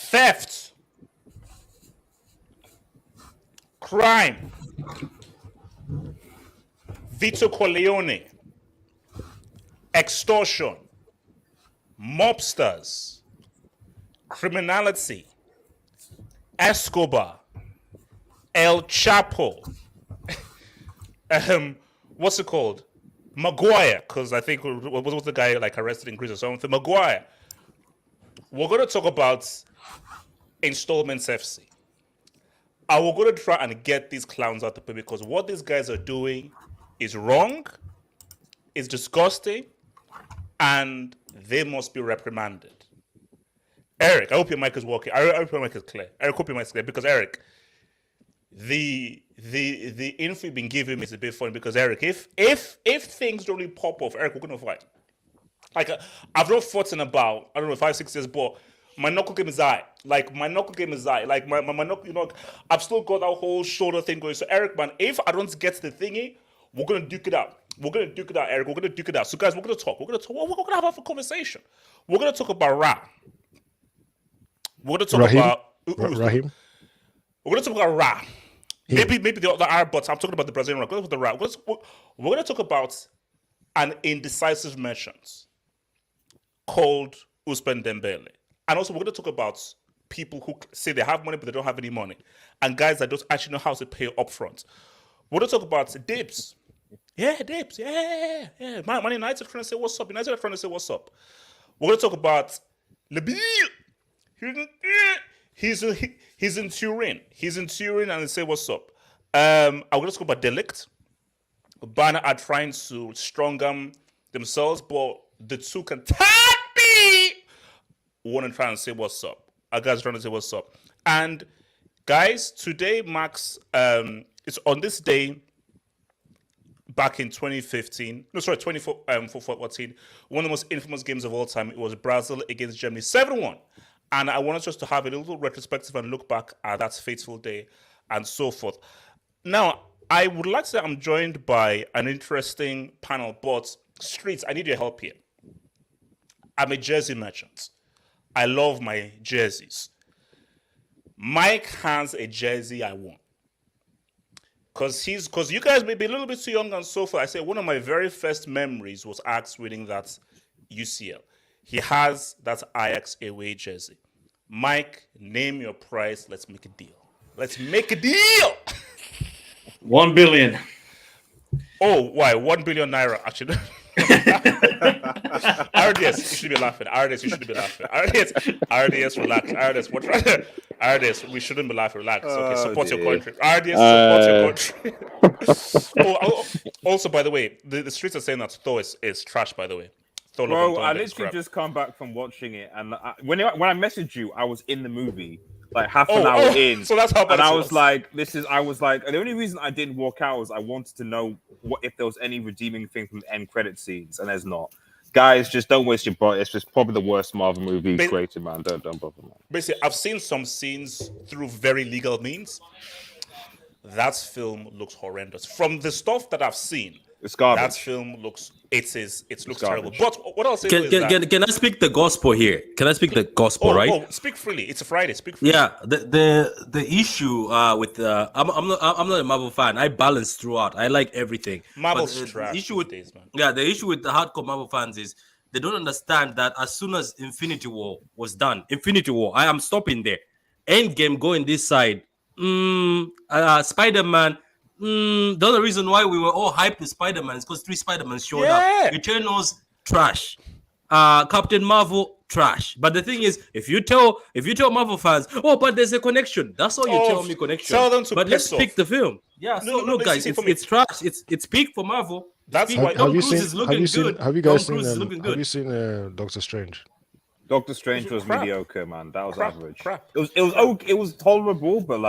theft, crime, Vito Corleone, extortion, mobsters, criminality, Escobar, El Chapo, what's it called? Maguire, because I think what was the guy like arrested in Greece or something? Maguire. We're going to talk about installments FC. And we're going to try and get these clowns out the way because what these guys are doing is wrong, is disgusting, and they must be reprimanded. Eric, I hope your mic is working. I hope your mic is clear. Eric, I hope your mic is clear because Eric, the info you've been giving me is a bit funny because Eric, if things don't really pop off, Eric, we're gonna fight. Like I've not fought in about 5-6 years, but my knuckle game is high. Like my knuckle game is high. Like my knuckle, I've still got that whole shoulder thing going. So Eric, man, if I don't get the thingy, we're gonna duke it out. We're gonna duke it out, Eric. We're gonna duke it out. So guys, we're gonna talk. We're gonna have a conversation. We're gonna talk about Ra. We're gonna talk about Raheem. We're gonna talk about Ra. Maybe the other Arab, but I'm talking about the Brazilian Ra. We're gonna talk about the Ra. We're gonna talk about an indecisive merchant called Ousmane Dembele. And also we're gonna talk about people who say they have money but they don't have any money. And guys that don't actually know how to pay up front. We're gonna talk about Dibs. Yeah, Dibs. Yeah. Man United trying to say what's up. United are trying to say what's up. We're gonna talk about Lebil. He's in Turin. He's in Turin and they say what's up. I'm going to talk about Ligt. Bayern are trying to strong arm themselves, but the two can me. Want to try and say what's up. Our guys are trying to say what's up. And guys, today marks it's on this day back in 2014, one of the most infamous games of all time. It was Brazil against Germany, 7-1. And I wanted us to have a little retrospective and look back at that fateful day and so forth. Now, I would like to say I'm joined by an interesting panel, but Streets, I need your help here. I'm a jersey merchant. I love my jerseys. Mike has a jersey I want. Because you guys may be a little bit too young and so forth. I say one of my very first memories was Ajax winning that UCL. He has that Ajax away jersey. Mike, name your price. Let's make a deal. Let's make a deal. 1 billion. Oh, why? 1 billion naira, actually. RDS, you should be laughing. RDS, you shouldn't be laughing. RDS, relax. RDS, we shouldn't be laughing. Relax. Okay, support your country. RDS, support your country. Also, by the way, the streets are saying that Thor is trash, by the way. Bro, I literally just come back from watching it, and when I messaged you, I was in the movie, like half an hour in. So that's how bad and I it was like, the only reason I didn't walk out was I wanted to know if there was any redeeming thing from the end credit scenes, and there's not. Guys, just don't waste your breath. It's just probably the worst Marvel movie created, man. Don't bother, man. Basically, I've seen some scenes through very legal means. That film looks horrendous. From the stuff that I've seen, it's garbage. That film looks terrible. But what I'll say can I speak the gospel here? Can I speak the gospel, right? Oh, speak freely. It's a Friday. Speak freely. Yeah, the issue with I'm not a Marvel fan. I balance throughout. I like everything. Marvel's trash. The issue with the hardcore Marvel fans is they don't understand that as soon as Infinity War was done, I am stopping there. Endgame going this side. Spider-Man. The other reason why we were all hyped with Spider-Man is because 3 Spider-Man showed up. Eternals, trash. Captain Marvel, trash. But the thing is, if you tell Marvel fans, but there's a connection. That's all you tell me, connection. Tell them to but let's pick the film. Yeah. So look, guys, it's trash. It's peak for Marvel. That's why Tom Cruise is looking good. Have you guys seen Doctor Strange? Doctor Strange was mediocre, man. That was average. Crap. It was tolerable, but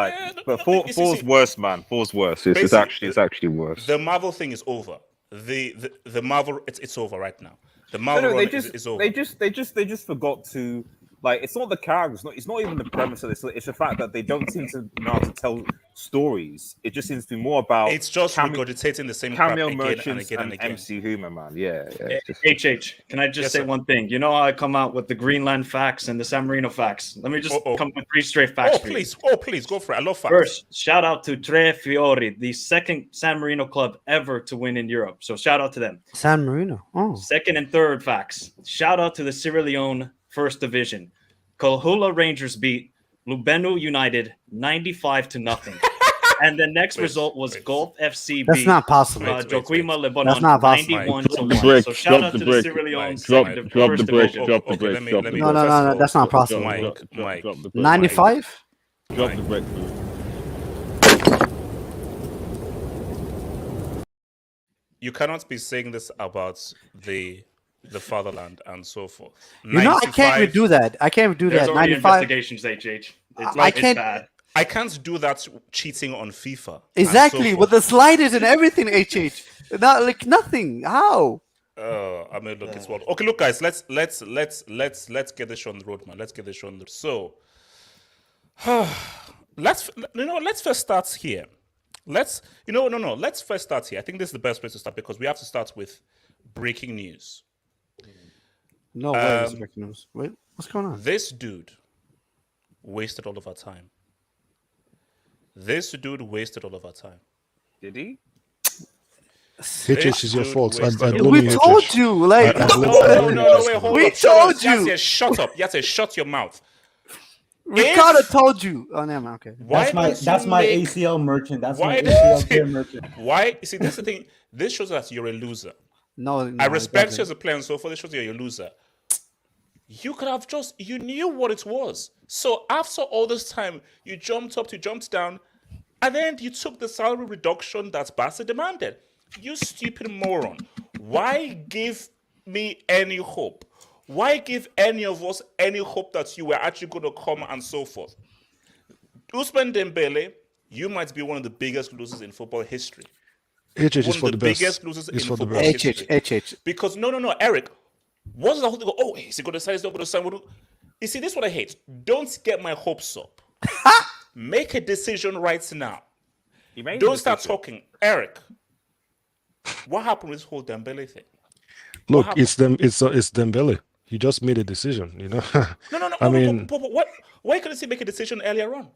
Thor's worse, man. Thor's worse. It's actually worse. The Marvel thing is over. The Marvel it's over right now. The Marvel is over. They just forgot to, like, it's not the characters. It's not even the premise of this. It's the fact that they don't seem to know how to tell stories. It just seems to be more about It's just regurgitating the same crap cameo again merchants and again and again. MC Humor, man. Yeah. HH, can I just Yes, say sir. one thing? You know how I come out with the Greenland facts and the San Marino facts? Let me just come with 3 straight facts for you. Please, go for it. I love facts. First, shout out to Tre Fiori, the second San Marino club ever to win in Europe. So shout out to them. San Marino. Oh. Second and third facts. Shout out to the Sierra Leone First Division. Kolhula Rangers beat Lubenu United 95-0 and the next result was Gulf FC That's beat not possible. Joquima That's Lebanon not possible. 91-1. So shout out to the Sierra Leone Drop the brick. No, that's not possible. Mike. 95? Drop the brick. You cannot be saying this about the fatherland and so forth. You know, I can't even do that. There's already 95. investigations, HH. I can't. It's bad. I can't do that cheating on FIFA. Exactly, with the sliders and everything, HH. Not like nothing. How? I mean, look, it's what. Okay, look, guys, let's get this show on the road, man. Let's get this show on the road. So, let's first start here. Let's first start here. I think this is the best place to start because we have to start with breaking news. No way. It's breaking news. Wait, what's going on? This dude wasted all of our time. Did he? HH is your fault. We told you, like. No, wait, hold We up. told you. Yes, shut up. Yes, shut your mouth. Ricardo told you. Oh, no, okay. Why That's my ACL merchant. That's my Why ACL tier merchant. Why? You see, that's the thing. This shows that you're a loser. No, I respect it you as a player and so forth. This shows you're a loser. You could have you knew what it was. So after all this time, you jumped up, you jumped down, and then you took the salary reduction that Barca demanded. You stupid moron. Why give me any hope? Why give any of us any hope that you were actually going to come and so forth? Ousmane Dembele, you might be one of the biggest losers in football history. HH is One for of the the best. biggest losers in It's for the football best. history. HH. Because no, Eric, what's the whole thing? Oh, is he going to sign? Is he not going to sign? You see, this is what I hate. Don't get my hopes up. Make a decision right now. Don't start talking, Eric. What happened with this whole Dembele thing? Look, it's Dembele. He just made a decision, you know. No. I mean, but what? Why couldn't he make a decision earlier on?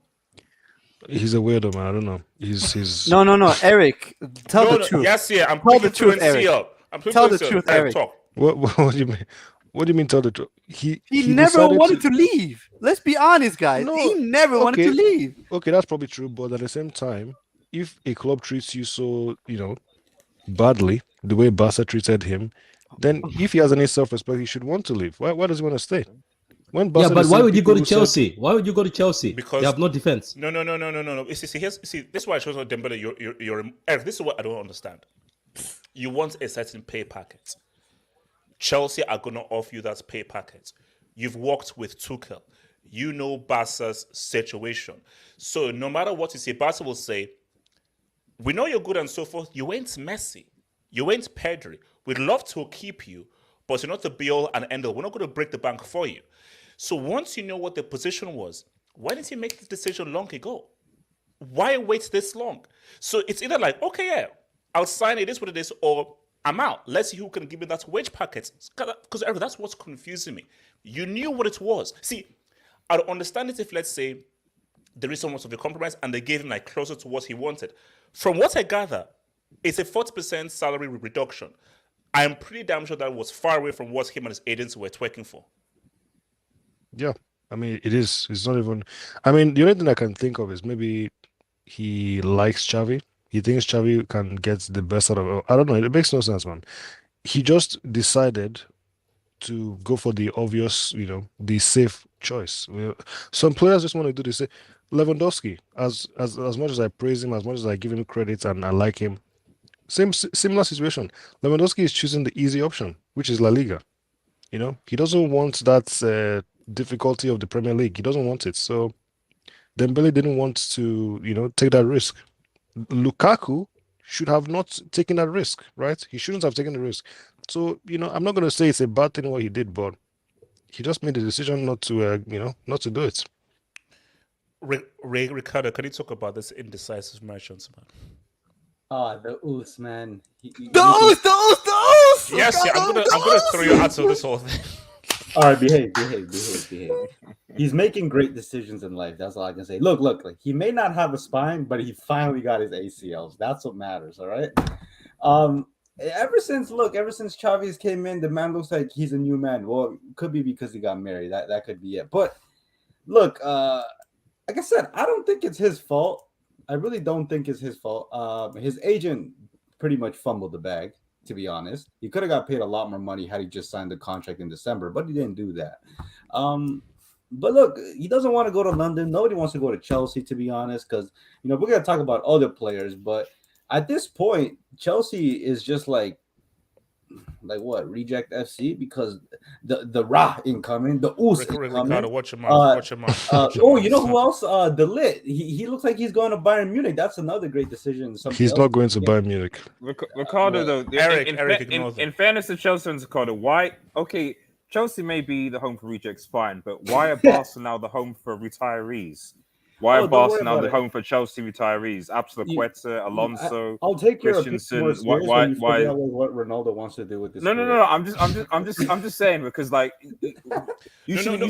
he's a weirdo, man. I don't know. He's No, Eric. Tell the truth. Yes, yeah. I'm Tell the putting truth, Eric. Tell the truth, Eric. Talk. What do you mean? What do you mean? Tell the truth. He never decided wanted to leave. Let's be honest, guys. No, He never wanted to leave. Okay, that's probably true. But at the same time, if a club treats you so, badly, the way Barca treated him, then if he has any self-respect, he should want to leave. Why does he want to stay? When Barca Yeah, but why would you go to people who said- Chelsea? Why would you go to Chelsea? Because they have no defense. No. You see, this is why I chose Dembele. You're Eric. This is what I don't understand. You want a certain pay packet. Chelsea are going to offer you that pay packet. You've worked with Tuchel. You know Barca's situation. So no matter what you say, Barca will say, we know you're good and so forth. You ain't Messi. You ain't Pedri. We'd love to keep you, but you're not the be-all and end-all. We're not going to break the bank for you. So once you know what the position was, why didn't you make the decision long ago? Why wait this long? So it's either like, okay, yeah, I'll sign it is what it is, or I'm out. Let's see who can give me that wage packet. Because that's what's confusing me. You knew what it was. See, I'd understand it if, let's say, there is somewhat of a compromise and they gave him like closer to what he wanted. From what I gather, it's a 40% salary reduction. I'm pretty damn sure that was far away from what him and his agents were twerking for. Yeah, I mean, it is. It's not even. I mean, the only thing I can think of is maybe he likes Xavi. He thinks Xavi can get the best out of. I don't know. It makes no sense, man. He just decided to go for the obvious, the safe choice. Some players just want to do this. Lewandowski, as much as I praise him, as much as I give him credit and I like him, similar situation. Lewandowski is choosing the easy option, which is La Liga. He doesn't want that difficulty of the Premier League. He doesn't want it. So Dembele didn't want to, take that risk. Lukaku should have not taken that risk, right? He shouldn't have taken the risk. So, I'm not going to say it's a bad thing what he did, but he just made the decision not to, not to do it. Ricardo, can you talk about this indecisive merchants, man? The Oos, man. Those. Yes, yeah, I'm gonna throw you out of this whole thing. All right, behave. He's making great decisions in life. That's all I can say. Look. Like, he may not have a spine, but he finally got his ACLs. That's what matters. All right. Ever since Chavi's came in, the man looks like he's a new man. Well, it could be because he got married. That could be it. But look, like I said, I don't think it's his fault. I really don't think it's his fault. His agent pretty much fumbled the bag, to be honest. He could have got paid a lot more money had he just signed the contract in December, but he didn't do that. But look, he doesn't want to go to London. Nobody wants to go to Chelsea, to be honest, because, we're going to talk about other players, but at this point, Chelsea is just like what, reject FC, because the Ra incoming, the Oos incoming. Ricardo, watch your mouth. You know who else? The Ligt. He looks like he's going to Bayern Munich. That's another great decision. He's not going to Bayern Munich. Ricardo, though, Eric, in fairness to Chelsea and Ricardo, why? Okay, Chelsea may be the home for rejects, fine, but why are Barcelona now the home for retarees? Why are Barcelona now the home for Chelsea retirees? Absolaqueta, Alonso, I'll take your Christensen. Why? What Ronaldo wants to do with this? No. I'm just saying, because like you should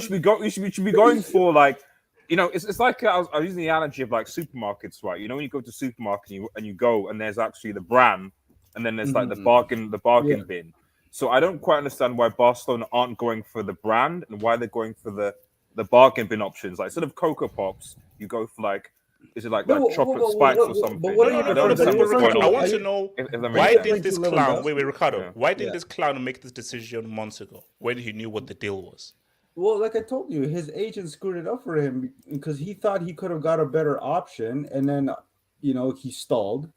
be going for, like, it's like I was using the analogy of like supermarkets, right? When you go to supermarket and you go and there's actually the brand, and then there's like the bargain bin. So I don't quite understand why Barcelona aren't going for the brand and why they're going for the bargain bin options. Like, instead of Cocoa Pops, you go for like, is it like chocolate spikes or something? I want to know, why did this clown? Wait, Ricardo. Yeah. Why did this clown make this decision months ago when he knew what the deal was? Well, like I told you, his agent screwed it up for him because he thought he could have got a better option, and then he stalled.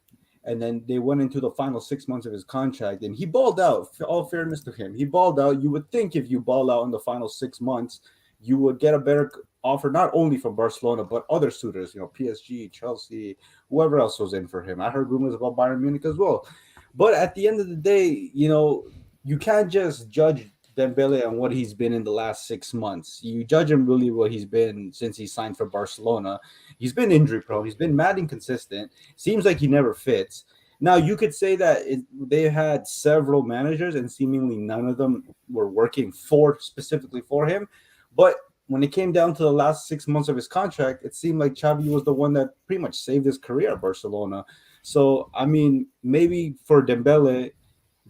And then they went into the final 6 months of his contract, and he balled out. All fairness to him, he balled out. You would think if you ball out in the final 6 months, you would get a better offer, not only from Barcelona, but other suitors, PSG, Chelsea, whoever else was in for him. I heard rumors about Bayern Munich as well. But at the end of the day, you can't just judge Dembele on what he's been in the last 6 months. You judge him really what he's been since he signed for Barcelona. He's been injury prone. He's been mad inconsistent. Seems like he never fits. Now, you could say that they had several managers and seemingly none of them were working specifically for him. But when it came down to the last 6 months of his contract, it seemed like Xavi was the one that pretty much saved his career at Barcelona. So, I mean, maybe for Dembele,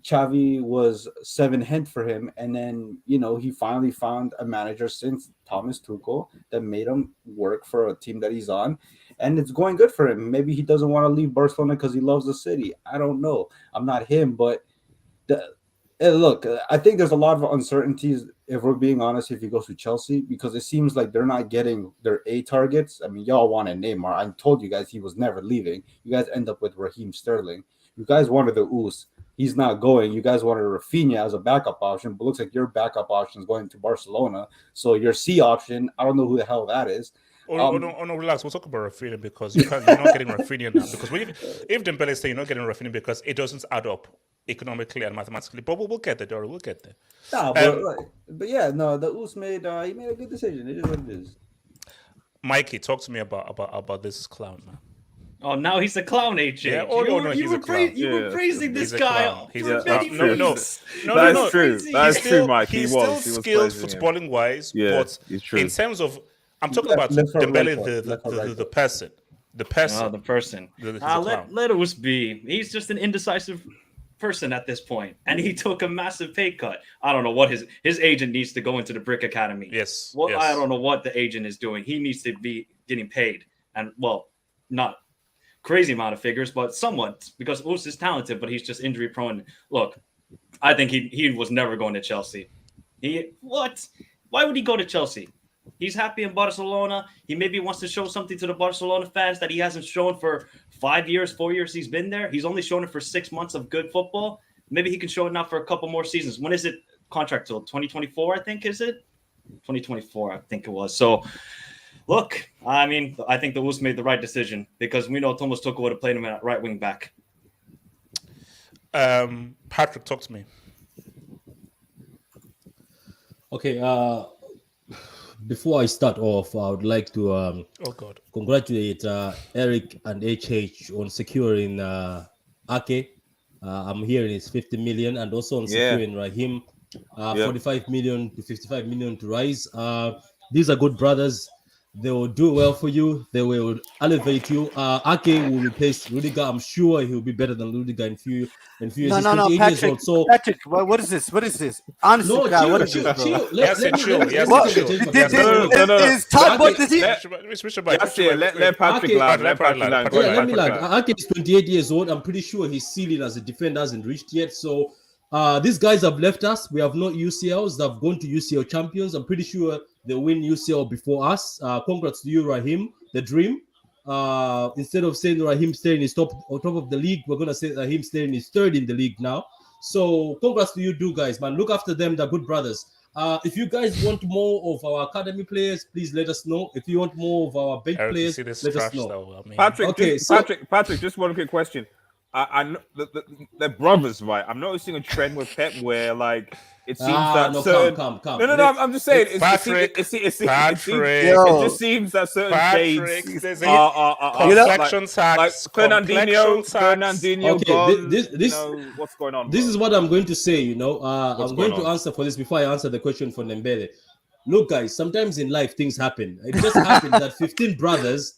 Xavi was 7 hint for him, and then he finally found a manager since Thomas Tuchel that made him work for a team that he's on, and it's going good for him. Maybe he doesn't want to leave Barcelona because he loves the city. I don't know. I'm not him, but look, I think there's a lot of uncertainties, if we're being honest, if he goes to Chelsea, because it seems like they're not getting their A targets. I mean, y'all wanted Neymar. I told you guys he was never leaving. You guys end up with Raheem Sterling. You guys wanted the Oos. He's not going. You guys wanted Raphinha as a backup option, but looks like your backup option is going to Barcelona. So your C option, I don't know who the hell that is. No, relax. We'll talk about Raphinha because you're not getting Raphinha now. Because if Dembele is saying you're not getting Raphinha because it doesn't add up economically and mathematically, but we'll get there, Dora. We'll get there. No, but yeah, no, the Oos made a good decision. It is what it is. Mikey, talk to me about this clown, man. Oh, now he's a clown, AJ. Yeah, you were praising this guy. He's a clown. No. That's true. That's true, Mike. He's still skilled footballing wise, but in terms of, I'm talking about Dembele, the person. The person. Let Oos be. He's just an indecisive person at this point, and he took a massive pay cut. I don't know what his agent needs to go into the Brick Academy. Yes. I don't know what the agent is doing. He needs to be getting paid, and not crazy amount of figures, but somewhat, because Oos is talented, but he's just injury prone. Look, I think he was never going to Chelsea. Why would he go to Chelsea? He's happy in Barcelona. He maybe wants to show something to the Barcelona fans that he hasn't shown for 4 years he's been there. He's only shown it for 6 months of good football. Maybe he can show it now for a couple more seasons. When is it contract till? 2024, I think, is it? 2024, I think it was. So, look, I mean, I think the Wolves made the right decision because we know Thomas Tuchel would have played him at right wing back. Patrick, talk to me. Okay, before I start off, I would like to Oh God. congratulate Eric and HH on securing Ake. I'm hearing it's 50 million, and also on securing Raheem, 45 million to 55 million to Rise. These are good brothers. They will do well for you. They will elevate you. Ake will replace Rudiger. I'm sure he'll be better than Rudiger in few years. No, He's no, no, 28 years old. So Patrick, what is this? What is this? Honestly, no, God, what is chill. this, bro? Yes, chill. Yes, What? chill. Is Todd Boy the team? Let Patrick land. Let Patrick land. Go Yeah, ahead, let me Patrick land. Ake is 28 years old. I'm pretty sure his ceiling as a defender hasn't reached yet. So these guys have left us. We have not UCLs. They've gone to UCL champions. I'm pretty sure they win UCL before us. Congrats to you, Raheem, the dream. Instead of saying Raheem staying is top of the league, we're gonna say Raheem staying is third in the league now. So congrats to you, guys, man. Look after them. They're good brothers. If you guys want more of our academy players, please let us know. If you want more of our bench players, let us know. Patrick, just one quick question. I know they're brothers, right? I'm noticing a trend with Pep where like it seems that certain. Come. No. I'm just saying. It just seems that certain shades are complexion tax, like Fernandinho. Okay, gone, this what's going on? This is what I'm going to say. I'm going to answer for this before I answer the question for Dembele. Look, guys, sometimes in life things happen. It just happened that 15 brothers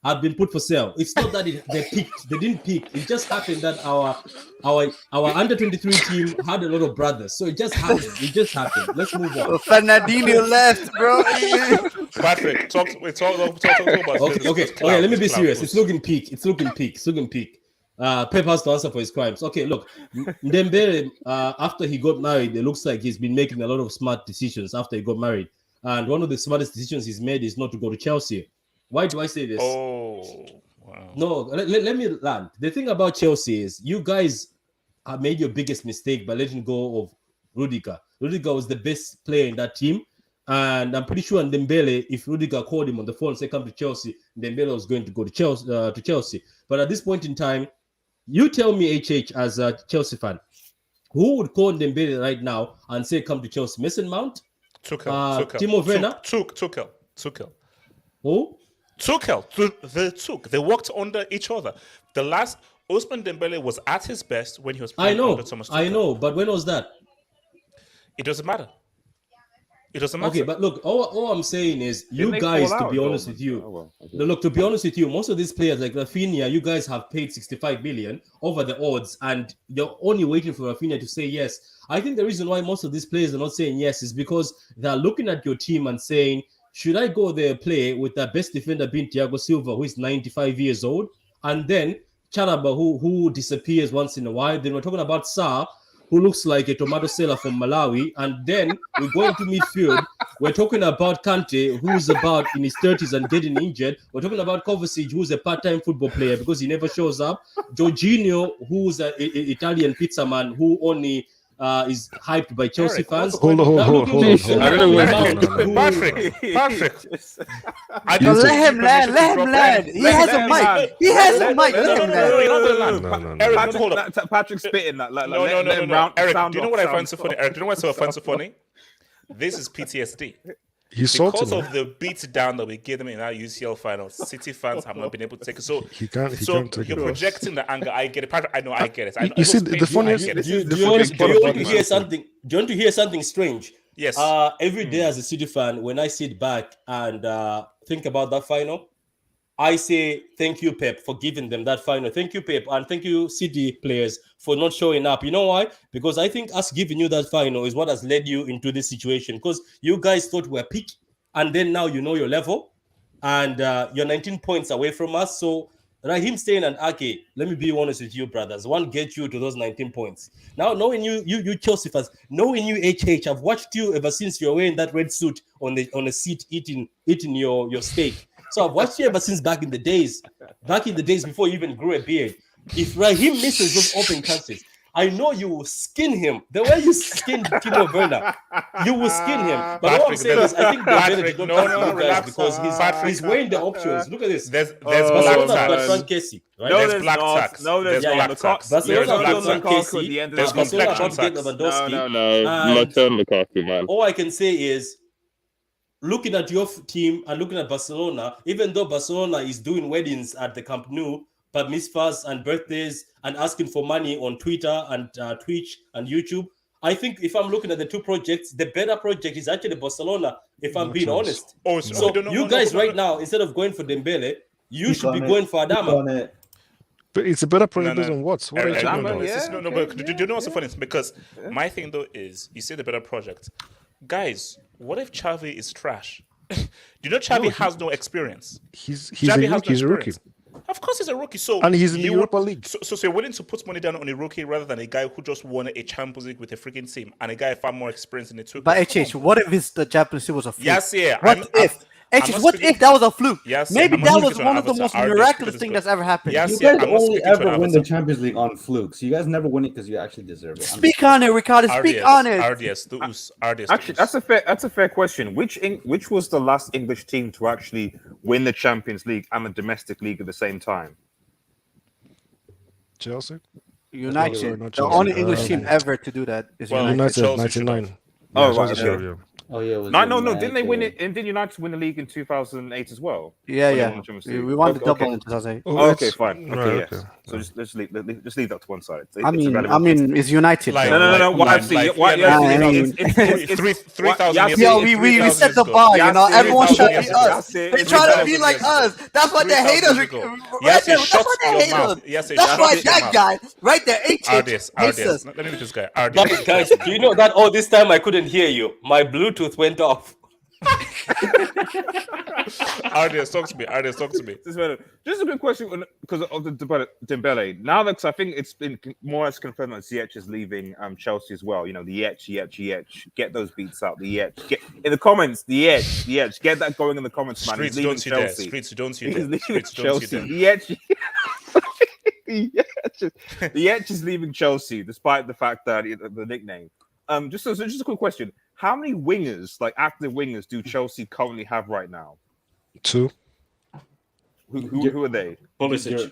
have been put for sale. It's not that they peaked. They didn't peak. It just happened that our under 23 team had a lot of brothers. So it just happened. Let's move on. Fernandinho left, bro. Patrick, talk about Okay. Let me be serious. It's looking peak. Pep has to answer for his crimes. Okay, look, Dembele, after he got married, it looks like he's been making a lot of smart decisions after he got married. And one of the smartest decisions he's made is not to go to Chelsea. Why do I say this? Oh, wow. No, let me land. The thing about Chelsea is you guys have made your biggest mistake by letting go of Rudiger. Rudiger was the best player in that team. And I'm pretty sure Dembele, if Rudiger called him on the phone and said, come to Chelsea, Dembele was going to go to Chelsea. But at this point in time, you tell me, HH, as a Chelsea fan, who would call Dembele right now and say, come to Chelsea? Mason Mount? Tuchel. Timo Werner? Tuchel. Who? Tuchel. They worked under each other. The last Ousmane Dembele was at his best when he was playing under Thomas Tuchel. I know, but when was that? It doesn't matter. Okay, but look, all I'm saying is, you guys, to be honest with you, look, to be honest with you, most of these players like Raphinha, you guys have paid 65 million over the odds, and you're only waiting for Raphinha to say yes. I think the reason why most of these players are not saying yes is because they're looking at your team and saying, should I go there play with the best defender being Thiago Silva, who is 95 years old, and then Chalaba, who disappears once in a while? Then we're talking about Sarr, who looks like a tomato seller from Malawi, and then we go into midfield. We're talking about Kante, who's about in his 30s and getting injured. We're talking about Kovacic, who's a part-time football player because he never shows up. Jorginho, who's an Italian pizza man who only is hyped by Chelsea fans. Hold on. Patrick. Let him land. He has a mic. Let him land. Patrick's spitting that. No. Eric, do you know what I find so funny? Eric, do you know what I find so funny? This is PTSD. Because of the beat down that we gave them in our UCL finals, City fans have not been able to take it. So he can't take you're it projecting the anger. I get it. Patrick, I know I get it. You see, the funniest. Do you want to hear something? Do you want to hear something strange? Yes. Every day as a City fan, when I sit back and think about that final, I say thank you, Pep, for giving them that final. Thank you, Pep, and thank you, City players, for not showing up. You know why? Because I think us giving you that final is what has led you into this situation. Because you guys thought we're peak, and then now you know your level, and you're 19 points away from us. So Raheem staying and Ake, let me be honest with you, brothers. One get you to those 19 points. Now, knowing you Chelsea fans, knowing you HH, I've watched you ever since you're wearing that red suit on the seat eating your steak. So I've watched you ever since back in the days before you even grew a beard. If Raheem misses those open chances, I know you will skin him. The way you skinned Timo Werner, you will skin him. But Patrick, what I'm saying is, I think Patrick, the no, guys because he's weighing the options. Look at this. There's Barcelona black got tax. Frank Casey, right? There's black tax. There's black tax. Barcelona There's got black Frank tax. Casey. There's complexion tax. Lewandowski. No. Lukaku, man. All I can say is, looking at your team and looking at Barcelona, even though Barcelona is doing weddings at the Camp Nou, but mitzvahs and birthdays and asking for money on Twitter and Twitch and YouTube, I think if I'm looking at the two projects, the better project is actually Barcelona, if I'm being honest. So you guys right now, instead of going for Dembele, you should be going for Adama. But it's a better project based on what? What are you talking about? But do you know what's so funny? Because my thing though is, you say the better project, guys. What if Xavi is trash? Do you know Xavi has no experience? He's a rookie. Of course, he's a rookie. So and he's in the Europa League. So you're willing to put money down on a rookie rather than a guy who just won a Champions League with a freaking team and a guy far more experienced in it too. But HH, what if the Champions League was a fluke? Yes, yeah. What if that was a fluke? Yes, maybe that was one of the most miraculous things that's ever happened. Yes, you guys only ever win the Champions League on flukes. You guys never win it because you actually deserve it. Speak on it, Ricardo. Speak on it. Actually, that's a fair question. Which was the last English team to actually win the Champions League and the domestic league at the same time? Chelsea. United. The only English team ever to do that is United. 99. Oh, right. Okay. Oh yeah, no. Didn't they win it? And did United win the league in 2008 as well? Yeah. We won the double in 2008. Okay, fine. Okay, yes. So just leave that to one side. I mean, it's United. No. What I'm saying, it's 3,000. Yeah, we set the bar. You know, everyone's trying to be us. They try to be like us. That's why they hate us. That's why they hate us. That's why that guy right there, hates us. Let me meet this guy. Guys, do you know that all this time I couldn't hear you? My Bluetooth went off. Ardias, talk to me. Just a quick question because of the Dembele. Now that I think it's been more or less confirmed that Ziyech is leaving Chelsea as well. You know, the Ziyech. Get those beats out. The Ziyech. Get in the comments. The Ziyech. Get that going in the comments, man. Streets, he's leaving don't Chelsea. Streets, don't you He's leaving Chelsea. Ziyech is leaving Chelsea, despite the fact that the nickname. Just a quick question. How many wingers, like active wingers, do Chelsea currently have right now? 2. Who are they? Pulisic.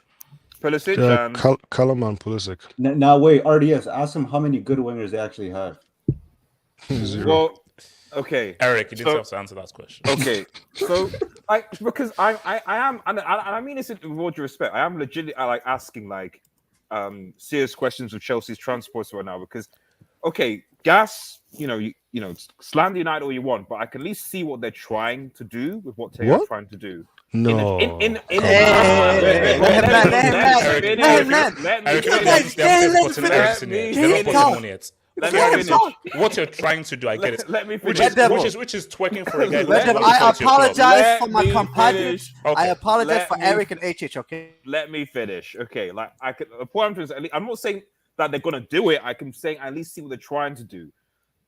Callum and Pulisic. Now wait, RDS, ask them how many good wingers they actually have. 0. Well, okay. Eric, you didn't have to answer that question. Okay. So because I am, and I mean this with all due respect, I am legitimately asking serious questions of Chelsea's transports right now because okay, Gas, you know, slander United all you want, but I can at least see what they're trying to do with what they're trying to do. No. What's you're trying to do? I get it. Let me which finish. is twerking for a guy. I apologize for my compadres. I apologize for Eric and HH. Okay. Let me finish. Okay, the point I'm not saying that they're gonna do it. I can say at least see what they're trying to do.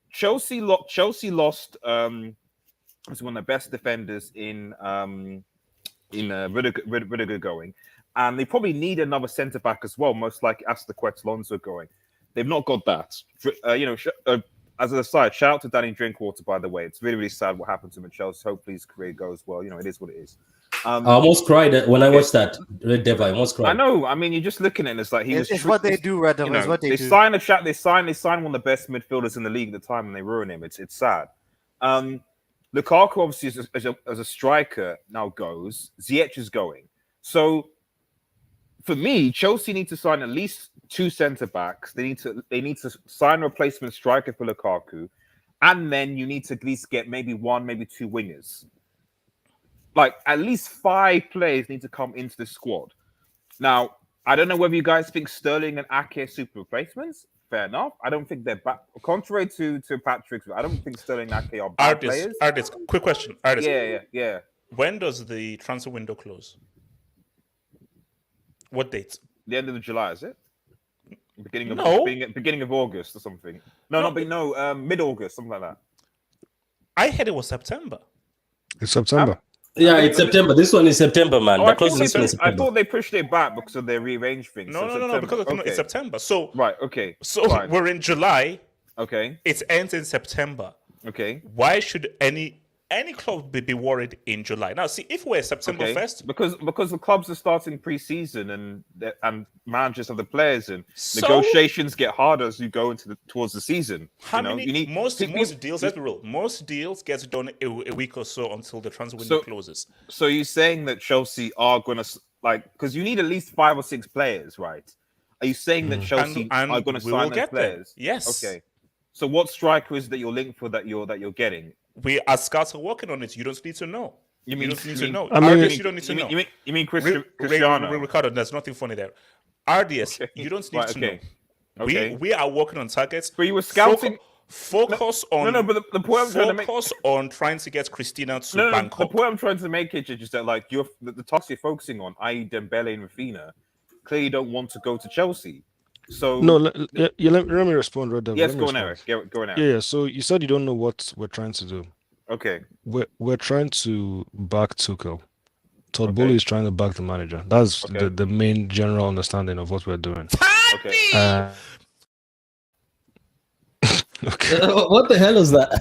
Chelsea lost as one of the best defenders in Rudiger going, and they probably need another centre back as well. Most likely Azpilicueta Alonso going. They've not got that. As an aside, shout out to Danny Drinkwater, by the way. It's really, really sad what happened to him at Chelsea. Hopefully his career goes well. You know, it is what it is. I almost cried when I watched that Red Devil. I almost cried. I know. I mean, you're just looking at it. It's like it's what they do, Red Devil. It's what they do. They sign one of the best midfielders in the league at the time, and they ruin him. It's sad. Lukaku obviously as a striker now goes. Ziyech is going. So for me, Chelsea need to sign at least 2 centre backs. They need to sign a replacement striker for Lukaku, and then you need to at least get maybe 1, maybe 2 wingers. Like at least 5 players need to come into the squad. Now, I don't know whether you guys think Sterling and Ake are super replacements. Fair enough. I don't think they're bad. Contrary to Patrick's, I don't think Sterling and Ake are bad players. Artist, quick question. Artist. Yeah. When does the transfer window close? What date? The end of July, is it? Beginning of August or something. Mid-August, something like that. I heard it was September. It's September. Yeah, it's September. This one is September, man. I thought they pushed it back because they rearranged things. No, because it's September. So right, okay. So fine. We're in July. Okay. It ends in September. Okay. Why should any any club would be worried in July. Now, see, if we're September 1st... Because the clubs are starting pre-season and managers of the players and negotiations get harder as you go towards the season. Most deals, let's be real, most deals gets done a week or so until the transfer window closes. So you're saying that Chelsea are going to, because you need at least 5 or 6 players, right? Are you saying that Chelsea are going to sign those players? There. Yes. Okay. So what striker is that you're linked for that you're getting? We as scouts are working on it. You don't need to know. You don't need to know. I mean, RDS, you don't need to know. You mean Cristiano? Ricardo, there's nothing funny there. RDS, you don't need to know. Okay. We are working on targets. But you were scouting. Focus on the point I'm trying to make. Focus on trying to get Christina to Bangkok. The point I'm trying to make is just that the tasks you're focusing on, i.e. Dembele and Raphinha, clearly don't want to go to Chelsea. So let me respond right there. Yes, go on, Eric. Go on, Eric. Yeah. So you said you don't know what we're trying to do. Okay. We're trying to back Tuchel. Todd Bowley is trying to back the manager. That's the main general understanding of what we're doing. Okay. Okay. What the hell is that?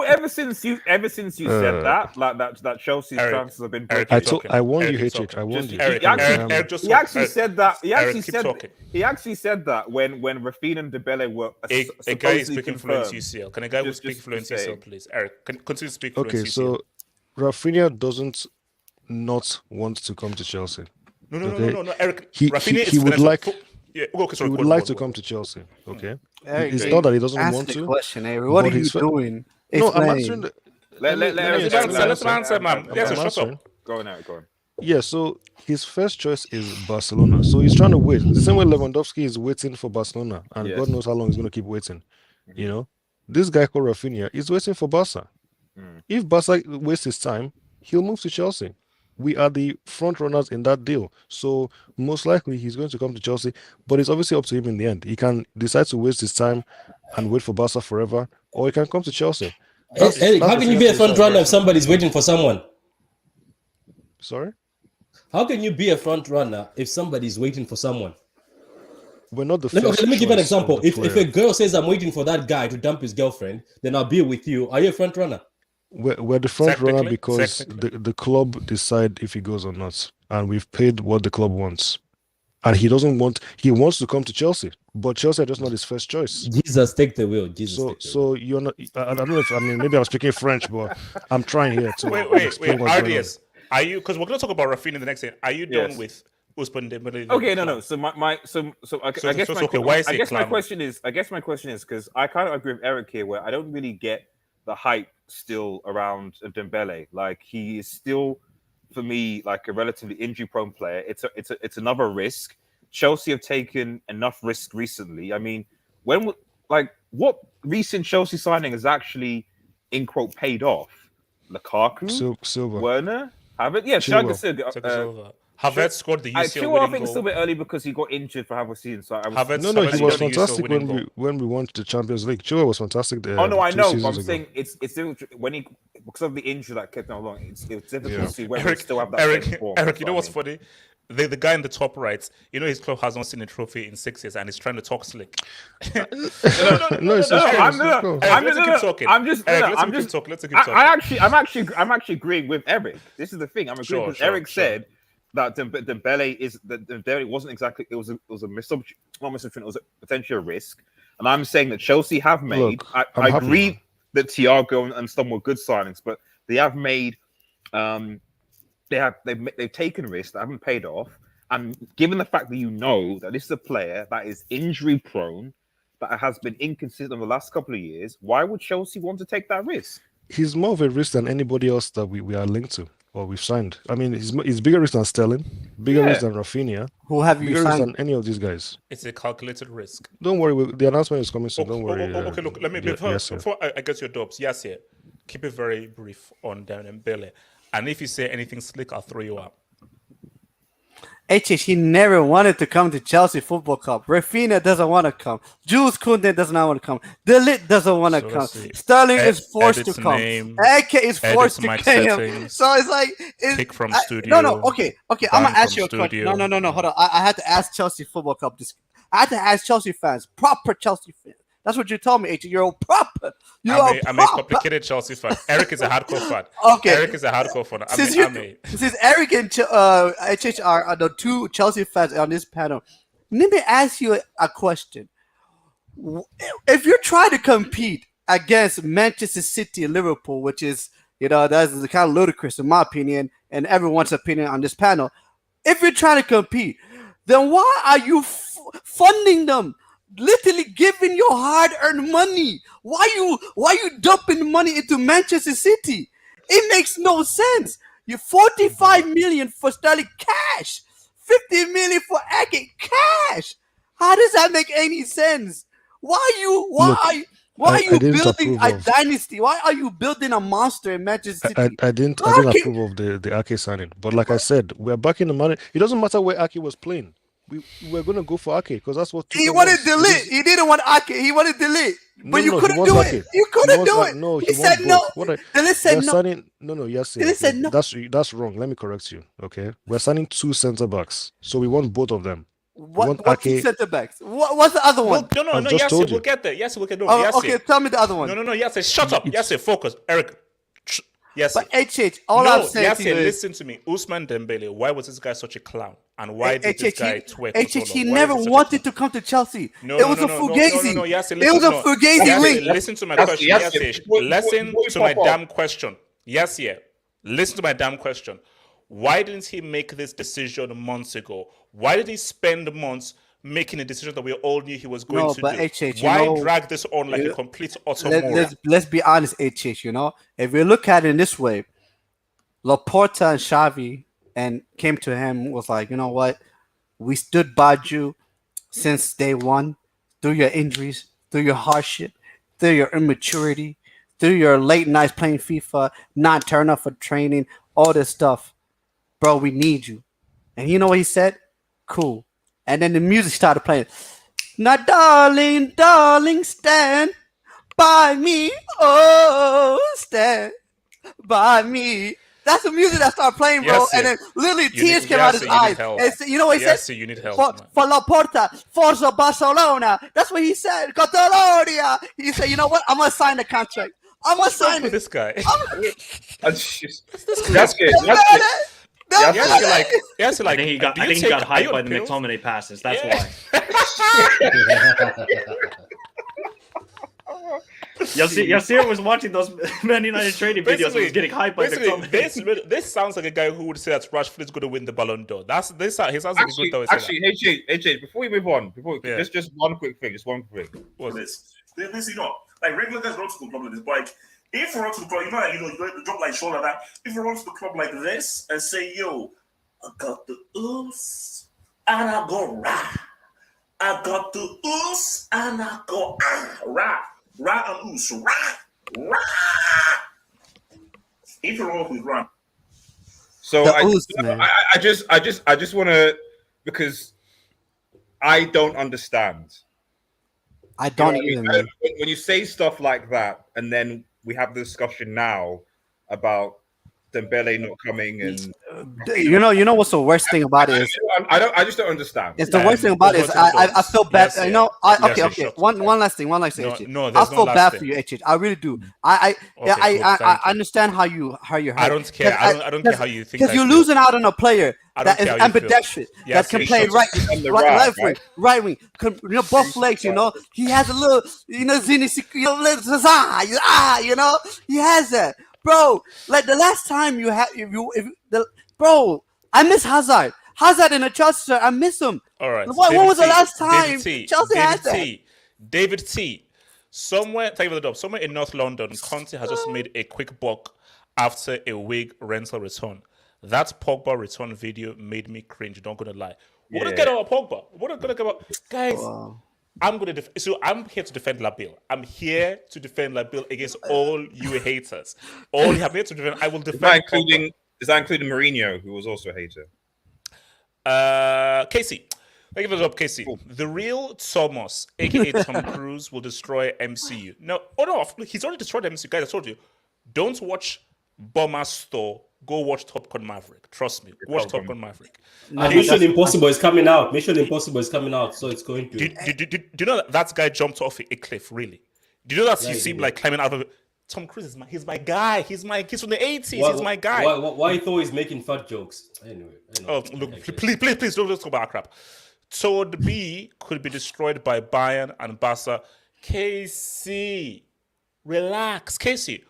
Ever since you said that Chelsea's chances have been. I warned you, HH. I warned you. He actually said that. He actually said that when Raphinha and Dembele were a guy is speaking fluent UCL. Can a guy speak fluent UCL, please? Eric, continue to speak fluent UCL. Okay, so Raphinha doesn't not want to come to Chelsea. No, Eric. He would like. Yeah, he would like to come to Chelsea. Okay, it's not that he doesn't want to. Question, Avery. What are you doing? No, I'm answering. Let's answer, man. Yes, shut up. Go on. Yeah, so his first choice is Barcelona. So he's trying to wait. The same way Lewandowski is waiting for Barcelona, and God knows how long he's going to keep waiting. This guy called Raphinha is waiting for Barca. If Barca wastes his time, he'll move to Chelsea. We are the front runners in that deal. So most likely he's going to come to Chelsea, but it's obviously up to him in the end. He can decide to waste his time and wait for Barca forever, or he can come to Chelsea. Eric, how can you be a front runner if somebody's waiting for someone? Sorry? How can you be a front runner if somebody's waiting for someone? We're not the first. Let me give an example. If a girl says, I'm waiting for that guy to dump his girlfriend, then I'll be with you. Are you a front runner? We're the front runner because the club decide if he goes or not, and we've paid what the club wants. And he wants to come to Chelsea, but Chelsea are just not his first choice. Jesus, take the wheel. So you're not. I don't know if maybe I'm speaking French, but I'm trying here to wait. RDS, are you? Because we're going to talk about Raphinha in the next thing. Are you done with Ousmane Dembele? Okay, no. So I guess my question is because I kind of agree with Eric here, where I don't really get the hype still around Dembele. Like, he is still, for me, like a relatively injury-prone player. It's another risk. Chelsea have taken enough risk recently. I mean, what recent Chelsea signing has actually, in quote, paid off? Lukaku, Silva, Werner, Havertz. Yeah, Thiago Silva. Havertz scored the UCL winning goal. I think it's still a bit early because he got injured for half a season. So he was fantastic when we won the Champions League. Chua was fantastic there. Oh no, I know. But I'm saying it's when he, because of the injury that kept him along. It's difficult to see whether he still have that. Eric, you know what's funny? The guy in the top right, his club has not seen a trophy in 6 years, and he's trying to talk slick. I'm actually agreeing with Eric. This is the thing. I'm agreeing because Eric said that Dembele wasn't exactly. It was a misoption. Not misoption. It was potentially a risk, and I'm saying that Chelsea have made. I agree that Thiago and some were good signings, but they have made. They've taken risks that haven't paid off, and given the fact that that this is a player that is injury prone, that has been inconsistent in the last couple of years, why would Chelsea want to take that risk? He's more of a risk than anybody else that we are linked to or we've signed. I mean, he's bigger risk than Sterling, bigger risk than Raphinha. Who have you bigger signed? Risk than any of these guys. It's a calculated risk. Don't worry, the announcement is coming soon. Don't worry. Okay, look, let me before I get your dubs. Yes, keep it very brief on Dembele. And if you say anything slick, I'll throw you out. He never wanted to come to Chelsea Football Club. Raphinha doesn't want to come. Jules Koundé does not want to come. Ligt doesn't want to come. Sterling is forced to come. AK is forced to come. So it's like... Pick from studio. No. Okay. I'm going to ask you a question. No. Hold on. I had to ask Chelsea Football Club this. I had to ask Chelsea fans, proper Chelsea fans. That's what you told me, H. You're a proper. I'm a complicated Chelsea fan. Eric is a hardcore fan. Okay. Eric is a hardcore fan. Since Eric and HH are the two Chelsea fans on this panel, let me ask you a question. If you're trying to compete against Manchester City and Liverpool, which is, that's kind of ludicrous in my opinion and everyone's opinion on this panel. If you're trying to compete, then why are you funding them? Literally giving your hard-earned money. Why you dumping money into Manchester City? It makes no sense. You 45 million for Sterling cash, 50 million for Ake cash. How does that make any sense? Why are you building a dynasty? Why are you building a monster in Manchester City? I didn't approve of the Ake signing, but like I said, we're backing the money. It doesn't matter where Ake was playing. We're gonna go for Ake because that's what he wanted. Ligt. He didn't want Ake. He wanted Ligt. But you couldn't do it. You couldn't do it. No, he said no. Ligt said no. Yes, Ligt said no. That's wrong. Let me correct you. Okay, we're signing 2 center backs, so we want both of them. What center backs? What's the other one? No. Yes, we'll get there. Yes, we'll get there. Okay, tell me the other one. No. Yes, shut up. Yes, focus, Eric. Yes. But HH, I'm saying to you is, listen to me. Ousmane Dembele, why was this guy such a clown? And why did this guy twerk? HH, he never wanted to come to Chelsea. It was a fugazi. It was a fugazi link. Listen to my question. Listen to my damn question. Yes, yeah. Listen to my damn question. Why didn't he make this decision months ago? Why did he spend months making a decision that we all knew he was going to do? HH, why drag this on like a complete utter let's be honest, HH, if we look at it in this way, Laporta and Xavi and came to him was like, you know what? We stood by you since day one, through your injuries, through your hardship, through your immaturity, through your late nights playing FIFA, not turning up for training, all this stuff. Bro, we need you. And you know what he said? Cool. And then the music started playing. Now, darling, darling, stand by me. Oh, stand by me. That's the music that started playing, bro. And then literally tears came out of his eyes. And you know what he said? You need help. For Laporta, Forza Barcelona. That's what he said. Catalonia. He said, you know what? I'm going to sign the contract. I'm going to sign it. This guy. That's good. I think he got hyped by the McTominay passes. That's why. Yasir was watching those Man United training videos and was getting hyped by McTominay. This sounds like a guy who would say that Rashford is going to win the Ballon d'Or. He sounds like a good guy. Actually, HH, before we move on, just one quick thing. What's this? This, like regular guys run to the club like this, but like, if you run to the club, you drop like shoulder that. If you run to the club like this and say, "Yo, I got the oops and I go rah, I got the oops and I go rah, rah and oops, rah, rah." If you run with run. So I just want to, because I don't understand. I don't even. When you say stuff like that, and then we have the discussion now about Dembele not coming, and you know what's the worst thing about it is I just don't understand. It's the worst thing about it is I feel bad. Okay. One last thing. I feel bad for you, HH. I really do. I understand how you're. I don't care. I don't care how you think. Because you're losing out on a player that is ambidextrous, that can play right wing, both legs. He has a little, he has that. Bro, like the last time I miss Hazard. Hazard in a Chelsea shirt, I miss him. All right. When was the last time Chelsea had that? David T. Somewhere in North London, Conte has just made a quick buck after a wig rental return. That Pogba return video made me cringe. Don't gonna lie. We're gonna get about Pogba. We're gonna get about guys. Wow. I'm here to defend Labil. I'm here to defend Labil against all you haters. All you have here to defend. I will defend. Is that including Mourinho, who was also a hater? Casey. Thank you for the up, Casey. Cool. The real Thomas, aka Tom Cruise, will destroy MCU. No, he's already destroyed MCU. Guys, I told you. Don't watch Bomber Store go watch Top Gun Maverick. Trust me, watch Top Gun Maverick. And Mission Impossible is coming out. Mission Impossible is coming out, so it's going to. Do you know that guy jumped off a cliff? Really? Do you know that he seemed like climbing out of it? Tom Cruise is he's my guy. He's from the 80s. He's my guy. Why he thought he's making fat jokes? Anyway. Oh, look, please don't talk about crap. Toad B could be destroyed by Bayern and Barca. Casey, relax. Casey,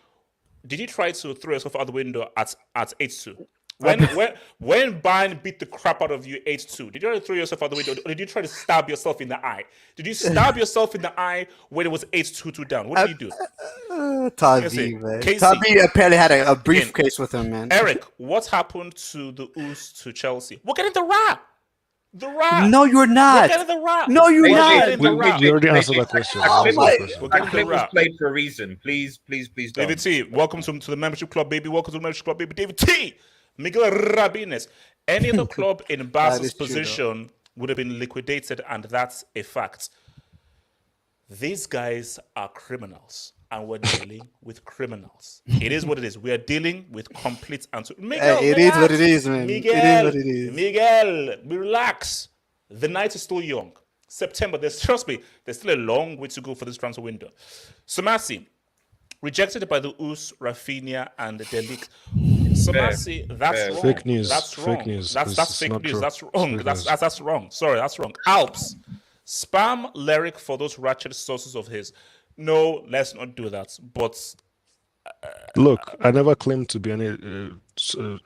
did you try to throw yourself out the window at 8-2? When Bayern beat the crap out of you 8-2, did you try to throw yourself out the window, or did you try to stab yourself in the eye? Did you stab yourself in the eye when it was 8-2 down? What did you do? Tabi, man. Tabi apparently had a briefcase with him, man. Eric, what happened to the Oos to Chelsea? We're getting the rap. The rap. No, you're not. We're getting the rap. No, you're not. We already answered that question. We're getting the was rap. played for a reason. Please don't. David T, welcome to the membership club, baby. Welcome to the membership club, baby. David T, Miguel Rabines. Any other club in Barca's position would have been liquidated, and that's a fact. These guys are criminals, and we're dealing with criminals. It is what it is. We are dealing with complete and Miguel. It is what it is, man. Miguel, it is what it is. Miguel, relax. The night is still young. September, trust me, there's still a long way to go for this transfer window. Somasi, rejected by the Us, Raphinha, and the Ligt. Somasi, that's wrong. Fake news. That's wrong. Fake news. That's fake news. True. That's wrong. That's wrong. Sorry, that's wrong. Alps, spam lyric for those ratchet sources of his. No, let's not do that. But look, I never claimed to be any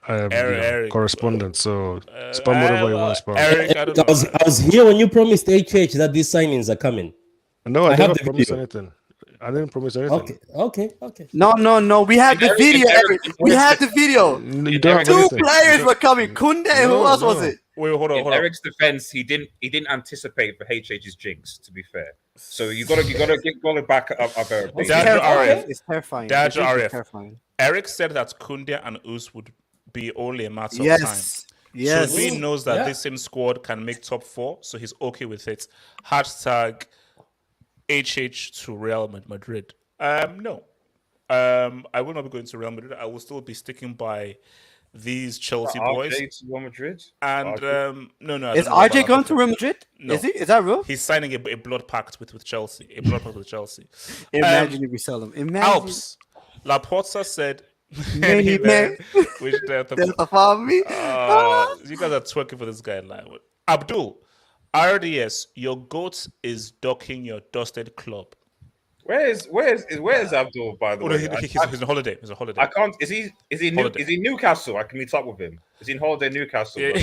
Eric, correspondent, so spam whatever you want to spam. Eric, I don't know. I was here when you promised HH that these signings are coming. No, I have never the promised video. anything. I didn't promise anything. Okay. No. We have the video. We have the video. You don't have Two anything. players were coming. Kunde and who else was it? Wait, hold In on. Eric's defense, he didn't anticipate for HH's jinx. To be fair, so you gotta get back up. It's Dad, terrifying. It's terrifying. Dad, It's terrifying. Eric said that Kunde and Us would be only a matter of time. Yes. So he knows that this same squad can make top 4, so he's okay with it. Hashtag HH to Real Madrid. No. I will not be going to Real Madrid. I will still be sticking by these Chelsea boys. RJ to Real Madrid? And no. I Is don't know RJ about going that. to Real Madrid? No. Is he? Is that real? He's signing a blood pact with Chelsea. A blood pact with Chelsea. Imagine if we sell him. Imagine. Alps. Laporta said, Many men. which There's a family. you guys are twerking for this guy. Like, Abdul, RDS, your goat is docking your dusted club. Where's Abdul, by the way? He's on holiday. He's on holiday. I can't. Is he Newcastle? I can meet up with him. Is he in holiday in Newcastle? Yeah.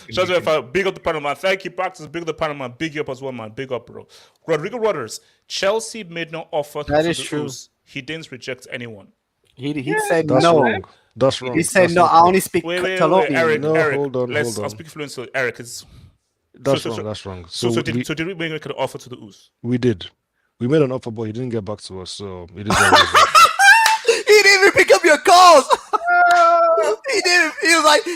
Shout out if big up the panel, man. Thank you, Practice. Big up the panel, man. Big you up as well, man. Big up, bro. Rodrigo Rodgers. Chelsea made no offer to the true. Wolves. He didn't reject anyone. He said That's no. wrong. That's wrong. He said That's no. not I true. only speak Wait, Catalonia. Eric. No, Eric. hold on. I'll speak fluently. Eric, it's That's so- wrong. That's wrong. so did we make an offer to the Wolves? We did. We made an offer, but he didn't get back to us. So it is what it is. He didn't even pick up your calls. He didn't.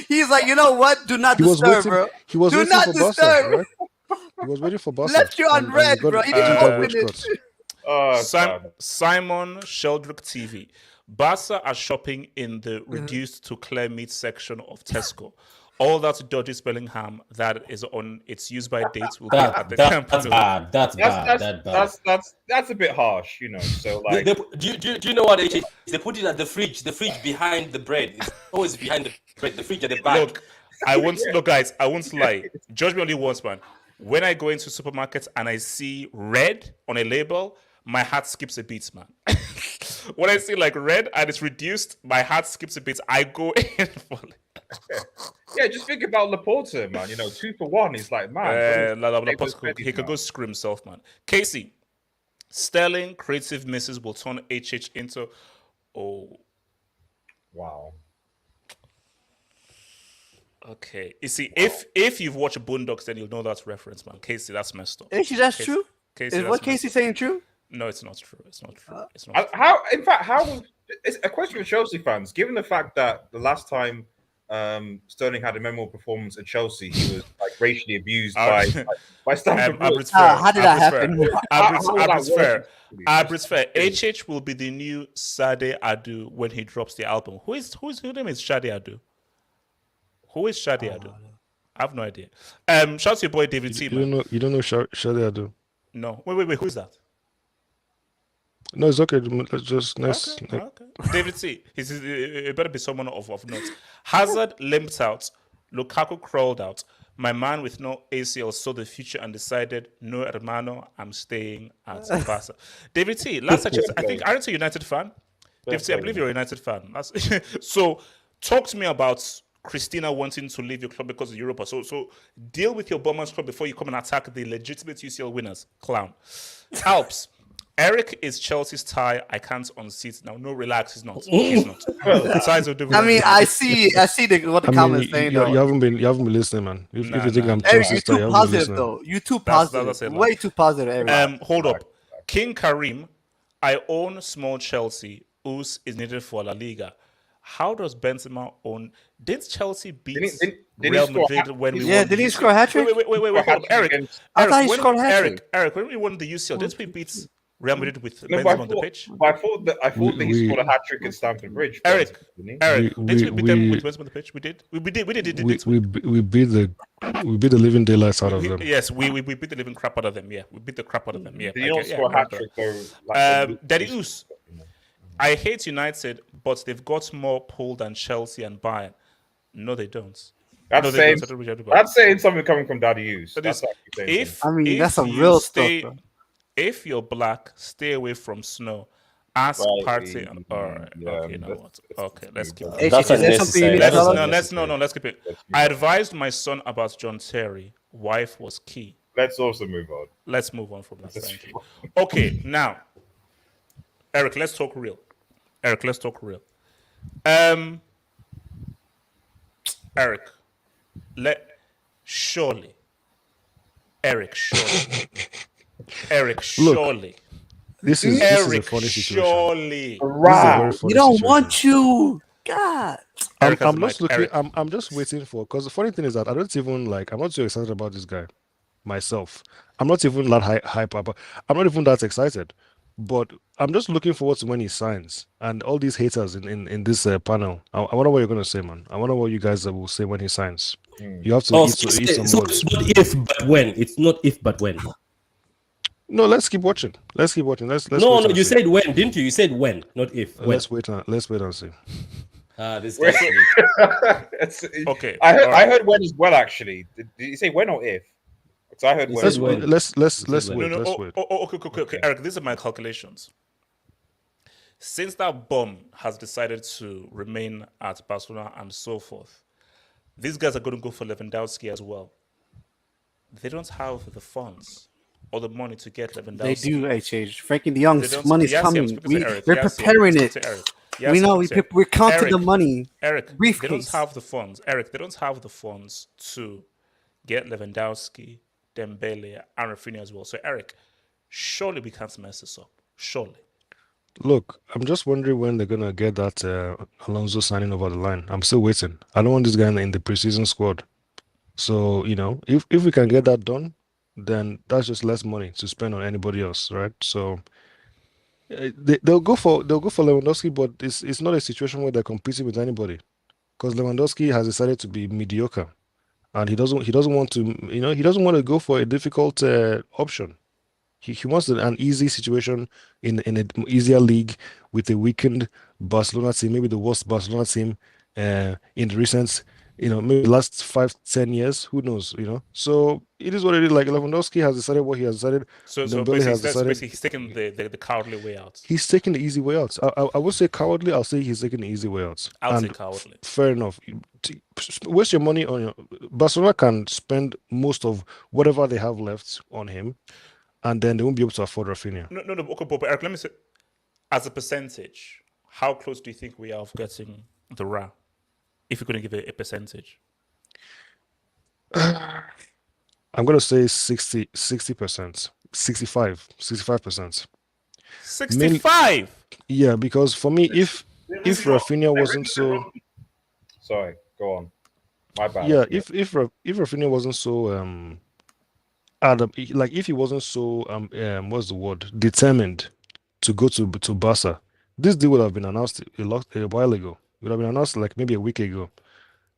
He's like, you know what? Do not He was disturb, waiting. bro. He was Do waiting not for Barca, disturb. right? He was waiting for Barca. Left you on and red, got bro. it. He didn't got open red it. cards. Simon Sheldrick TV. Barca are shopping in the reduced to clear meat section of Tesco. All that dodgy spelling ham that is on its use by dates will be at the camp. That's bad. That's bad. That's a bit harsh, you know. So like, do you know what it is? They put it at the fridge behind the bread. It's always behind the bread. The fridge at the back. Look, guys, I won't lie. Judge me only once, man. When I go into supermarkets and I see red on a label, my heart skips a beat, man. When I see like red and it's reduced, my heart skips a beat. I go in for yeah, just think about Laporta, man. You know, 2 for 1. He's like, man. He could go screw himself, man. Casey, Sterling creative misses will turn HH into. Oh, wow. Okay. You see, if you've watched Boondocks, then you'll know that reference, man. Casey, that's messed up. Actually, that's true. Casey, Is what Casey saying true? No, it's not true. It's not true. It's not true. How? It's a question for Chelsea fans. Given the fact that the last time Sterling had a memorable performance at Chelsea, he was like racially abused by Stamford Bridge. How did that happen? Abrit's fair. HH will be the new Sade Adu when he drops the album. Whose name is Shade Adu? Who is Shade Adu? I have no idea. Shout out to your boy David T. You don't know Shade Adu? No. Wait. Who's that? No, it's okay. Let's just Okay. David T. It better be someone of note. Hazard limped out. Lukaku crawled out. My man with no ACL saw the future and decided, no, hermano, I'm staying at Barca. David T. Last time, I think, aren't you a United fan? David T. I believe you're a United fan. So, talk to me about Christina wanting to leave your club because of Europa. So deal with your Bournemouth club before you come and attack the legitimate UCL winners. Clown. Alps. Eric is Chelsea's tie. I can't unseat now. No, relax. He's not. He's not. I mean, I see what the comments saying. You haven't been listening, man. If you think I'm Eric, Chelsea's you're tie, too positive though. You're too positive. Way too positive, Eric. Hold up. King Karim. I own small Chelsea. Us is needed for La Liga. How does Benzema own? Did Chelsea beat Real Madrid when we won? Yeah, did he score a hat trick? Wait, hold up. Eric, I thought he scored a hat trick. Eric, when we won the UCL, didn't we beat Real Madrid with Benzema on the pitch? I thought that he scored a hat trick at Stamford Bridge. Eric, didn't we beat them with Benzema on the pitch? We did. We beat the living daylights out of them. Yes, we beat the living crap out of them. Yeah, we beat the crap out of them. Yeah. Did you not score a hat trick though? Daddy Us. I hate United, but they've got more pull than Chelsea and Bayern. No, they don't. That's saying something coming from Daddy Hughes. That's some real stuff. If you're black, stay away from snow. Ask party and okay, you know what? Okay, let's keep it. That's unnecessary. Let's keep it. I advised my son about John Terry. Wife was key. Let's also move on. Let's move on from that. Thank you. Okay, now, Eric, let's talk real. Eric, surely. This is a funny situation. Surely. We don't want you. God. I'm just waiting for, because the funny thing is that I don't even I'm not so excited about this guy myself. I'm not even that hype up. I'm not even that excited. But I'm just looking forward to when he signs. And all these haters in this panel, I wonder what you're going to say, man. I wonder what you guys will say when he signs. You have to eat some words. It's not if, but when. It's not if, but when. No, let's keep watching. Let's No, you said when, didn't you? You said when, not if. When. Let's wait and see. This guy. Okay. I heard when as well, actually. Did you say when or if? So I heard when. Let's wait. Okay. Eric, these are my calculations. Since that bum has decided to remain at Barcelona and so forth, these guys are going to go for Lewandowski as well. They don't have the funds or the money to get Lewandowski. They do, HH. Frankie de Jong's money's coming. We're preparing it. We know we're counting the money. Eric, they don't have the funds. They don't have the funds to get Lewandowski, Dembele, and Raphinha as well. So, Eric, surely we can't mess this up. Surely. Look, I'm just wondering when they're gonna get that Alonso signing over the line. I'm still waiting. I don't want this guy in the preseason squad. So, if we can get that done, then that's just less money to spend on anybody else, right? So they'll go for Lewandowski, but it's not a situation where they're competing with anybody, because Lewandowski has decided to be mediocre. And he doesn't want to, he doesn't want to go for a difficult option. He wants an easy situation in an easier league with a weakened Barcelona team, maybe the worst Barcelona team in the recent, maybe the last 5-10 years. Who knows? So it is what it is. Like, Lewandowski has decided what he has decided. So basically he's taking the cowardly way out. He's taking the easy way out. I would say cowardly. I'll say he's taking the easy way out. I'll say cowardly. Fair enough. Waste your money on Barcelona can spend most of whatever they have left on him, and then they won't be able to afford Raphinha. No. Okay, but Eric, let me say, as a percentage, how close do you think we are of getting the Ra? If you're going to give it a percentage. I'm going to say 60%, 65%. 65? Yeah, because for me, if Raphinha wasn't so... Sorry, Go on. My bad. Yeah, if Raphinha wasn't so like if he wasn't so what's the word, determined to go to Barca, this deal would have been announced a while ago. It would have been announced like maybe a week ago.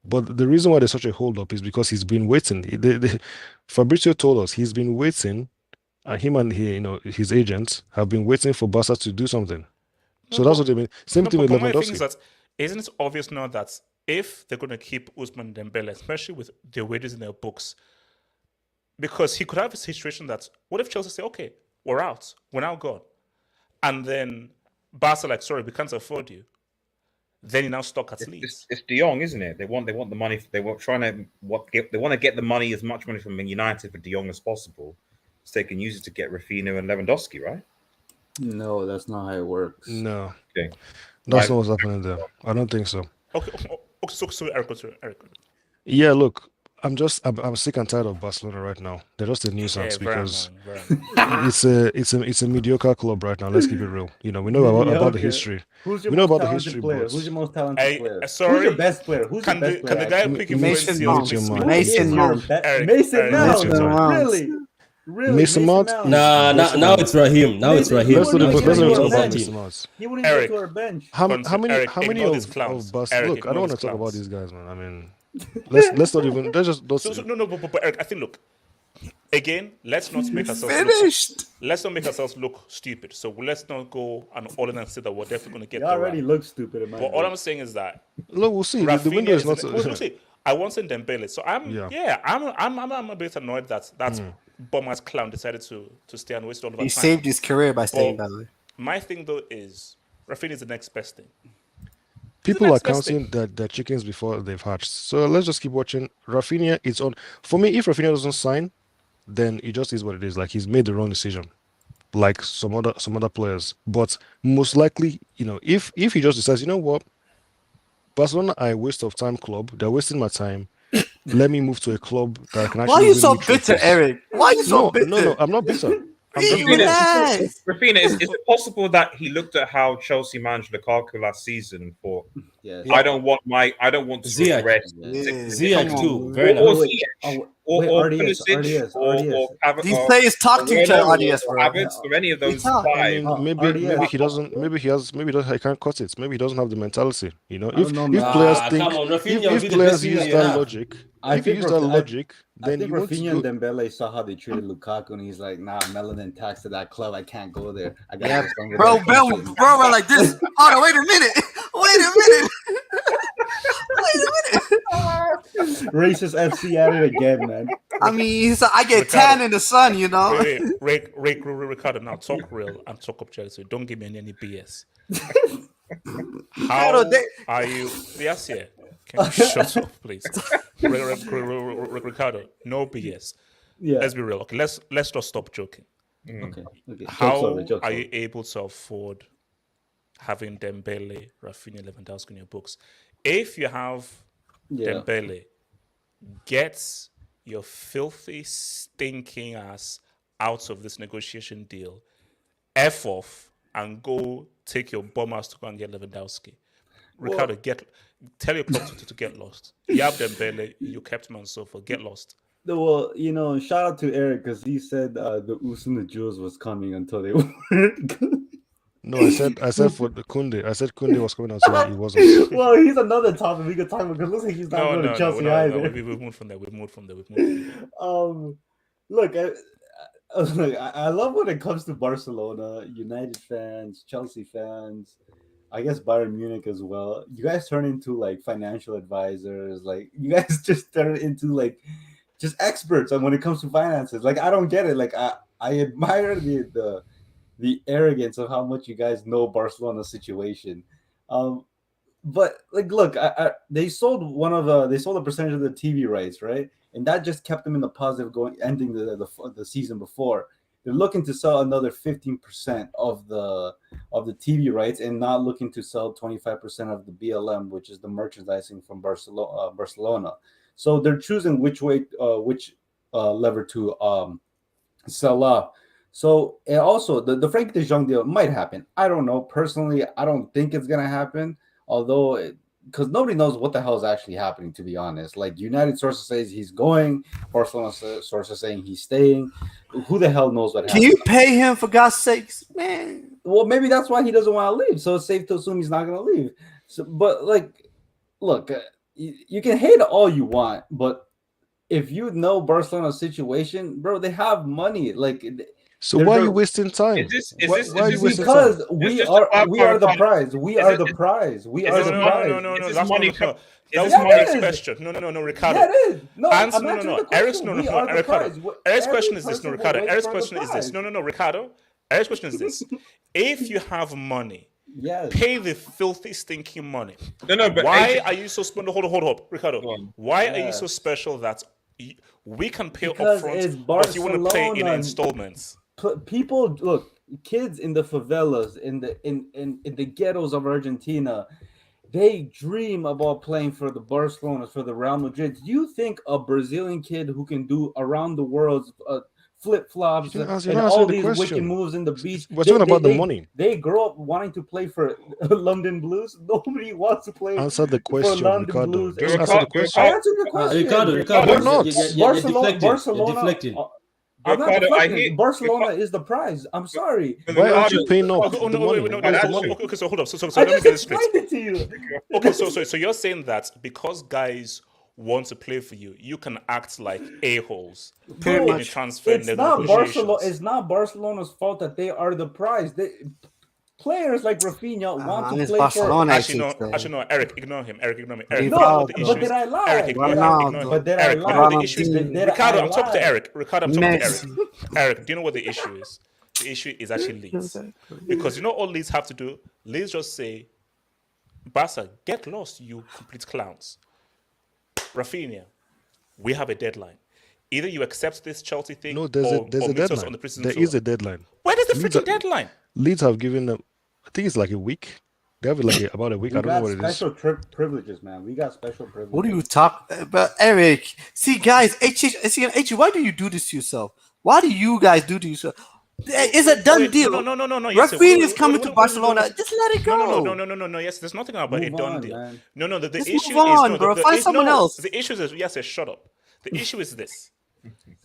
But the reason why there's such a hold up is because he's been waiting. Fabrizio told us he's been waiting, and him and his agents have been waiting for Barca to do something. So that's what they mean. Same thing with My thing is Lewandowski. that isn't it obvious now that if they're going to keep Ousmane Dembele, especially with the wages in their books, because he could have a situation that what if Chelsea say, okay, we're out, we're now gone, and then Barca like, sorry, we can't afford you. Then you're now stuck at Leeds. It's De Jong, isn't it? They want the money. They want to get the money, as much money from United for De Jong as possible, so they can use it to get Raphinha and Lewandowski, right? No, that's not how it works. No. Okay. That's not what's happening there. I don't think so. Okay, so Eric. Yeah, look, I'm sick and tired of Barcelona right now. They're just a nuisance because it's a mediocre club right now. Let's keep it real. We know about the history. Who's your We know most about the history, talented player? but Who's your most talented player? sorry. Who's your best player? Who's Can your best player? the guy pick him Mason Mount? Mount. Mason Mount. Mason Mount. Really? Mason Mount? Now it's Raheem. Now it's Raheem. Let's not talk about Team. Mason Mount. He wouldn't go to our bench. How many of Barcelona? Look, I don't want to talk about these guys, man. I mean, let's not even. Let's just don't. No, but Eric, I think look. Again, let's not make ourselves look stupid. So let's not go and all in and say that we're definitely going to get. You already look stupid in my But all I'm saying is that look, we'll see. The window is not. We'll see. I want in Dembele, so I'm a bit annoyed that bum-ass clown decided to stay and waste all of our time. He saved his career by staying, by the way. My thing though is Raphinha is the next best thing. People are counting their chickens before they've hatched. So let's just keep watching. Raphinha, it's on. For me, if Raphinha doesn't sign, then it just is what it is. Like he's made the wrong decision, like some other players. But most likely, if he just decides, you know what, Barcelona are a waste of time club. They're wasting my time. Let me move to a club that can actually. Why are you win so me bitter, trophies. Eric? Why are you so bitter? No, I'm not bitter. Raphinha, is it possible that he looked at how Chelsea managed Lukaku last season and thought, yes. I don't want to Ziyech. regret Ziyech too. Very or nice. Ziyech or Pulisic or These players talk to each other, RDS, or bro. Havertz or any of those talk. five. Maybe he doesn't. Maybe he can't cut it. Maybe he doesn't have the mentality. If Nah, players think, come on, Raphinha will if be the players best use winger you that have. logic, then I think you want to Raphinha go. and Dembele saw how they treated Lukaku, and he's like, "Nah, melanin tax to that club. I can't go there. I got to spend with Bro, that bro, country." we're like this. Hold on, wait a minute. Racist FC at it again, man. I mean, I get tan in the sun, Ricardo, now talk real and talk up Chelsea. Don't give me any BS. How are you? Yes, yeah. Can you shut up, please? Ricardo, no BS. Yeah. Let's be real. Okay, let's just stop joking. Okay. How are you able to afford having Dembele, Raphinha, Lewandowski in your books? If you have Dembele, get your filthy, stinking ass out of this negotiation deal. F off and go take your bum ass to go and get Lewandowski. Ricardo, tell your club to get lost. You have Dembele, you kept him on sofa. Get lost. Well, shout out to Eric because he said the Us and the Jules was coming until they weren't. No, I said for the Kunde. I said Kunde was coming out, so he wasn't. Well, he's another topic we could talk about because it looks like he's not going to Chelsea either. No, we've moved from there. Look, I love when it comes to Barcelona, United fans, Chelsea fans, I guess Bayern Munich as well. You guys turn into like financial advisors. Like you guys just turn into like just experts on when it comes to finances. Like I don't get it. Like I admire the arrogance of how much you guys know Barcelona's situation. But like, look, they sold a percentage of the TV rights, right? And that just kept them in the positive ending the season before. They're looking to sell another 15% of the TV rights and not looking to sell 25% of the BLM, which is the merchandising from Barcelona. So they're choosing which lever to sell off. So and also the Frank de Jong deal might happen. I don't know. Personally, I don't think it's gonna happen. Although because nobody knows what the hell is actually happening, to be honest. Like United sources says he's going, Barcelona sources saying he's staying. Who the hell knows what Can happened? you pay him for God's sakes, man? Well, maybe that's why he doesn't want to leave. So it's safe to assume he's not going to leave. So, but like, look, you can hate all you want, but if you know Barcelona's situation, bro, they have money. Like, So why are you wasting time? Because we are the prize. We are the prize. We are the prize. No. That's money. That was Eric's question. No, Ricardo. Yeah, it is. No, Eric's Eric's question is this. No, Ricardo. Eric's question is this. No, Ricardo. Eric's question is this. If you have money, pay the filthy, stinking money. No, but why are you so special? Hold up, Ricardo. Why are you so special that we can pay upfront, but you want to pay in installments? People look, kids in the favelas, in the ghettos of Argentina, they dream about playing for the Barcelona, for the Real Madrid. Do you think a Brazilian kid who can do around the world flip flops and all these wicked moves in the beach? What's about the money? They grow up wanting to play for London Blues. Nobody wants to play. Answer the question, for London Ricardo. Blues. Just answer the question. I answered the question. Ricardo, Why not? Barcelona. You're deflecting. I'm not deflecting. Barcelona is the prize. I'm sorry. Why aren't you paying off? Okay, so hold up. So I let me just get this straight. explained it to you. Okay, so you're saying that because guys want to play for you, you can act like a-holes in the transfer negotiations. It's not Barcelona's fault that they are the prize. Players like Raphinha want to play Barcelona, for. Actually, no. Eric, ignore him. Eric, ignore me. Eric, No, you know what the issue but did I lie? Eric, ignore him. But did I Eric, lie? you know what the issue is? Ricardo, I'm I talking to lie? Eric. Ricardo, I'm talking to Eric. Eric, do you know what the issue is? The issue is actually Leeds. Because you know all Leeds have to do? Leeds just say, Barca, get lost, you complete clowns. Raphinha, we have a deadline. Either you accept this Chelsea thing, No, there's a deadline. On the There is a deadline. Where is the freaking deadline? Leeds have given them, I think it's like a week. They have it like about a week. I don't know what it is. Special privileges, man. We got special privileges. What do you talk about, Eric? See, guys, H, why do you do this to yourself? Why do you guys do to yourself? It's a done deal. No. Raphinha is coming to Barcelona. Just let it go. No. Yes, there's nothing about a done deal. Man. No. The Just issue move on, is bro. Find someone else. The issue is yes, shut up. The issue is this.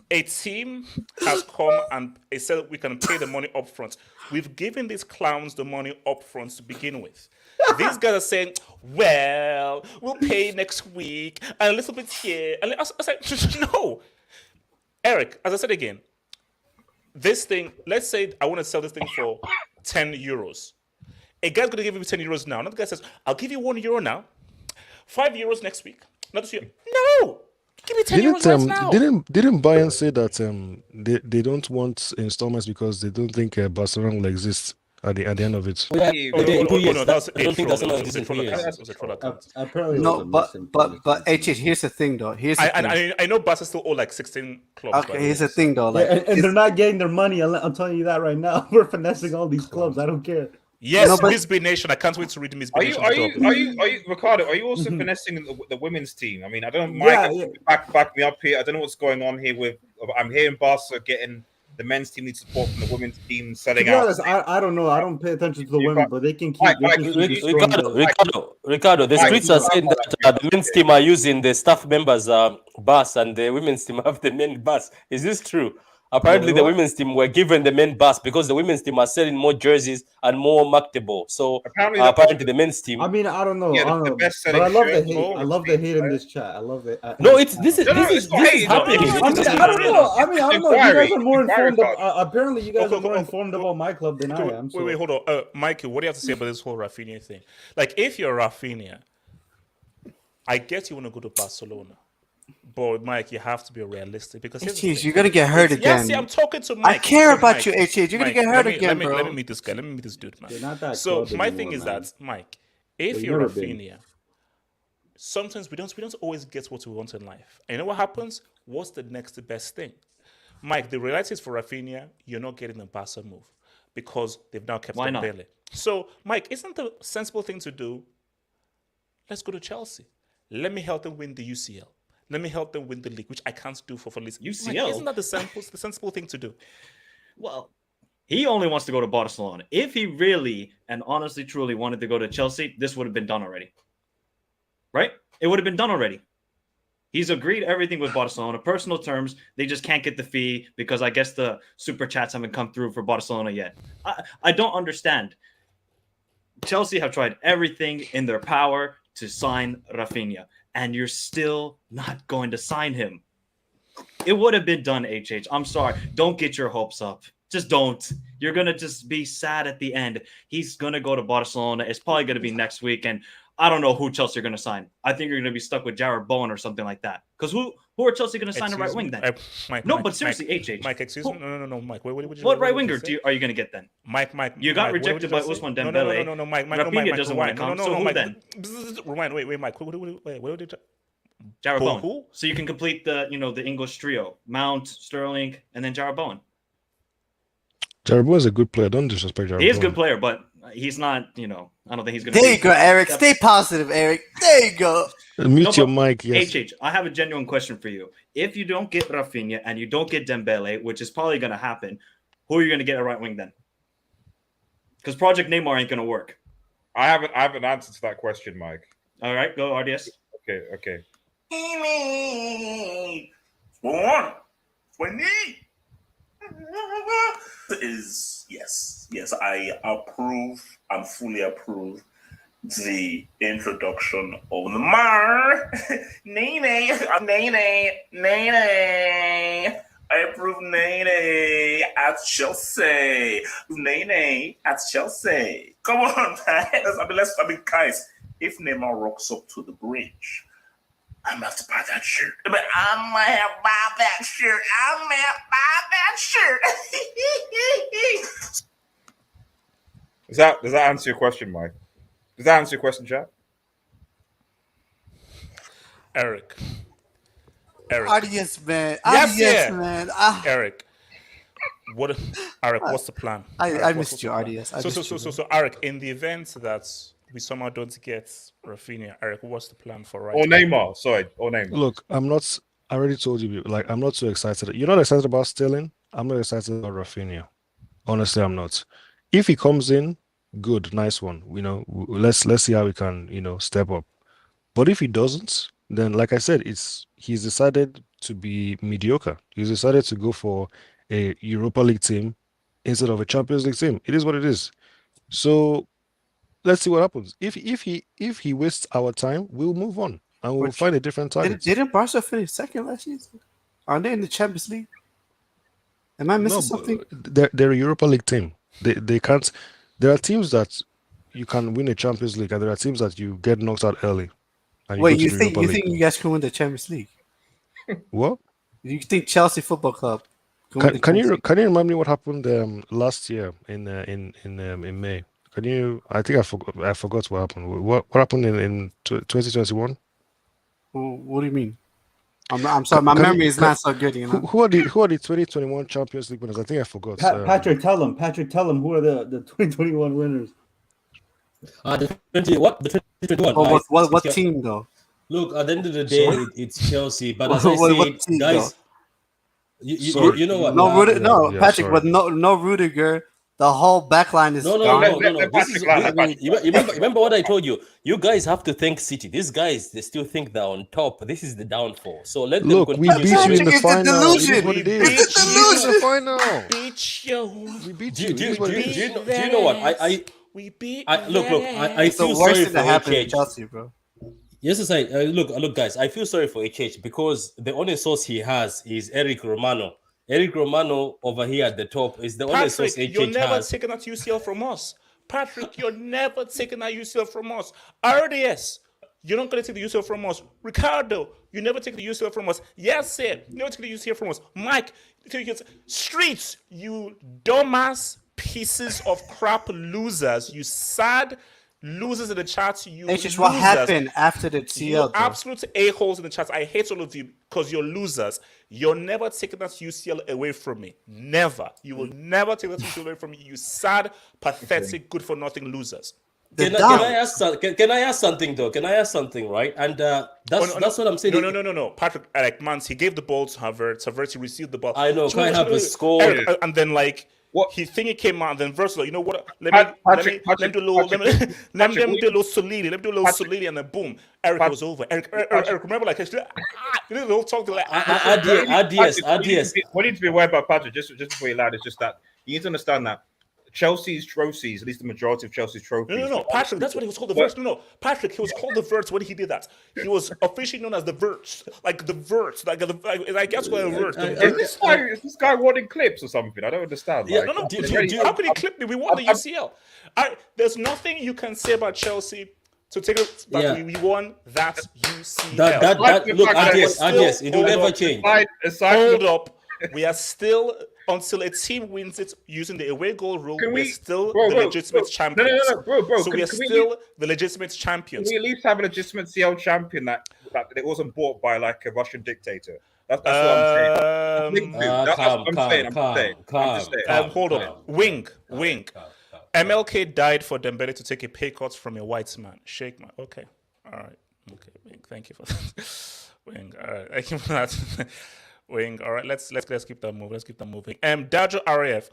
A team has come and it said we can pay the money up front. We've given these clowns the money up front to begin with. These guys are saying, well, we'll pay next week and a little bit here. And I was like, no. Eric, as I said again, this thing, let's say I want to sell this thing for 10 euros. A guy's going to give me 10 euros now. Another guy says, I'll give you €1 now, 5 euros next week. Not this year. No! Give me 10 euros right now. Didn't Bayern say that they don't want installments because they don't think Barcelona will exist at the end of it? No, that's a troll account. Apparently, No, but H, here's the thing, though. I know Barca still owe like 16 clubs. Okay, here's the thing, though. Like, and they're not getting their money. I'm telling you that right now. We're finessing all these clubs. I don't care. Yes, No, but- Misby Nation. I can't wait to read the Misby Nation. Are you, Ricardo? Are you also finessing the women's team? I mean, I don't know. Mike, back me up here. I don't know what's going on here with. I'm hearing Barca getting the men's team needs support from the women's team selling To be out. honest, I don't know. I don't pay attention to the women, but they can keep. Ricardo, the streets are saying that the men's team are using the staff members' bus and the women's team have the main bus. Is this true? Apparently, the women's team were given the main bus because the women's team are selling more jerseys and more marketable. So apparently, the men's team. I mean, I don't know. Yeah, I don't know. But I love the hate. I love the hate in this chat. I love it. This is happening. I don't know. I don't know. You guys are more informed. Apparently, you guys are more informed about my club than I am. Wait, hold on. Mikey, what do you have to say about this whole Raphinha thing? Like, if you're Raphinha, I guess you want to go to Barcelona. But Mike, you have to be realistic because you're gonna get hurt again. Yeah, see, I'm talking to Mike. I care about you, H. You're gonna get hurt again, bro. Let me meet this guy. Let me meet this dude, man. So my thing is that, Mike, if you're Raphinha, sometimes we don't always get what we want in life. And you know what happens? What's the next best thing? Mike, the reality is for Raphinha, you're not getting a Barca move because they've now kept Dembele. So, Mike, isn't the sensible thing to do? Let's go to Chelsea. Let me help them win the UCL. Let me help them win the league, which I can't do for Leeds. UCL? Mike, isn't that the sensible thing to do? Well, he only wants to go to Barcelona. If he really and honestly, truly wanted to go to Chelsea, this would have been done already. right? It would have been done already. He's agreed everything with Barcelona. Personal terms, they just can't get the fee because I guess the super chats haven't come through for Barcelona yet. I don't understand. Chelsea have tried everything in their power to sign Raphinha, and you're still not going to sign him. It would have been done, HH. I'm sorry. Don't get your hopes up. Just don't. You're going to just be sad at the end. He's going to go to Barcelona. It's probably going to be next week, and I don't know who Chelsea are going to sign. I think you're going to be stuck with Jared Bowen or something like that. Because who are Chelsea going to sign a right wing then? But seriously, HH. Mike, excuse me. No, Mike. What right winger are you going to get then? Mike. You got rejected by Ousmane Dembele. No, Mike. Raphinha doesn't want to come. So who then? Rewind. Wait, Mike. What did you? Jared Bowen. Who? So you can complete the English trio: Mount, Sterling, and then Jared Bowen. Jared Bowen is a good player. Don't disrespect Jared Bowen. He is a good player, but he's not. I don't think he's going to. There you go, Eric. Stay positive, Eric. There you go. Mute your mic. Yes. HH, I have a genuine question for you. If you don't get Raphinha and you don't get Dembele, which is probably going to happen, who are you going to get at right wing then? Because Project Neymar ain't going to work. I have an answer to that question, Mike. All right, go RDS. Okay. One. 20. Is yes, I approve and fully approve the introduction of Neymar. Nene. I approve Nene at Chelsea. Nene at Chelsea. Come on, guys. Guys, if Neymar rocks up to the bridge, I'm going to have to buy that shirt. I'm going to have to buy that shirt. Does that answer your question, Mike? Does that answer your question, chat? Eric. Audience, man. Yes, man. Eric. Eric, what's the plan? I missed you, RDS. So, Eric, in the event that we somehow don't get Raphinha, Eric, what's the plan for right? Or Neymar, sorry, or Neymar. Look, I already told you, I'm not so excited. You're not excited about Sterling? I'm not excited about Raphinha. Honestly, I'm not. If he comes in, good, nice one. Let's see how we can, step up. But if he doesn't, then like I said, he's decided to be mediocre. He's decided to go for a Europa League team instead of a Champions League team. It is what it is. So let's see what happens. If he wastes our time, we'll move on and we'll find a different target. Didn't Barca finish second last season? Are they in the Champions League? Am I missing something? They're a Europa League team. They can't. There are teams that you can win a Champions League, and there are teams that you get knocked out early. Wait, you think you guys can win the Champions League? What? You think Chelsea Football Club? Can you remind me what happened last year in May? Can you? I think I forgot what happened. What happened in 2021? What do you mean? I'm sorry, my memory is not so good. Who are the 2021 Champions League winners? I think I forgot. Patrick, tell him. Who are the 2021 winners? The 2021. What team though? Look, at the end of the day, it's Chelsea. But as I say, guys, you know what? No, Patrick, but no Rudiger. The whole backline is gone. No. This is, remember what I told you. You guys have to thank City. These guys, they still think they're on top. This is the downfall. So let them continue. We beat you in the final. It's a delusion. We beat you. Do you know what? I feel sorry for HH. Chelsea, bro. Yes, look, guys. I feel sorry for HH because the only source he has is Eric Romano. Eric Romano over here at the top is the only source HH has. You're never taking that UCL from us. Patrick, you're never taking that UCL from us. RDS, you're not going to take the UCL from us. Ricardo, you never take the UCL from us. Yes, sir, you never take the UCL from us. Mike, Streets, you dumbass pieces of crap losers. You sad losers in the chats. It's just what happened after the CL. Absolute a-holes in the chats. I hate all of you because you're losers. You're never taking that UCL away from me. Never. You will never take that UCL away from me. You sad, pathetic, good-for-nothing losers. Can I ask something though? Can I ask something, right? And that's what I'm saying. No. Patrick, Mans, he gave the ball to Havertz. Havertz received the ball. I know. Kai Havertz scored. And then, What he think he came out and then versatile. You know what? Let me do a little Solidi. Let me do a little Solidi and then boom, Eric was over. Eric, remember like you know the whole talk to like RDS. What you need to be aware about Patrick, just before you land, is just that you need to understand that Chelsea's trophies, at least the majority of Chelsea's trophies. No, Patrick, that's what he was called the Verts. No, Patrick, he was called the Verts when he did that. He was officially known as the Verts, like the Verts, like that's what the Verts. Is this guy wanting clips or something? I don't understand. Yeah, no. How could he clip me? We won the UCL. There's nothing you can say about Chelsea to take it back. We won that UCL. Look, RDS, it will never change. Hold up. We are still, until a team wins it using the away goal rule, we're still the legitimate champions. No, So we are still the legitimate champions. Can we at least have a legitimate CL champion that it wasn't bought by like a Russian dictator? That's what I'm saying. That's what I'm saying. Hold on. Wing. MLK died for Dembele to take a pay cut from a white man. Shake man. Okay. All right. Okay. Wing. Thank you for that. Wing. All right. Thank you for that. Wing. All right. Let's keep that moving. Dajo RAF.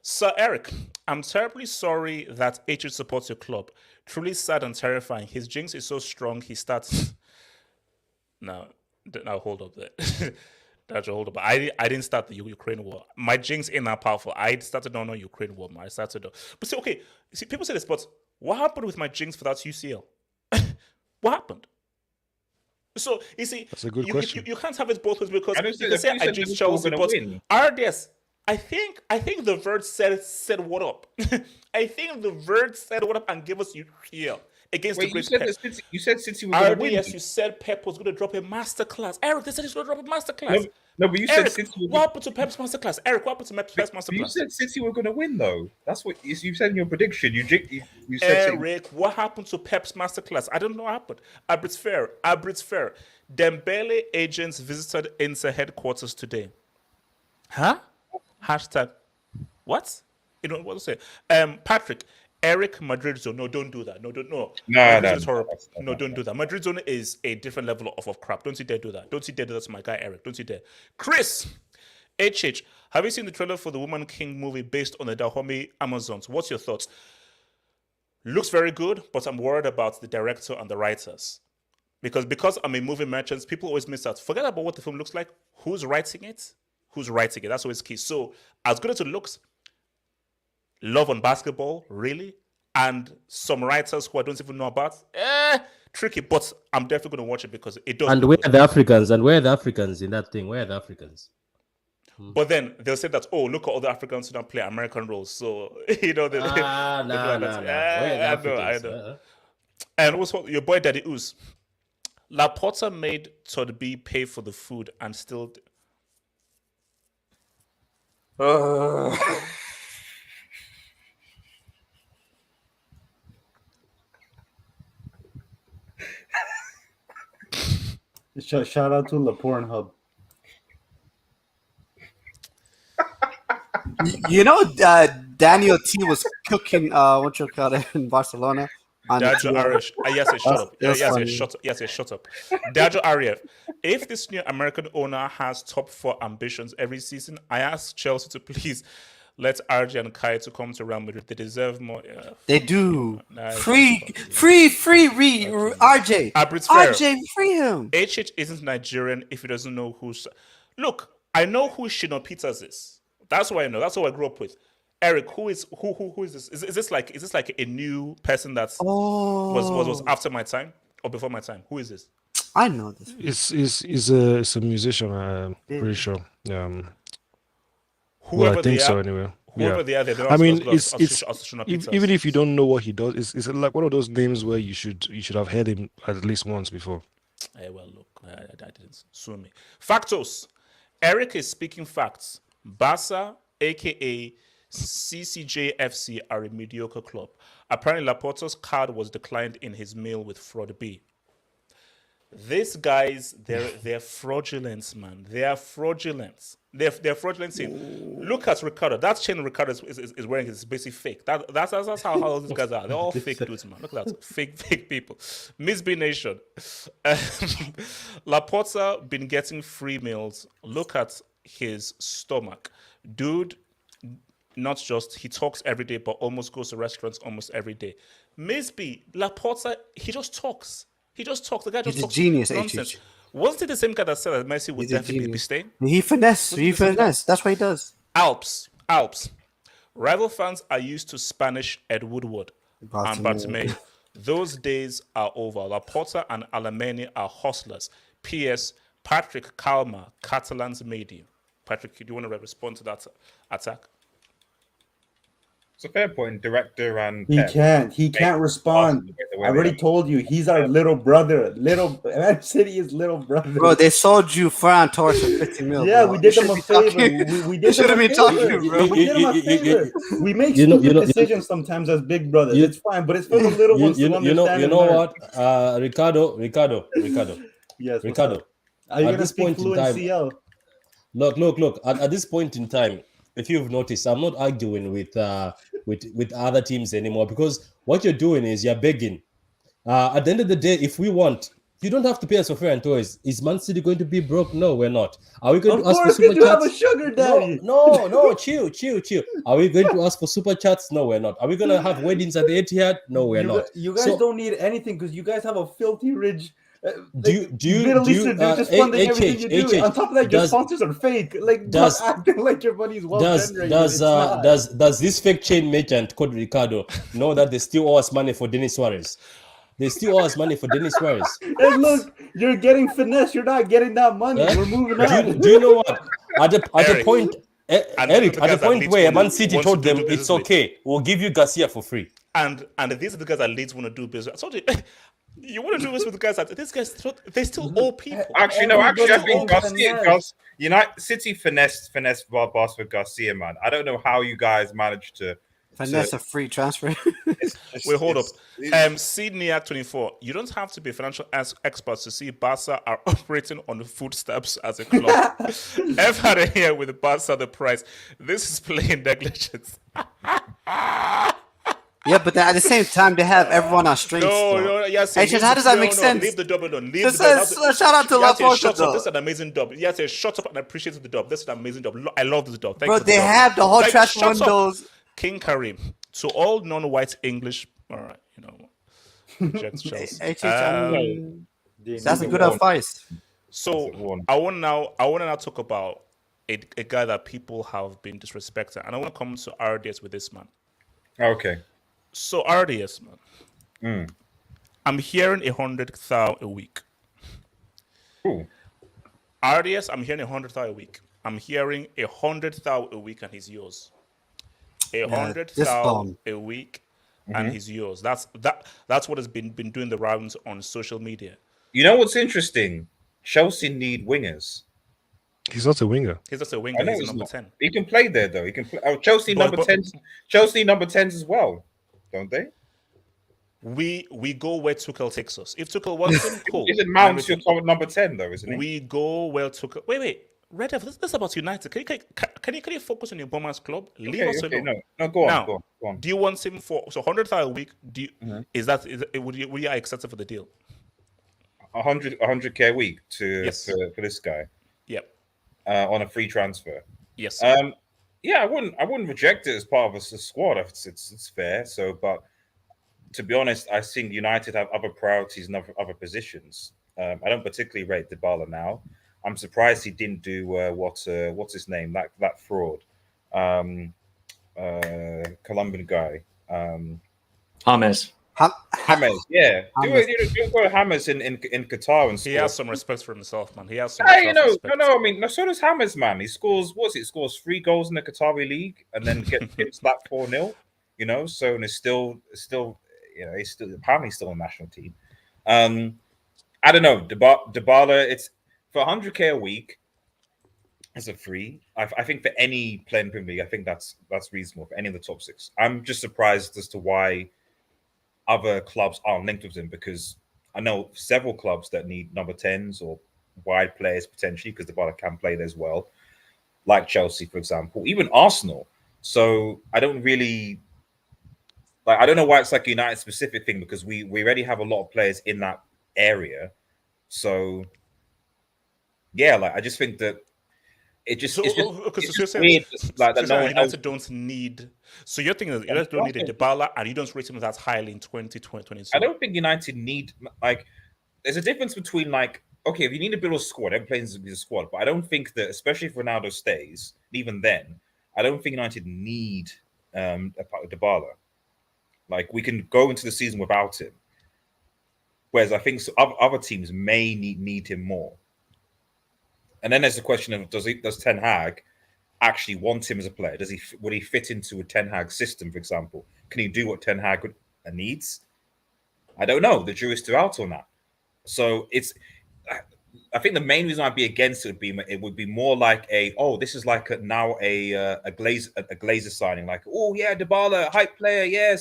Sir Eric, I'm terribly sorry that H supports your club. Truly sad and terrifying. His jinx is so strong. He starts. Now hold up there. Dajo, hold up. I didn't start the Ukraine war. My jinx ain't that powerful. I started on the Ukraine war. I started. But see, okay. See, people say this, but what happened with my jinx for that UCL? What happened? So you see, that's a good question. You can't have it both ways because you can say I jinxed Chelsea, but RDS. I think the Verts said what up. I think the Verts said what up and gave us UCL against the great Pep. You said City was going to win. You said Pep was going to drop a masterclass. Eric, they said he's going to drop a masterclass. No, but you Eric, said City. What happened to Pep's masterclass? Eric, what happened to Pep's masterclass? You said City were going to win, though. That's what you said in your prediction. You said Eric, what happened to Pep's masterclass? I don't know what happened. Abrits fair. Dembele agents visited Inter headquarters today. Huh? Hashtag what? You know what to say? Patrick, Eric, Madrid zone. No, don't do that. No. Madrid is horrible. No, don't do that. Madrid zone is a different level of crap. Don't you dare do that. Don't you dare do that to my guy Eric. Don't you dare. Chris, HH, have you seen the trailer for the Woman King movie based on the Dahomey Amazons? What's your thoughts? Looks very good, but I'm worried about the director and the writers. Because I'm a movie merchant, people always miss out. Forget about what the film looks like. Who's writing it? That's always key. So, as good as it looks, love on basketball, really? And some writers who I don't even know about? Tricky, but I'm definitely going to watch it because it does. And where are the Africans? And where are the Africans in that thing? Where are the Africans? But then they'll say that, oh, look at all the Africans who don't play American roles. So, you know, I know. And also, your boy Daddy Oos. Laporta made Todd B pay for the food and still. Shout out to the Pornhub. You know, Daniel T was cooking what you call it in Barcelona. Dajo Arief. Shut up. Dajo Arief. If this new American owner has top 4 ambitions every season, I ask Chelsea to please let RJ and Kai to come to Real Madrid. They deserve more. They do. Nice. Free, RJ. RJ, free him. HH isn't Nigerian if he doesn't know who's. Look, I know who Shino Peters is. That's who I know. That's who I grew up with. Eric, who is this? Is this like a new person that was after my time or before my time? Who is this? I know this. It's a musician. I'm pretty sure. Whoever I think so anyway. Whoever they are, I mean, it's even if you don't know what he does, it's like one of those names where you should have heard him at least once before. Hey, well, look, I didn't sue me. Factos. Eric is speaking facts. Barca, aka CCJFC, are a mediocre club. Apparently, Laporta's card was declined in his mail with fraud B. These guys, they're fraudulent, man. They are fraudulent. They're fraudulent. Look at Ricardo. That chain Ricardo is wearing is basically fake. That's how all these guys are. They're all fake dudes, man. Look at that. Fake people. Miss B Nation. Laporta been getting free meals. Look at his stomach. Dude, not just he talks every day, but almost goes to restaurants almost every day. Misby, Laporta, he just talks. He just talks. The guy just He's a talks genius, nonsense. HH. Wasn't it the same guy that said that Messi would He's a definitely be genius. staying? He finesse. That's what he does. Alps. Rival fans are used to Spanish Ed Woodward and Bartomeu. Those days are over. Laporta and Alemany are hustlers. P.S. Patrick Calma, Catalans medium. Patrick, do you want to respond to that attack? It's a fair point, director and he can't respond. I already told you he's our little brother. Man City is little brother. Bro, they sold you Ferran Torres for 50 mil. Yeah, bro. we did them a favor. We did them a favor. We did them a favor. We make stupid decisions sometimes as big brothers. It's fine, but it's for the little ones to understand. You know what? Ricardo. Yes, Ricardo. Are you gonna speak fluent CL? Look. At this point in time, if you've noticed, I'm not arguing with other teams anymore, because what you're doing is you're begging. At the end of the day, if we want, you don't have to pay us for Ferran Torres. Is Man City going to be broke? No, we're not. Are we going to ask for super chats? Have a sugar daddy. No, chill. Are we going to ask for super chats? No, we're not. Are we going to have weddings at the Etihad? No, we're not. You guys don't need anything because you guys have a filthy rich. Do you just funding everything you do. On top of that, your sponsors are fake. Acting like your money's well generated. Does this fake chain merchant called Ricardo know that they still owe us money for Denis Suarez? They still owe us money for Denis Suarez. And look, you're getting finesse. You're not getting that money. We're moving on. Do you know what? At the point, Eric, at the point where Man City told them it's okay, we'll give you Garcia for free. And these are the guys that Leeds want to do business. I told you, you want to do this with the guys that these guys they still owe people. I think Garcia, City finessed Barca Garcia, man. I don't know how you guys managed to finesse a free transfer. Wait, hold up. Sydney 24. You don't have to be financial experts to see Barca are operating on the footsteps as a club. I've had it here with Barca the price. This is playing negligence. Yeah, but at the same time, they have everyone on strings. Yes. How does that make sense? Leave the dub alone. Shout out to Laporta. This is an amazing dub. Yes, shut up and appreciate the dub. This is an amazing dub. I love this dub. Bro, they have the whole transfer windows. King Karim. To all non-white English. All right, Reject Chelsea. That's a good advice. So I want to now talk about a guy that people have been disrespecting, and I want to come to RDS with this man. Okay. So RDS, man. I'm hearing 100,000 a week. Ooh. RDS, I'm hearing 100,000 a week. I'm hearing 100,000 a week, and he's yours. 100,000 a week, and he's yours. That's what has been doing the rounds on social media. You know what's interesting? Chelsea need wingers. He's not a winger. He's not a winger. He's a number 10. He can play there though. He can play. Oh, Chelsea number 10s. Chelsea number 10s as well, don't they? We go where Tuchel takes us. If Tuchel wants him, cool. Isn't Mount your current number 10 though? Isn't he? We go where Tuchel. Wait. Red Devil, this is about United. Can you focus on your Bombers club? Leave us alone. No, go on. Now, go on. Do you want him for 100,000 a week? Would you accept it for the deal? 100k a week for this guy. Yep. On a free transfer. Yes. Yeah, I wouldn't reject it as part of a squad if it's fair. So, but to be honest, I think United have other priorities and other positions. I don't particularly rate Dybala now. I'm surprised he didn't do what's his name, that fraud, Colombian guy, James. James, yeah. Do go to James in Qatar and score. He has some respect for himself, man. He has some. Hey, no. I mean, so does James, man. He scores. Scores 3 goals in the Qatari league and then gets that 4-0. So and it's still he's still apparently still on the national team. I don't know. Dybala, it's for 100k a week as a free. I think for any player in Premier League, I think that's reasonable for any of the top 6. I'm just surprised as to why other clubs aren't linked with him, because I know several clubs that need number 10s or wide players potentially, because Dybala can play there as well, like Chelsea, for example, even Arsenal. So I don't really I don't know why it's like a United specific thing, because we already have a lot of players in that area. So yeah, I just think that It just, So, it's just, okay, it's so just you're weird, saying, like that. so No you're one saying else. United don't need. So you're thinking that United don't need a Dybala, and you don't rate him that highly in 2022. I don't think United need like. There's a difference between like, okay, if you need to build a squad, every player needs to be a squad. But I don't think that, especially if Ronaldo stays, even then, I don't think United need a Dybala. Like we can go into the season without him. Whereas I think other teams may need him more. And then there's the question of does Ten Hag actually want him as a player? Would he fit into a Ten Hag system, for example? Can he do what Ten Hag needs? I don't know. The jury's still out on that. So I think the main reason I'd be against it would be more like this is like a Glazer signing, like, oh yeah, Dybala, hype player, yeah,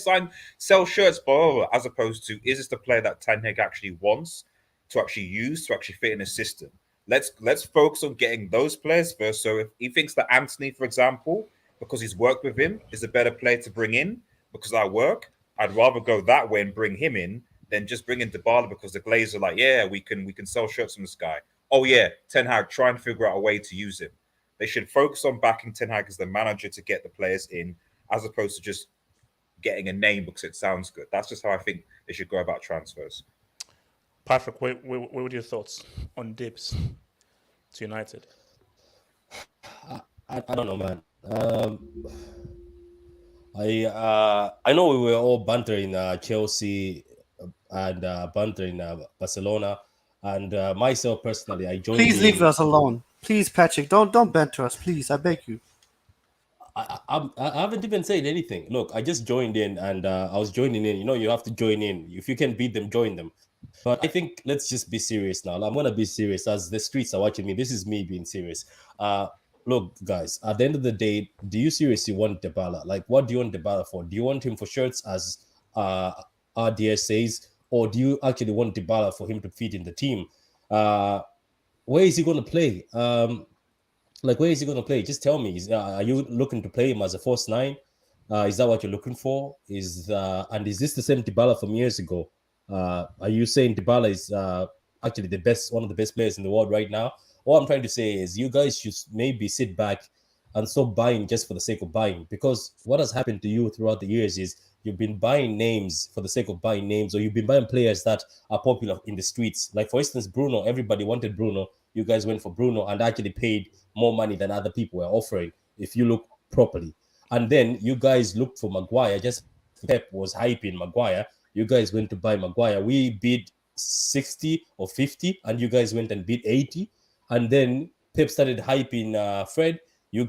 sell shirts, blah, blah, blah, as opposed to, is this the player that Ten Hag actually wants to actually use to actually fit in his system? Let's focus on getting those players first. So if he thinks that Anthony, for example, because he's worked with him, is a better player to bring in because I work, I'd rather go that way and bring him in than just bring in Dybala because the Glazers are like, yeah, we can sell shirts from this guy. Oh yeah, Ten Hag, try and figure out a way to use him. They should focus on backing Ten Hag as the manager to get the players in, as opposed to just getting a name because it sounds good. That's just how I think they should go about transfers. Patrick, what were your thoughts on Dibs to United? I don't know, man. I know we were all bantering Chelsea and bantering Barcelona, and myself personally, I joined. Please leave us alone, please, Patrick. Don't banter us, please. I beg you. I haven't even said anything. Look, I just joined in, and I was joining in. You know, you have to join in. If you can beat them, join them. But I think let's just be serious now. I'm gonna be serious as the streets are watching me. This is me being serious. Look, guys, at the end of the day, do you seriously want Dybala? Like, what do you want Dybala for? Do you want him for shirts, as RDS says, or do you actually want Dybala for him to fit in the team? Where is he going to play? Where is he going to play? Just tell me. Are you looking to play him as a false nine? Is that what you're looking for? And is this the same Dybala from years ago? Are you saying Dybala is actually one of the best players in the world right now? All I'm trying to say is you guys should maybe sit back and stop buying just for the sake of buying, because what has happened to you throughout the years is you've been buying names for the sake of buying names, or you've been buying players that are popular in the streets. Like, for instance, Bruno. Everybody wanted Bruno. You guys went for Bruno and actually paid more money than other people were offering, if you look properly. And then you guys looked for Maguire. Just Pep was hyping Maguire. You guys went to buy Maguire. We bid 60 or 50, and you guys went and bid 80. And then Pep started hyping Fred. We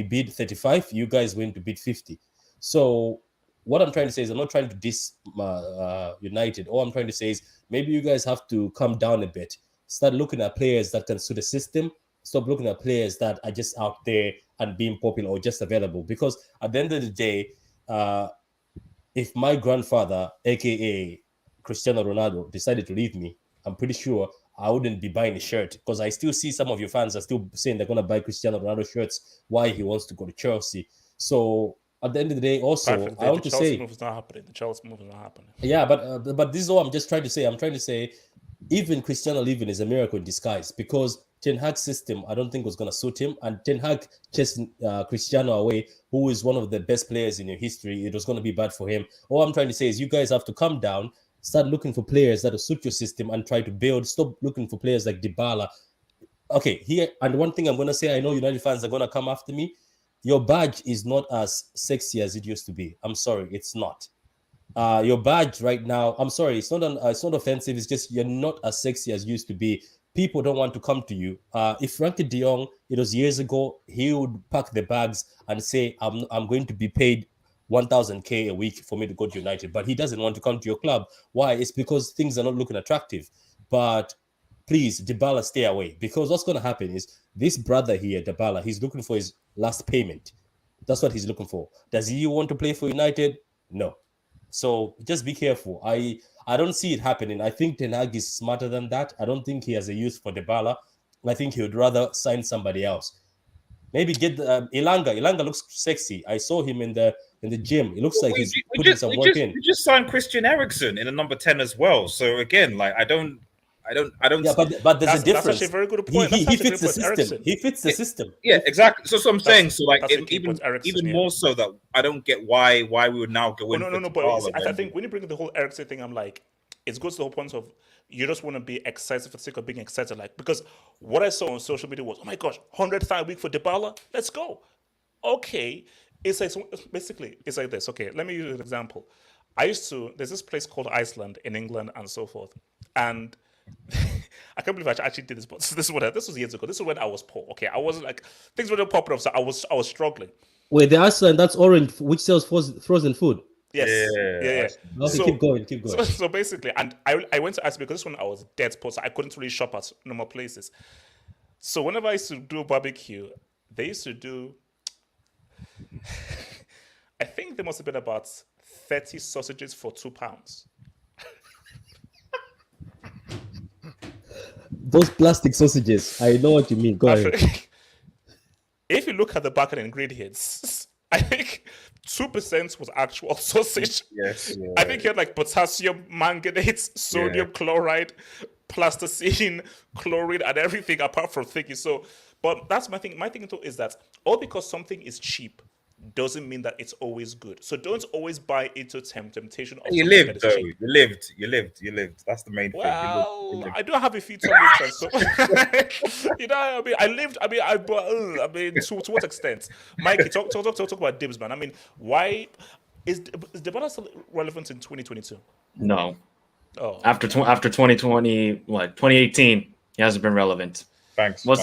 bid 35. You guys went to bid 50. So what I'm trying to say is I'm not trying to diss United. All I'm trying to say is maybe you guys have to come down a bit. Start looking at players that can suit the system. Stop looking at players that are just out there and being popular or just available. Because at the end of the day, if my grandfather, aka Cristiano Ronaldo, decided to leave me, I'm pretty sure I wouldn't be buying a shirt, because I still see some of your fans are still saying they're going to buy Cristiano Ronaldo shirts. Why he wants to go to Chelsea. So at the end of the day, also, Patrick, I want to say... The Chelsea move is not happening. Yeah, but this is all I'm just trying to say. I'm trying to say even Cristiano leaving is a miracle in disguise, because Ten Hag's system, I don't think, was going to suit him. And Ten Hag chased Cristiano away, who is one of the best players in your history. It was going to be bad for him. All I'm trying to say is you guys have to calm down, start looking for players that will suit your system and try to build. Stop looking for players like Dybala. Okay, here, and one thing I'm going to say, I know United fans are going to come after me. Your badge is not as sexy as it used to be. I'm sorry, it's not. Your badge right now, I'm sorry, it's not offensive. It's just you're not as sexy as you used to be. People don't want to come to you. If Frankie de Jong, it was years ago, he would pack the bags and say, I'm going to be paid 1,000K a week for me to go to United. But he doesn't want to come to your club. Why? It's because things are not looking attractive. But please, Dybala, stay away. Because what's going to happen is this brother here, Dybala, he's looking for his last payment. That's what he's looking for. Does he want to play for United? No. So just be careful. I don't see it happening. I think Ten Hag is smarter than that. I don't think he has a use for Dybala. I think he would rather sign somebody else. Maybe get Ilanga. Ilanga looks sexy. I saw him in the gym. It looks like he's putting some work in. We just signed Christian Eriksen in a number 10 as well. So again, like I don't. Yeah, but there's a difference. That's actually a very good point. He fits the system. He fits the system. Yeah, exactly. So I'm saying, so like, that's the key even point, Eriksen, more so that I don't get why we would now go in. No. But I think when you bring the whole Eriksen thing, I'm like, it goes to the whole point of you just want to be excited for the sake of being excited. Like, because what I saw on social media was, oh my gosh, 100th a week for Dybala. Let's go. Okay, it's like basically it's like this. Okay, let me use an example. There's this place called Iceland in England and so forth, and I can't believe I actually did this, but this was years ago. This is when I was poor. Okay, I wasn't like things weren't popping up, so I was struggling. Wait, the Iceland, that's Orange, which sells frozen food. Yes. Yeah. Okay, keep going. So basically, and I went to Iceland because this one I was dead poor, so I couldn't really shop at normal places. So whenever I used to do barbecue, they used to do. I think there must have been about 30 sausages for £2. Those plastic sausages. I know what you mean. Go ahead. If you look at the back of the ingredients, I think 2% was actual sausage. Yes. Yeah. I think you had like potassium manganate, sodium chloride, plasticine, chlorine, and everything apart from thinking. So, but that's my thing. My thing though is that all because something is cheap doesn't mean that it's always good. So don't always buy into temptation of you lived, though. You lived. That's the main thing. Well, I do have a few topics and so you know, I mean, I lived. I mean, to what extent? Mikey, talk about Dibs, man. I mean, why is Dybala still relevant in 2022? No. Oh, after 2020, 2018, he hasn't been relevant. Thanks. Why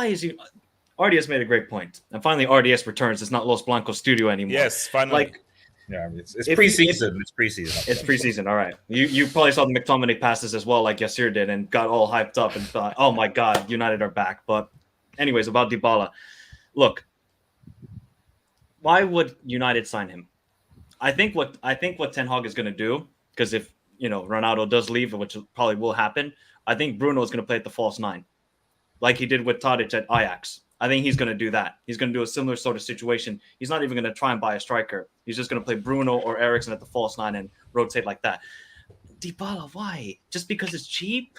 is he? RDS made a great point, and finally RDS returns. It's not Los Blancos studio anymore. Yes, finally. It's preseason. It's preseason. It's preseason. All right. You probably saw the McTominay passes as well, like Yasir did, and got all hyped up and thought, "Oh my God, United are back." But, anyways, about Dybala, look, why would United sign him? I think what Ten Hag is going to do, because if Ronaldo does leave, which probably will happen, I think Bruno is going to play at the false nine, like he did with Tadic at Ajax. I think he's going to do that. He's going to do a similar sort of situation. He's not even going to try and buy a striker. He's just going to play Bruno or Eriksen at the false nine and rotate like that. Dybala, why? Just because it's cheap?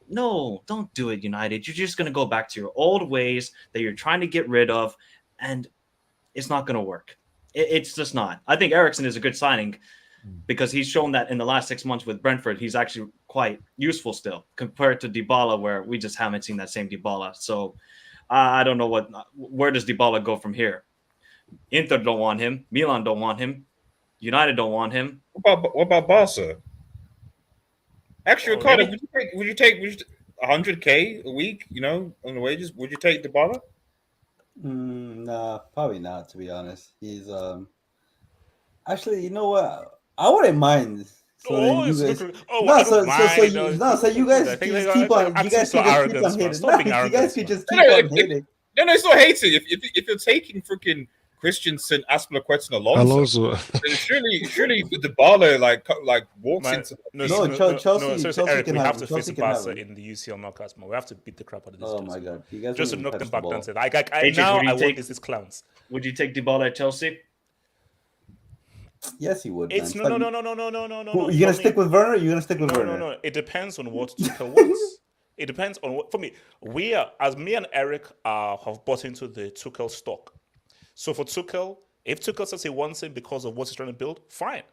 No, don't do it, United. You're just going to go back to your old ways that you're trying to get rid of, and it's not going to work. It's just not. I think Eriksen is a good signing because he's shown that in the last 6 months with Brentford, he's actually quite useful still compared to Dybala, where we just haven't seen that same Dybala. So I don't know where does Dybala go from here? Inter don't want him. Milan don't want him. United don't want him. What about Barca? Actually, Ricardo, would you take 100K a week? On the wages, would you take Dybala? Nah, probably not. To be honest, he's actually. You know what? I wouldn't mind. So you guys keep on hating. No, it's not hating. If you're taking freaking Christensen, Aspilicueta, and Alonso, then surely the Dybala like walks into. Chelsea. Eric, we have to face Barca in the UCL knockouts, man. We have to beat the crap out of this. Oh my God, you guys just to knock them back down. I want these clowns. Would you take Dybala at Chelsea? Yes, he would. It's no. You're gonna stick with Werner? You're gonna stick with Werner? No. It depends on what Tuchel wants. It depends on what. For me, me and Eric have bought into the Tuchel stock. So for Tuchel, if Tuchel says he wants him because of what he's trying to build, fine.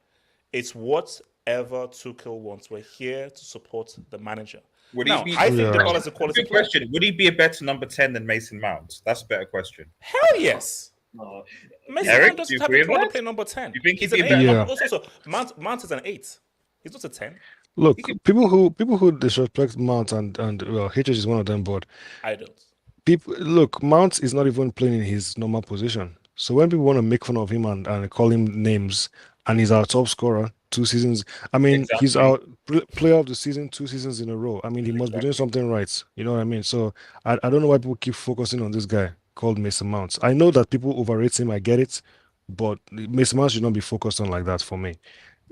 It's whatever Tuchel wants. We're here to support the manager. I think Dybala is a quality player. Question: would he be a better number 10 than Mason Mount? That's a better question. Hell yes. Mason Mount doesn't have to play number 10. You think he's an 8? Yeah. Also, Mount is an 8. He's not a 10. Look, people who disrespect Mount and HH is one of them, but I don't. Look, Mount is not even playing in his normal position. So when people want to make fun of him and call him names, and he's our top scorer 2 seasons, I mean, he's our player of the season 2 seasons in a row. I mean, he must be doing something right. You know what I mean? So I don't know why people keep focusing on this guy called Mason Mount. I know that people overrate him. I get it, but Mason Mount should not be focused on like that for me.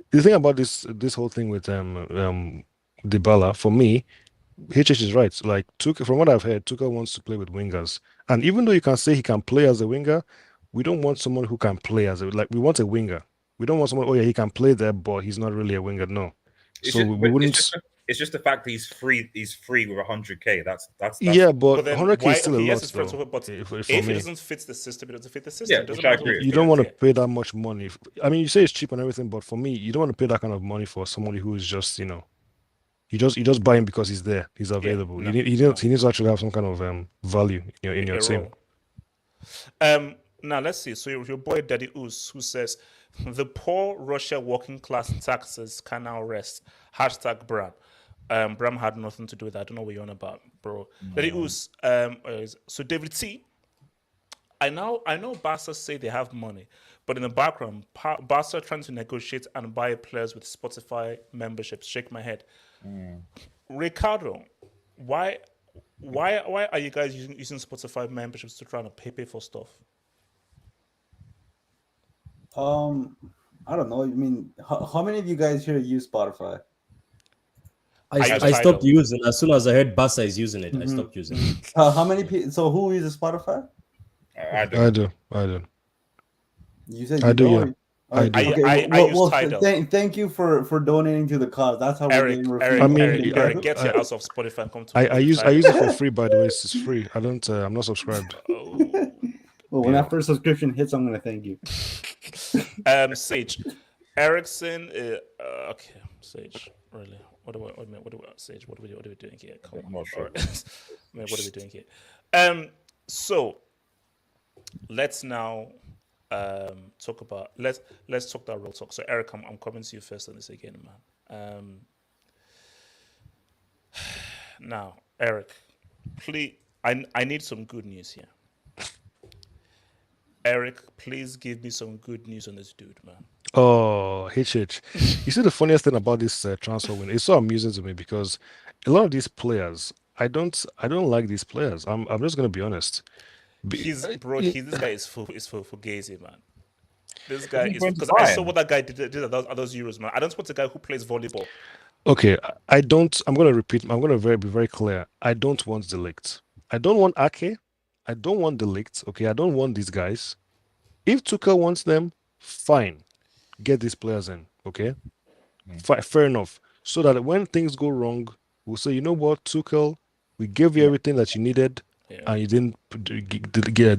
The thing about this whole thing with Dybala, for me, HH is right. Like from what I've heard, Tuchel wants to play with wingers, and even though you can say he can play as a winger, we don't want someone who can play we want a winger. We don't want someone. Oh yeah, he can play there, but he's not really a winger. No. we wouldn't. It's just the fact that he's free. He's free with 100K. That's yeah, but then 100K is still a lot, yes, though. but if it me. doesn't fit the system, it doesn't fit the system. Yeah, which I agree. You don't want to pay that much money. I mean, you say it's cheap and everything, but for me, you don't want to pay that kind of money for somebody who is just, you just buy him because he's there, he's available. He needs to actually have some kind of value in your team. Now let's see. So your boy Daddy Oos, who says the poor Russia working class taxes can now rest. # Bram. Bram had nothing to do with that. I don't know what you're on about, bro. Daddy Oos. So David T. I know Barca say they have money, but in the background, Barca trying to negotiate and buy players with Spotify memberships. Shake my head. Ricardo, why are you guys using Spotify memberships to try to pay for stuff? I don't know. I mean, how many of you guys here use Spotify? I stopped using as soon as I heard Barca is using it. I stopped using it. How many people? So who uses Spotify? I do. You said I do. Yeah. I do. Okay, I use Tidal. Thank you for donating to the cause. That's how we're getting Eric, get your ass off Spotify and come to I use it for free, by the way. It's free. I'm not subscribed. Well, when that first subscription hits, I'm gonna thank you. Sage Ericsson. Okay, Sage. Really? Sage? What are we doing here? Come on. Man, what are we doing here? So let's now talk about let's talk that real talk. So Eric, I'm coming to you first on this again, man. Now, Eric, please, I need some good news here. Eric, please give me some good news on this dude, man. Oh, HH. You see, the funniest thing about this transfer window, it's so amusing to me because a lot of these players, I don't like these players. I'm just gonna be honest. This guy is for Gazy, man. This guy is, because I saw what that guy did at those Euros, man. I don't want a guy who plays volleyball. Okay, I'm gonna repeat. I'm gonna be very clear. I don't want the Ligt. I don't want Ake. I don't want the Ligt. Okay, I don't want these guys. If Tuchel wants them, fine. Get these players in. Okay, fair enough. So that when things go wrong, we'll say, you know what, Tuchel, we gave you everything that you needed, and you didn't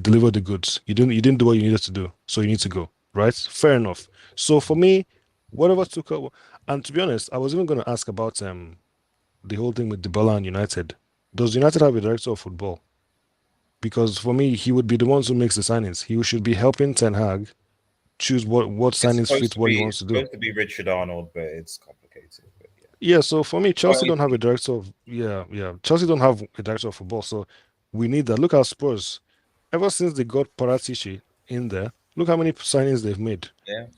deliver the goods. You didn't do what you needed to do, so you need to go. Right? Fair enough. So for me, whatever Tuchel, and to be honest, I was even going to ask about the whole thing with Dybala and United. Does United have a director of football? Because for me, he would be the ones who makes the signings. He should be helping Ten Hag choose what signings fit what he wants to do. It's supposed to be Richard Arnold, but it's complicated. But yeah, so for me, Chelsea don't have a director of Chelsea don't have a director of football, so we need that. Look at Spurs. Ever since they got Paratici in there, look how many signings they've made.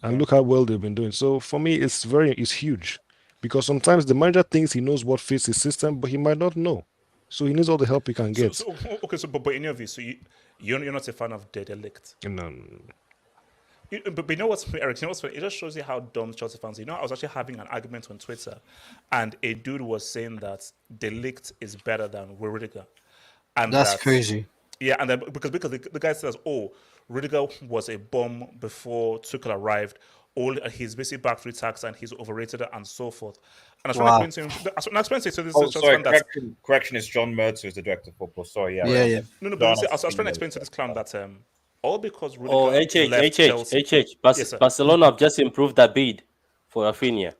And look how well they've been doing. So for me, it's huge. Because sometimes the manager thinks he knows what fits his system, but he might not know. So he needs all the help he can get. But in your view, so you're not a fan of De Ligt? No. But you know what's funny, Eric? You know what's funny? It just shows you how dumb Chelsea fans are. You know, I was actually having an argument on Twitter, and a dude was saying that De Ligt is better than Rudiger. And that's crazy. Yeah, and then because the guy says, oh, Rudiger was a bomb before Tuchel arrived. He's basically back 3 tax and he's overrated and so forth. And I was trying to explain to him. Correction is John Mertz who's the director of football. Sorry, No, but I was trying to explain to this clown that all because Rudiger left Chelsea. Yes, Barcelona have just improved that bid for Raphinha.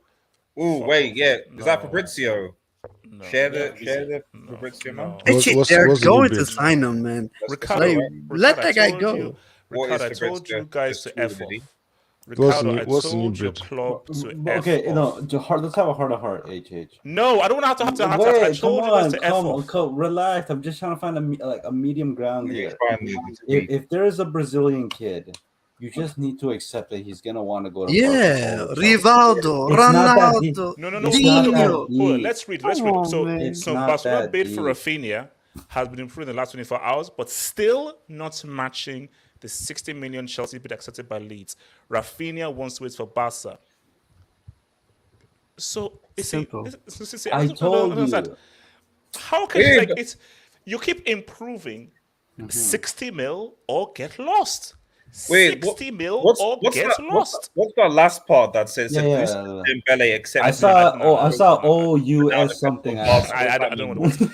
Oh wait, is that Fabrizio? No. Share the Fabrizio man. They're going to sign him, man. Ricardo, let that guy go. Ricardo, I told you guys to F off. Ricardo, I told your club to F off. Let's have a heart-to-heart, HH. No, I don't want to have to. I told you guys to F off. Relax. I'm just trying to find a medium ground here. If there is a Brazilian kid, you just need to accept that he's gonna want to go to Rivaldo, Ronaldo. No. Let's read. So Barcelona bid for Raphinha has been improved in the last 24 hours, but still not matching the 60 million Chelsea bid accepted by Leeds. Raphinha wants to wait for Barca. So simple. I told you. How can you keep improving 60 mil or get lost? Wait, 60 mil or gets lost. What's that last part that says Yeah, this yeah. Dembele accepts? I saw OUS something. I don't know what it was.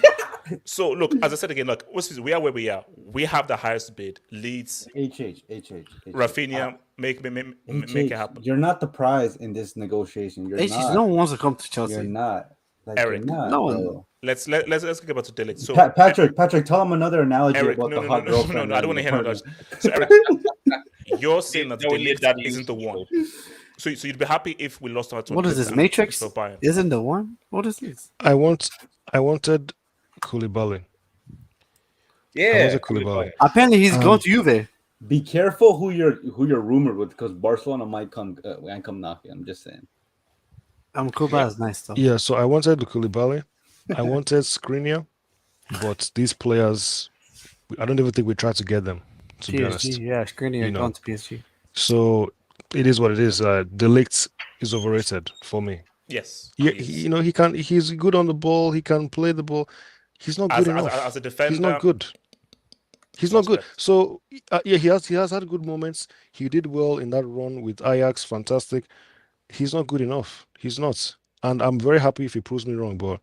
So look, as I said again, look, we are where we are. We have the highest bid. Leeds, Raphinha, make it happen. You're not the prize in this negotiation. You're not. No one wants to come to Chelsea. You're not. Like, Eric, you're not, no bro. one. Let's get about to Ligt. So Patrick, tell him another analogy Eric, about no, the hot girlfriend. I don't want to hear analogy. So Eric, you're saying that Ligt isn't the one. So you'd be happy if we lost our. What is this Matrix? Isn't the one? What is this? I wanted Koulibaly. Yeah, Koulibaly. Apparently, he's going to Juve. Be careful who you're rumored with, because Barcelona might come knocking. I'm just saying. Koulibaly is nice though. Yeah, so I wanted Koulibaly. I wanted Skriniar, but these players, I don't even think we tried to get them. To be honest, yeah, Skriniar gone to PSG. So it is what it is. Ligt is overrated for me. Yes. Yeah, he's good on the ball. He can play the ball. He's not good enough. As a defender, he's not good. He's not good. So he has had good moments. He did well in that run with Ajax. Fantastic. He's not good enough. He's not. And I'm very happy if he proves me wrong, but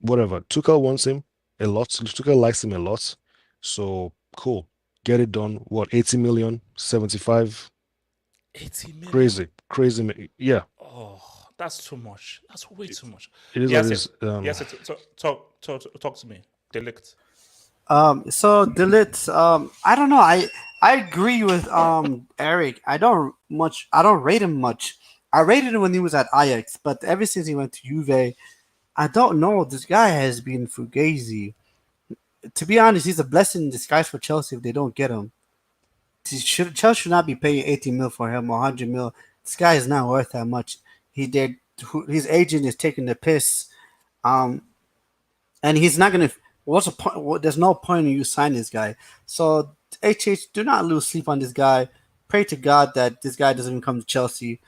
whatever. Tuchel wants him a lot. Tuchel likes him a lot. So cool. Get it done. What, 80 million? 75? 80 million? Crazy. Yeah. Oh, that's too much. That's way too much. It is what it is. Yes, talk to me. Ligt. So Ligt, I don't know. I agree with Eric. I don't rate him much. I rated him when he was at Ajax, but ever since he went to Juve, I don't know. This guy has been fugazi. To be honest, he's a blessing in disguise for Chelsea if they don't get him. Chelsea should not be paying 80 mil for him or 100 mil. This guy is not worth that much. His agent is taking the piss, and he's not gonna. What's the point? There's no point in you signing this guy. So do not lose sleep on this guy. Pray to God that this guy doesn't even come to Chelsea.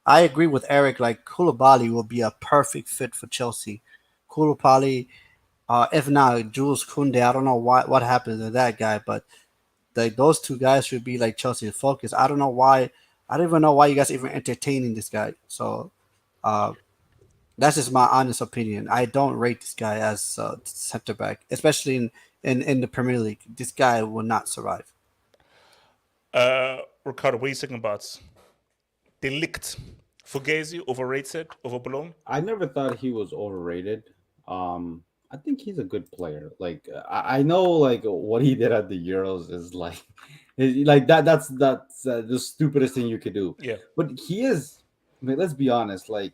I agree with Eric. Like Koulibaly will be a perfect fit for Chelsea. Koulibaly, if not Jules Koundé, I don't know what happened to that guy, but those two guys should be like Chelsea's focus. I don't know why. I don't even know why you guys even entertaining this guy. So that's just my honest opinion. I don't rate this guy as center back, especially in the Premier League. This guy will not survive. Ricardo, what are you thinking about? Ligt. Fugazi, overrated, overblown? I never thought he was overrated. I think he's a good player. Like I know, like what he did at the Euros is like that. That's the stupidest thing you could do. Yeah. But he is. I mean, let's be honest. Like,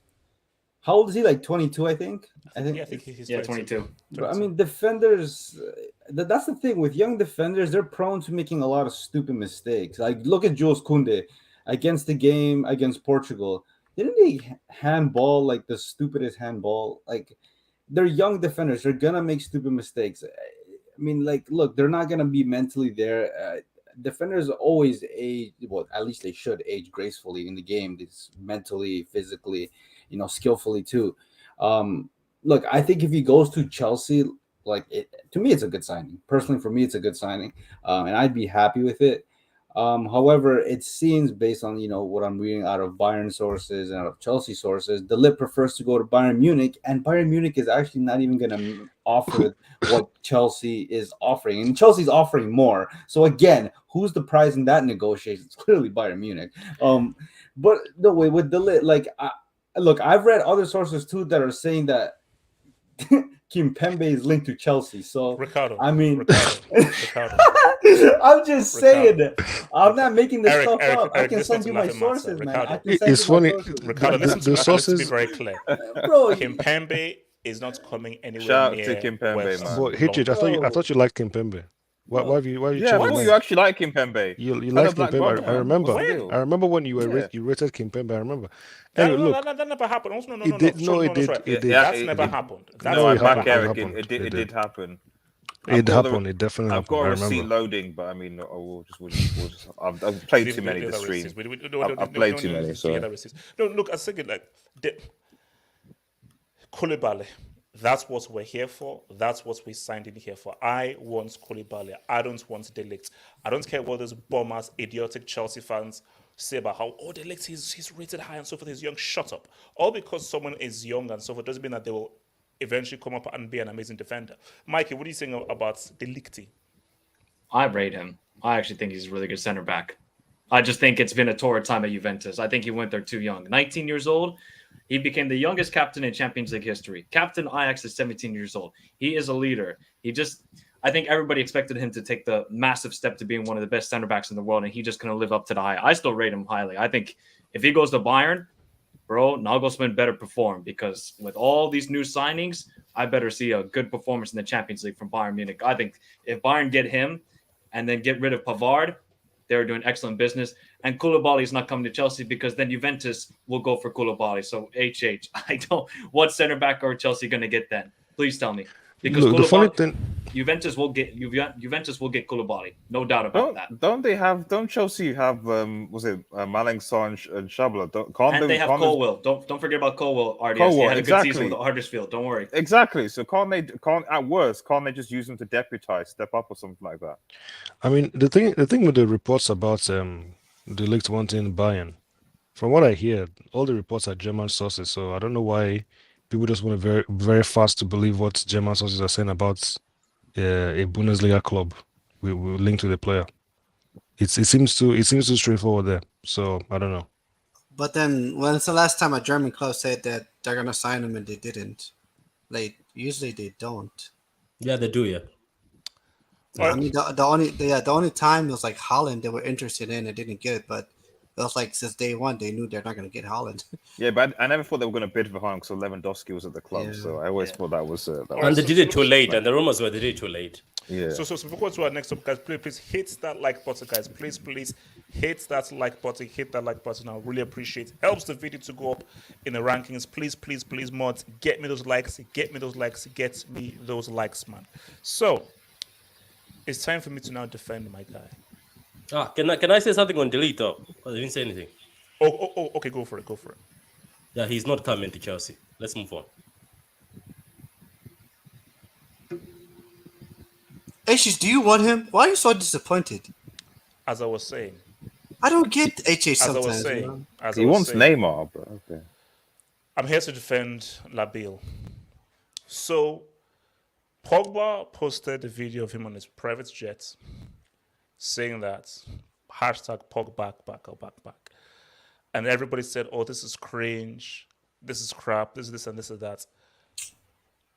how old is he? Like 22, I think. I think he's 22. But, I mean, defenders. That's the thing with young defenders. They're prone to making a lot of stupid mistakes. Like, look at Jules Koundé against the game against Portugal. Didn't he handball like the stupidest handball? Like, they're young defenders. They're gonna make stupid mistakes. I mean, like, look, they're not gonna be mentally there. Defenders always age. Well, at least they should age gracefully in the game. It's mentally, physically, skillfully too. Look, I think if he goes to Chelsea, to me, it's a good signing. Personally, for me, it's a good signing, and I'd be happy with it. However, it seems based on what I'm reading out of Bayern sources and out of Chelsea sources, De Ligt prefers to go to Bayern Munich, and Bayern Munich is actually not even going to offer what Chelsea is offering, and Chelsea's offering more. So again, who's the prize in that negotiation? It's clearly Bayern Munich. But no way with De Ligt, look, I've read other sources too that are saying that Kimpembe is linked to Chelsea. So Ricardo, I mean, Ricardo. I'm just saying that. I'm not making this stuff up. I can this send you my sources, man. It's funny. Ricardo, listen to the sources. Let's be very clear. Bro, Kimpembe is not coming anywhere Shout near to Kimpembe, West man. But Hitchit, I thought you liked Kimpembe. Why have you? Yeah, I thought you actually like Kimpembe. You like Kimpembe. I remember. When? I remember when you rated Kimpembe. I remember. Anyway, look, that never happened. No, it did. No, it did. It did. That's never happened. No, I back Eric. happened. It did happen. It happened. It definitely I've happened. got I a receipt remember. loading, but I mean, we'll just I've played too many this stream. I've played too many. So no, look, I was thinking like Koulibaly. That's what we're here for. That's what we signed in here for. I want Koulibaly. I don't want Ligt. I don't care what those bombers, idiotic Chelsea fans say about how, Ligt, he's rated high and so forth. He's young. Shut up. All because someone is young and so forth doesn't mean that they will eventually come up and be an amazing defender. Mikey, what do you think about Ligt? I rate him. I actually think he's a really good center back. I just think it's been a torrid time at Juventus. I think he went there too young. 19 years old. He became the youngest captain in Champions League history. Captain Ajax is 17 years old. He is a leader. I think everybody expected him to take the massive step to being one of the best center backs in the world, and he just couldn't live up to the hype. I still rate him highly. I think if he goes to Bayern, bro, Nagelsmann better perform, because with all these new signings, I better see a good performance in the Champions League from Bayern Munich. I think if Bayern get him and then get rid of Pavard, they're doing excellent business. And Koulibaly is not coming to Chelsea, because then Juventus will go for Koulibaly. So, what center back are Chelsea going to get then? Please tell me. Because Look, the funny thing, Juventus will get Koulibaly. No doubt about that. Don't Chelsea have, Malang Sarr and Shabla? They have Colwill. Don't forget about Colwill, RDS. He had a good season with Huddersfield. Don't worry. Exactly. So can't they just use them to deputize, step up or something like that? I mean, the thing with the reports about the Ligt wanting Bayern, from what I hear, all the reports are German sources. So I don't know why people just want to very, very fast to believe what German sources are saying about a Bundesliga club we linked to the player. It seems too straightforward there. So I don't know. But then, when's the last time a German club said that they're gonna sign him and they didn't? Like, usually they don't. Yeah, they do. Yeah. I mean, the only time it was like Holland they were interested in and didn't get it, but it was like since day one they knew they're not going to get Holland. Yeah, but I never thought they were going to bid for Holland because Lewandowski was at the club. Yeah. So I always thought that was. And they did it too late, and the rumors were they did it too late. Yeah. So before we go to our next up, guys, please hit that like button, guys. Please hit that like button. Hit that like button. I really appreciate it. Helps the video to go up in the rankings. Please, mods, get me those likes. Get me those likes, man. So it's time for me to now defend my guy. Can I say something on Delete though? I didn't say anything. Oh, okay, go for it. Yeah, he's not coming to Chelsea. Let's move on. HH, do you want him? Why are you so disappointed? As I was saying. I don't get HH sometimes. As I was saying. He wants Neymar, but okay. I'm here to defend Labille. So, Pogba posted a video of him on his private jet saying that #Pog back. And everybody said, oh, this is cringe. This is crap. This and this and that.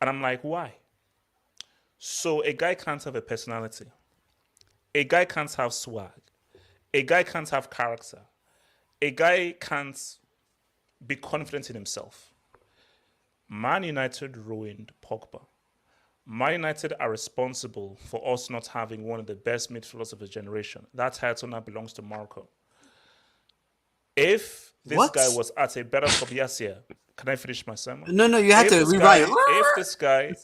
And I'm like, why? So a guy can't have a personality. A guy can't have swag. A guy can't have character. A guy can't be confident in himself. Man United ruined Pogba. Man United are responsible for us not having one of the best midfielders of his generation. That title now belongs to Marco. If this guy was at a better club, yes, yeah. Can I finish my sermon? No, you have to rewrite.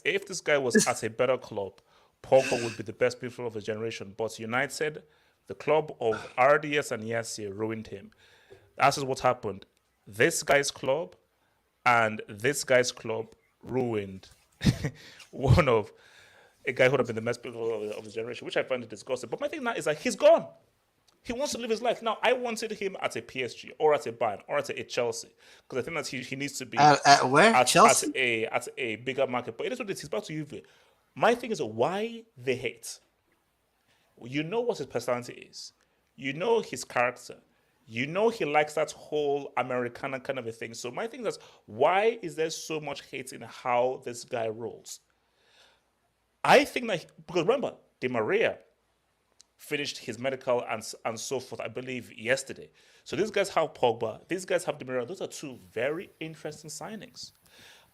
If this guy was at a better club, Pogba would be the best midfielder of his generation. But United, the club of RDS and Yassi, ruined him. That's just what happened. This guy's club and this guy's club ruined one of a guy who would have been the best midfielder of his generation, which I find it disgusting. But my thing now is like he's gone. He wants to live his life. Now, I wanted him at a PSG or at a Bayern or at a Chelsea because I think that he needs to be at where? At Chelsea? At a bigger market. But it is what it is. He's back to Juve. My thing is why they hate. You know what his personality is. You know his character. You know he likes that whole Americana kind of a thing. So my thing is why is there so much hate in how this guy rolls? I think that, because remember, Di Maria finished his medical and so forth, I believe, yesterday. So these guys have Pogba. These guys have Di Maria. Those are two very interesting signings.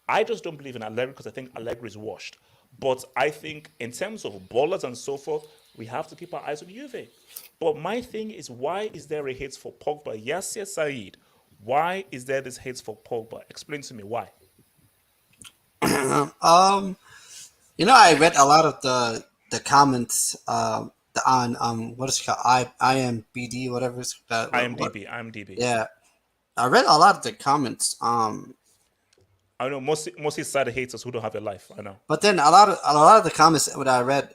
I just don't believe in Allegri because I think Allegri is washed. But I think in terms of ballers and so forth, we have to keep our eyes on Juve. But my thing is, why is there a hate for Pogba? Yasser Said, why is there this hate for Pogba? Explain to me why. I read a lot of the comments on what is it called, IMBD, whatever it's called. IMDb. Yeah, I read a lot of the comments. I know mostly side haters who don't have a life. I know. But then a lot of the comments that I read,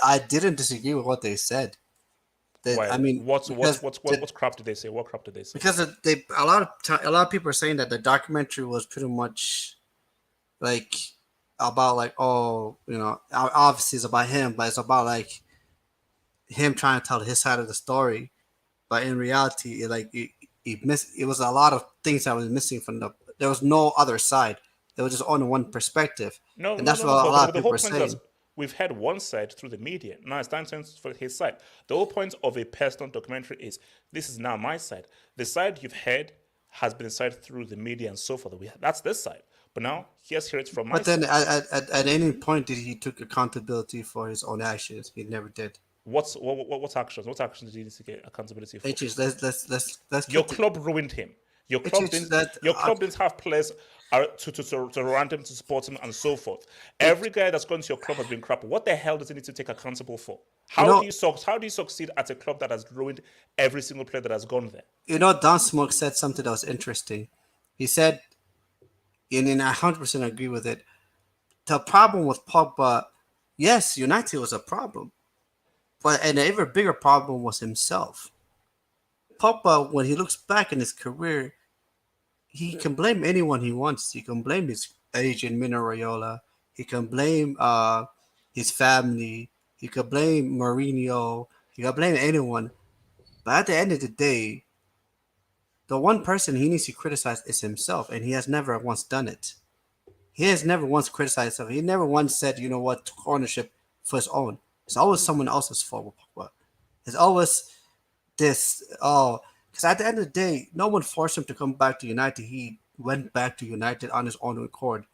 I didn't disagree with what they said. Why? I mean, what crap did they say? What crap did they say? Because a lot of people are saying that the documentary was pretty much like about like, oh, you know, obviously it's about him, but it's about like him trying to tell his side of the story. But in reality, it was a lot of things that was missing from there was no other side. There was just only one perspective. No, and that's no, what no, a lot of the people whole are point saying. is we've had one side through the media. Now it's time for his side. The whole point of a personal documentary is this is now my side. The side you've heard has been decided through the media and so forth. That's this side. But now here's it from my side. But then at any point did he took accountability for his own actions? He never did. What actions? What actions did he need to get accountability for? Let's your club ruined him. Your club didn't have players to run him, to support him, and so forth. Every guy that's gone to your club has been crap. What the hell does he need to take accountable for? How do you succeed at a club that has ruined every single player that has gone there? You know, Don Smoke said something that was interesting. He said, and I 100% agree with it. The problem with Pogba, yes, United was a problem, but an even bigger problem was himself. Pogba, when he looks back in his career, he can blame anyone he wants. He can blame his agent, Mino Raiola. He can blame his family. He can blame Mourinho. He can blame anyone. But at the end of the day, the one person he needs to criticize is himself, and he has never once done it. He has never once criticized himself. He never once said, you know what, took ownership for his own. It's always someone else's fault with Pogba. It's always this, because at the end of the day, no one forced him to come back to United. He went back to United on his own accord.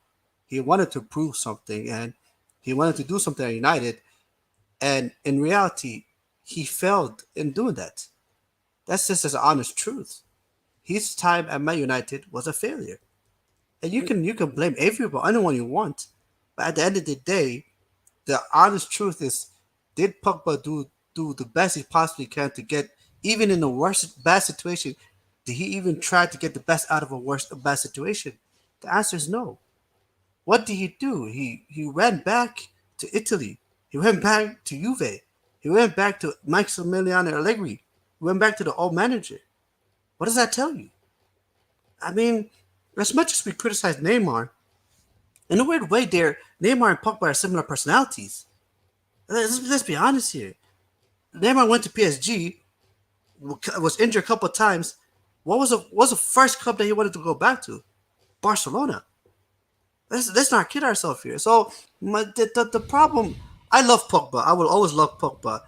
He wanted to prove something, and he wanted to do something at United. And in reality, he failed in doing that. That's just as honest truth. His time at Man United was a failure. And you can blame everybody, anyone you want. But at the end of the day, the honest truth is, did Pogba do the best he possibly can to get, even in the bad situation, did he even try to get the best out of a bad situation? The answer is no. What did he do? He ran back to Italy. He went back to Juve. He went back to Massimiliano Allegri. He went back to the old manager. What does that tell you? I mean, as much as we criticize Neymar, in a weird way, Neymar and Pogba are similar personalities. Let's be honest here. Neymar went to PSG, was injured a couple of times. What was the first club that he wanted to go back to? Barcelona. Let's not kid ourselves here. So the problem, I love Pogba. I will always love Pogba.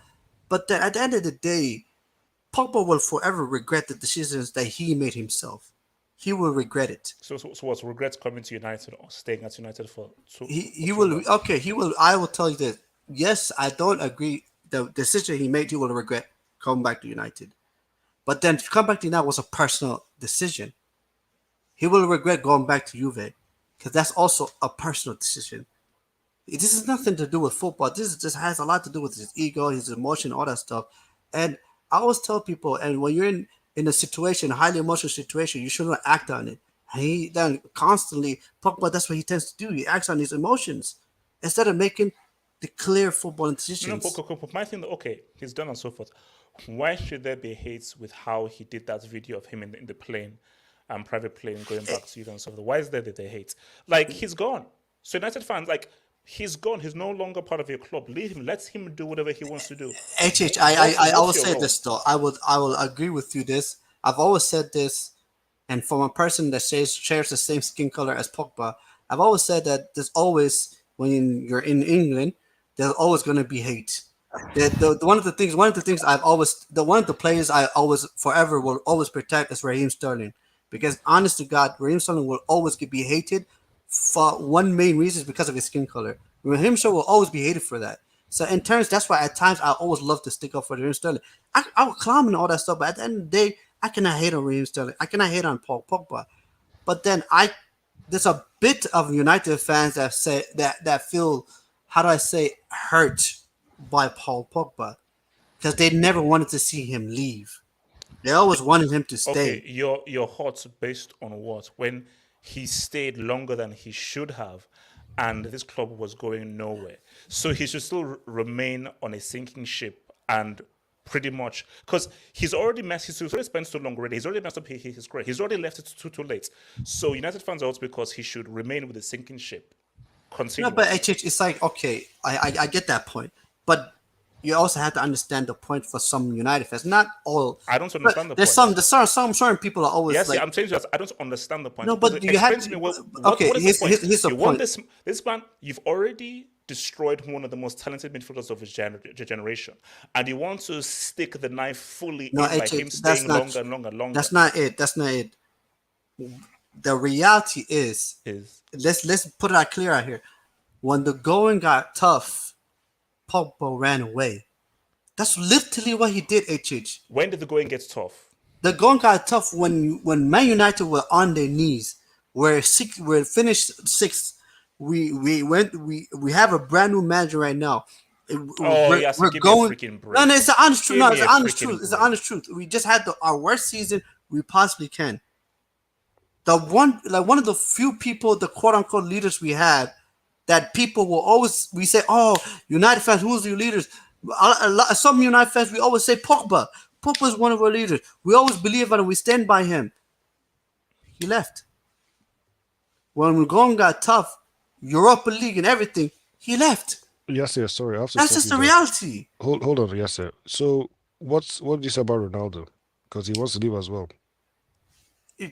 But at the end of the day, Pogba will forever regret the decisions that he made himself. He will regret it. So what's regrets coming to United or staying at United for two? He will. Okay, he will. I will tell you this. Yes, I don't agree. The decision he made, he will regret coming back to United. But then to come back to United was a personal decision. He will regret going back to Juve because that's also a personal decision. This has nothing to do with football. This just has a lot to do with his ego, his emotion, all that stuff. And I always tell people, and when you're in a situation, a highly emotional situation, you shouldn't act on it. And he then constantly, Pogba, that's what he tends to do. He acts on his emotions instead of making the clear football decisions. No, my thing, okay, he's done and so forth. Why should there be hate with how he did that video of him in the plane, private plane going back to you and so forth? Why is there that they hate? Like, he's gone. So United fans, like, he's gone. He's no longer part of your club. Leave him. Let him do whatever he wants to do. I always say this though. I will agree with you. This I've always said this, and from a person that shares the same skin color as Pogba, I've always said that there's always, when you're in England, there's always going to be hate. One of the players I always forever will always protect is Raheem Sterling, because honest to God, Raheem Sterling will always be hated for one main reason, is because of his skin color. Raheem Sterling will always be hated for that. So in terms, that's why at times I always love to stick up for Raheem Sterling. I will clown and all that stuff, but at the end of the day, I cannot hate on Raheem Sterling. I cannot hate on Paul Pogba. But then there's a bit of United fans that say that feel, how do I say, hurt by Paul Pogba, because they never wanted to see him leave. They always wanted him to stay. Okay, your hot based on what? When he stayed longer than he should have, and this club was going nowhere. So he should still remain on a sinking ship and pretty much because he's already spent so long already. He's already messed up his career. He's already left it too late. So United fans are also because he should remain with the sinking ship. Continue. No, but it's like, okay, I get that point, but you also have to understand the point for some United fans. Not all. I don't understand the point. There's some certain people are always yes, I'm saying I don't understand the point. No, but you have to. Okay, here's the point. This man, you've already destroyed one of the most talented midfielders of his generation, and you want to stick the knife fully in by him staying longer and longer. That's not it. The reality is let's put it out clear out here. When the going got tough, Pogba ran away. That's literally what he did. HH. When did the going get tough? The going got tough when Man United were on their knees. We're finished sixth. We have a brand new manager right now. We're going. No, it's the honest truth. No, it's the honest truth. It's the honest truth. We just had our worst season we possibly can. One of the few people, the quote unquote leaders we have, that people will always say, "Oh, United fans, who's your leaders?" Some United fans we always say Pogba. Pogba is one of our leaders. We always believe in him. We stand by him. He left. When we're going got tough, Europa League and everything, he left. Yes, sir. Sorry, that's just the reality. Hold on, yes, sir. So, what do you say about Ronaldo? Because he wants to leave as well.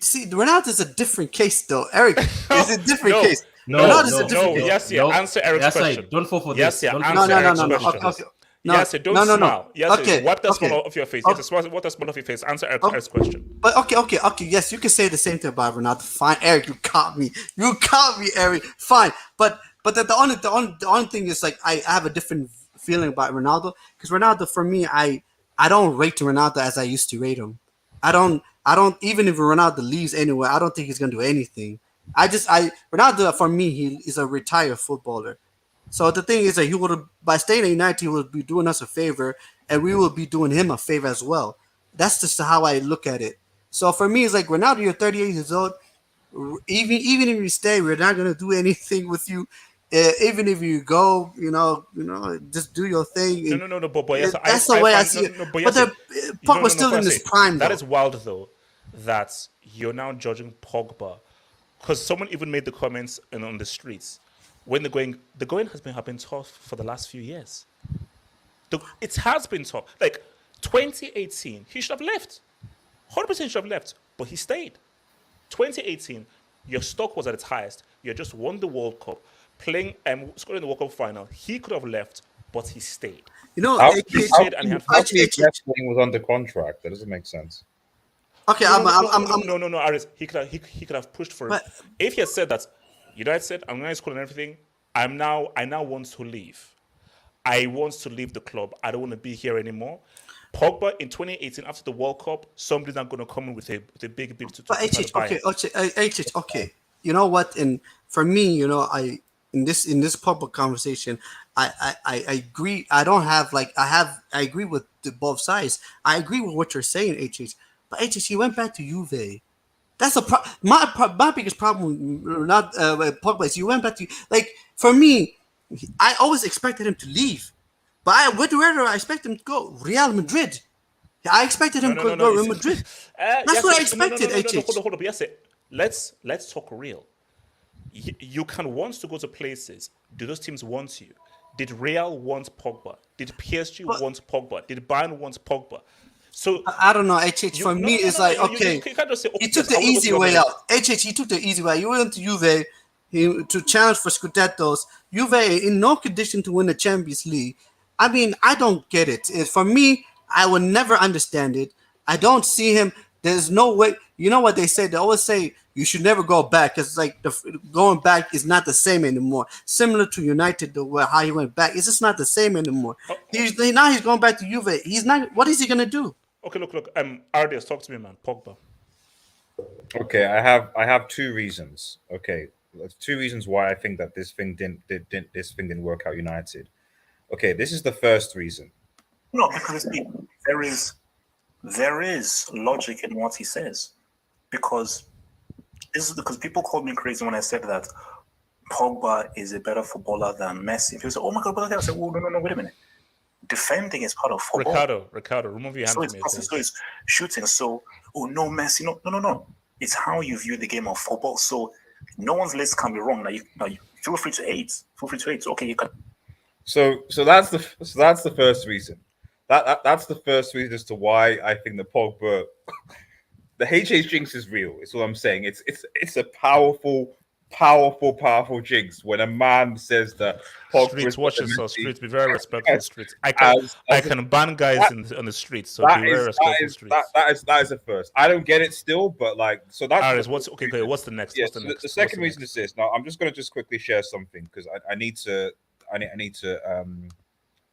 See, Ronaldo is a different case, though. Eric, it's a different case. Ronaldo is a different case. Yes, yeah. Answer Eric's question. Don't fall for this. Yes, yeah. Answer Eric's question. Okay. Yes, don't smile. Yes, okay. Wipe the smile off your face. Yes, wipe the smile off your face. Answer Eric's question. But okay. Yes, you can say the same thing about Ronaldo. Fine, Eric, you caught me, Eric. Fine, but the only thing is like I have a different feeling about Ronaldo because Ronaldo for me I don't rate Ronaldo as I used to rate him. I don't even if Ronaldo leaves anywhere, I don't think he's gonna do anything. Ronaldo for me he is a retired footballer. So the thing is that he would by staying at United, he would be doing us a favor, and we will be doing him a favor as well. That's just how I look at it. So for me, it's like Ronaldo, you're 38 years old. Even if you stay, we're not gonna do anything with you. Even if you go, just do your thing. No. But yes, that's the way I see it. But Pogba's still in his prime. That is wild, though. That you're now judging Pogba because someone even made the comments on the streets. When the going has been tough for the last few years. It has been tough. Like 2018, he should have left. 100% should have left, but he stayed. 2018, your stock was at its highest. You just won the World Cup, playing scoring the World Cup final. He could have left, but he stayed. He stayed and he left when he was under contract. That doesn't make sense. Okay, no, Aris. He could have pushed for it. If he had said that. United said, I'm going to school and everything. I now want to leave. I want to leave the club. I don't want to be here anymore. Pogba in 2018 after the World Cup, somebody's not going to come in with a big bid to okay. You know what? And for me, in this public conversation, I agree. I agree with both sides. I agree with what you're saying, HH. But HH, he went back to Juve. That's my biggest problem. Not Pogba. Is you went back to for me. I always expected him to leave, but where do I expect him to go? Real Madrid. I expected him to go Real Madrid. That's what I expected. Hold up. Yes, let's talk real. You can want to go to places. Do those teams want you? Did Real want Pogba? Did PSG want Pogba? Did Bayern want Pogba? So I don't know. HH for me it's like okay. You can't just say, he took the easy way out. HH he took the easy way. He went to Juve to challenge for Scudettos. Juve in no condition to win the Champions League. I mean, I don't get it. For me, I will never understand it. I don't see him. There's no way. You know what they say? They always say you should never go back because like going back is not the same anymore. Similar to United, how he went back, it's just not the same anymore. Now he's going back to Juve. He's not. What is he gonna do? Okay, look. Ardias, talk to me, man. Pogba. Okay, I have two reasons. Okay, two reasons why I think that this thing didn't work out. United. Okay, this is the first reason. No, because there is logic in what he says, because this is because people called me crazy when I said that Pogba is a better footballer than Messi. People say, "Oh my God, I said, "Oh no, wait a minute. Defending is part of football." Ricardo, remove your hand from me, please. So it's shooting. So, oh no, Messi, no. It's how you view the game of football. So, no one's list can be wrong. Now you feel free to hate. Okay, you can. So that's the first reason. That's the first reason as to why I think the Pogba, the HH jinx is real. It's what I'm saying. It's a powerful jinx when a man says that Pogba Streets, watch yourself. Streets, be very respectful. Streets, I can ban guys on the streets, so be very respectful. Streets. That is the first. I don't get it still, but like, so that's what's okay. What's the next? Yeah, what's the next? The second reason is this. Now, I'm just going to just quickly share something because I need to.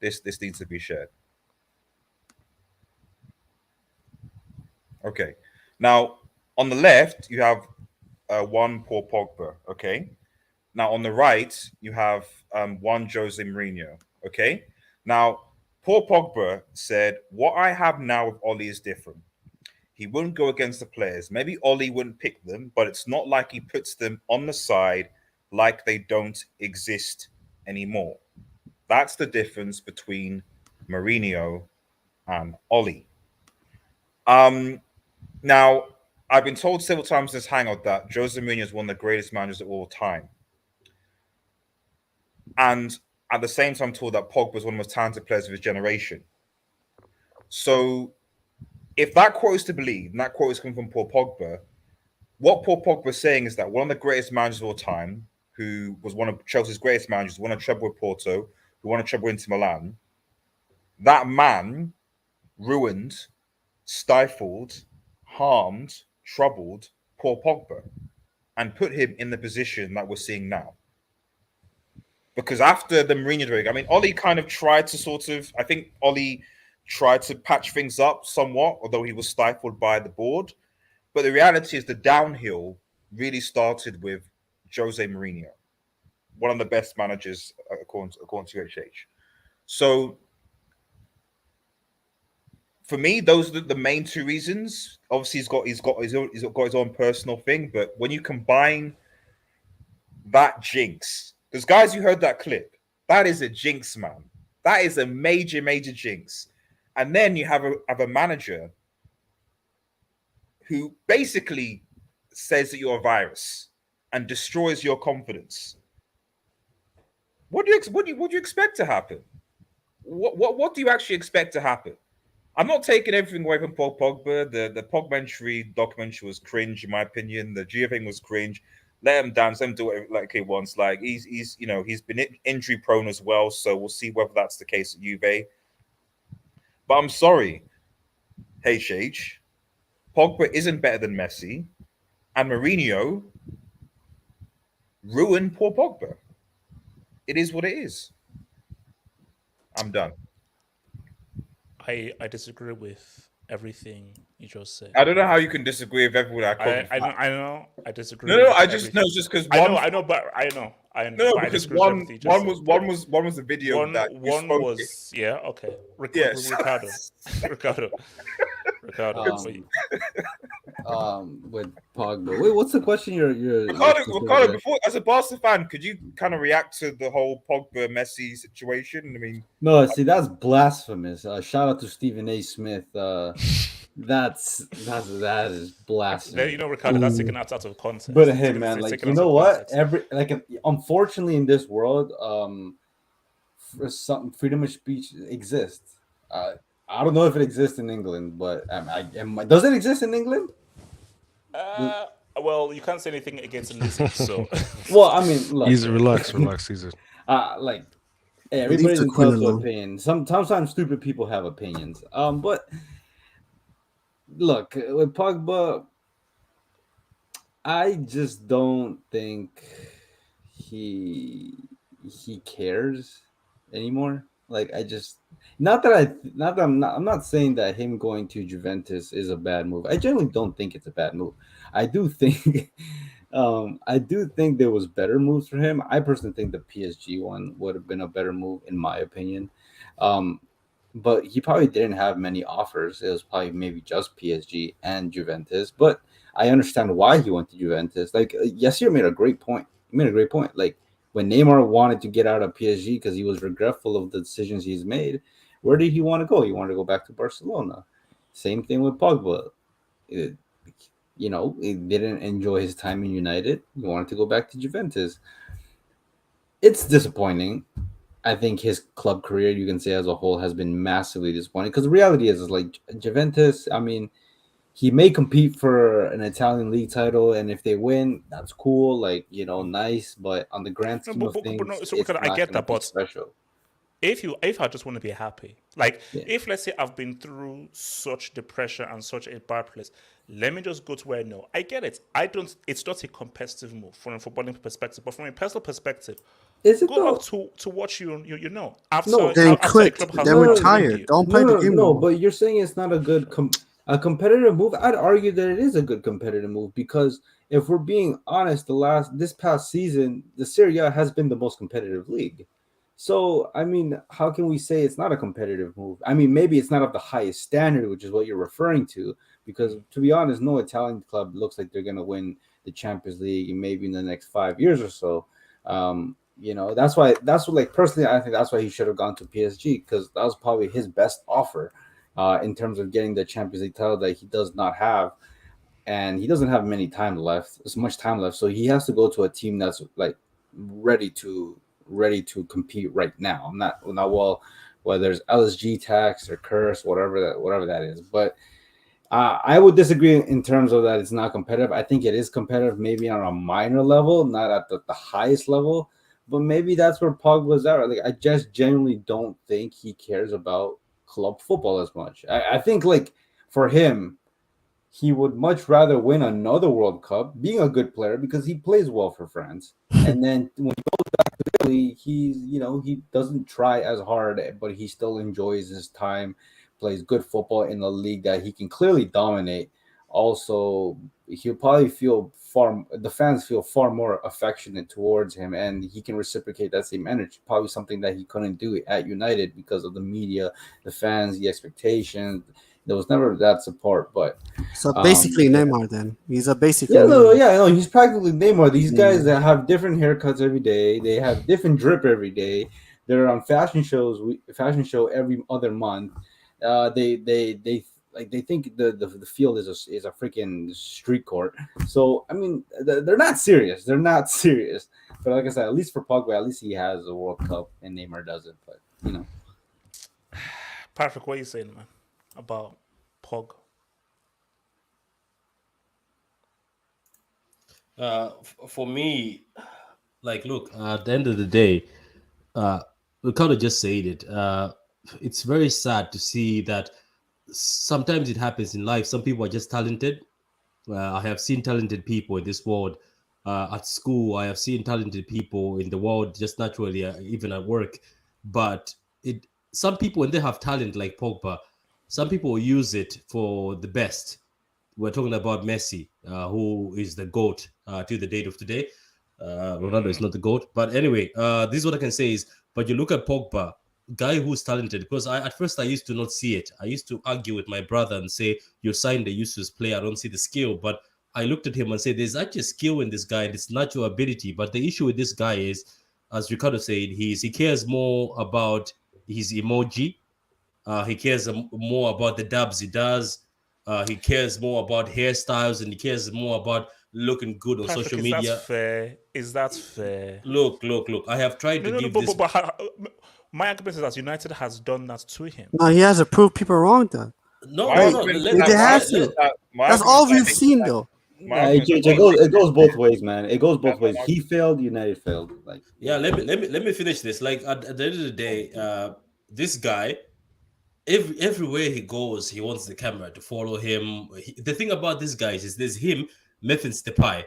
This needs to be shared. Okay. Now, on the left, you have one Paul Pogba. Okay. Now, on the right, you have one Jose Mourinho. Okay. Now, Paul Pogba said, "What I have now with Oli is different. He wouldn't go against the players. Maybe Oli wouldn't pick them, but it's not like he puts them on the side like they don't exist anymore. That's the difference between Mourinho and Oli." Now, I've been told several times in this hangout that Jose Mourinho is one of the greatest managers of all time. And at the same time, I'm told that Pogba is one of the most talented players of his generation. So, if that quote is to believe, and that quote is coming from Paul Pogba, what Paul Pogba is saying is that one of the greatest managers of all time, who was one of Chelsea's greatest managers, won a treble with Porto, who won a treble with Inter Milan, that man ruined, stifled, harmed, troubled Paul Pogba and put him in the position that we're seeing now. Because after the Mourinho break, I mean, Oli kind of tried to I think Oli tried to patch things up somewhat, although he was stifled by the board. But the reality is the downhill really started with Jose Mourinho, one of the best managers according to HH. So for me, those are the main two reasons. Obviously, he's got his own personal thing, but when you combine that jinx, because guys, you heard that clip, that is a jinx, man. That is a major jinx. And then you have a manager who basically says that you're a virus and destroys your confidence. What do you expect to happen? What do you actually expect to happen? I'm not taking everything away from Paul Pogba. The Pogba documentary was cringe, in my opinion. The Gio thing was cringe. Let him dance, let him do whatever like he wants. Like he's been injury prone as well, so we'll see whether that's the case at Juve. But I'm sorry, HH, Pogba isn't better than Messi, and Mourinho ruined Paul Pogba. It is what it is. I'm done. I disagree with everything you just said. I don't know how you can disagree with everyone. I know. I disagree. No. I just know just because I know. No, because one was a video one was yeah. Okay. Yes. Ricardo. With Pogba. Wait, what's the question? Ricardo, before, as a Barca fan, could you kind of react to the whole Pogba Messi situation? I mean, no, see, that's blasphemous. Shout out to Stephen A. Smith. That is blasphemous. You know, Ricardo, that's taken out of context. But hey, man, like, you know what? Unfortunately, in this world, freedom of speech exists. I don't know if it exists in England, but does it exist in England? Well, you can't say anything against Lizzie, so. Well, I mean, look, relax, Caesar. Like, hey, everybody's entitled to opinion. Sometimes stupid people have opinions. But look, with Pogba, I just don't think he cares anymore. Like, I'm not saying that him going to Juventus is a bad move. I generally don't think it's a bad move. I do think there was better moves for him. I personally think the PSG one would have been a better move, in my opinion. But he probably didn't have many offers. It was probably maybe just PSG and Juventus. But I understand why he went to Juventus. Like, Yasir made a great point. He made a great point. Like, when Neymar wanted to get out of PSG because he was regretful of the decisions he's made, where did he want to go? He wanted to go back to Barcelona. Same thing with Pogba. He didn't enjoy his time in United. He wanted to go back to Juventus. It's disappointing. I think his club career, you can say as a whole, has been massively disappointing. Because the reality is like Juventus, I mean, he may compete for an Italian league title, and if they win, that's cool. Like, nice. But on the grand scheme of things, it's not I get that, but special. If I just want to be happy, like Yeah. if let's say I've been through such depression and such a bad place, let me just go to where I know. I get it. It's not a competitive move from a footballing perspective, but from a personal perspective, Is it go though? back to what you know. After, No, Then after quit. the club has Then won retire. you. Don't play the game. No, no more. but you're saying it's not a good a competitive move. I'd argue that it is a good competitive move because if we're being honest, this past season, the Serie A has been the most competitive league. So, I mean, how can we say it's not a competitive move? I mean, maybe it's not of the highest standard, which is what you're referring to, because to be honest, no Italian club looks like they're going to win the Champions League maybe in the next 5 years or so. That's what, like, personally, I think that's why he should have gone to PSG, because that was probably his best offer in terms of getting the Champions League title that he does not have. And he doesn't have much time left. So he has to go to a team that's like ready to compete right now. Not well, whether there's LSG tax or curse, whatever that is. But I would disagree in terms of that it's not competitive. I think it is competitive, maybe on a minor level, not at the highest level. But maybe that's where Pogba's at. Like, I just genuinely don't think he cares about club football as much. I think, like, for him, he would much rather win another World Cup, being a good player, because he plays well for France. And then when he goes back to Italy, he doesn't try as hard, but he still enjoys his time, plays good football in a league that he can clearly dominate. Also, he'll probably the fans feel far more affectionate towards him, and he can reciprocate that same energy. Probably something that he couldn't do at United because of the media, the fans, the expectations. There was never that support, but so basically Neymar. Then he's a basically he's practically Neymar. These guys that have different haircuts every day, they have different drip every day. They're on fashion show every other month. They think the field is a freaking street court. So I mean, they're not serious. They're not serious. But like I said, at least for Pogba, at least he has a World Cup, and Neymar doesn't. But Patrick, what are you saying, man, about Pog? For me, like, look, at the end of the day, we kind of just said it. It's very sad to see that sometimes it happens in life. Some people are just talented. I have seen talented people in this world. At school, I have seen talented people in the world just naturally, even at work. But some people, when they have talent like Pogba, some people use it for the best. We're talking about Messi, who is the GOAT to the date of today. Ronaldo is not the GOAT. But anyway, this is what I can say is, but you look at Pogba, guy who's talented, because at first I used to not see it. I used to argue with my brother and say, you signed a useless player, I don't see the skill. But I looked at him and said, there's actually skill in this guy, and it's natural ability. But the issue with this guy is, as Ricardo said, he cares more about his emoji. He cares more about the dabs he does. He cares more about hairstyles, and he cares more about looking good on Patrick, social media. Is that fair? Look. I have tried to give this. My argument is that United has done that to him. No, he has to prove people wrong, though. No. They have to. That's all we've seen, though. It goes both ways, man. It goes both ways. He failed, United failed. Like, yeah, let me finish this. Like, at the end of the day, this guy, everywhere he goes, he wants the camera to follow him. The thing about these guys is there's him, Memphis Depay.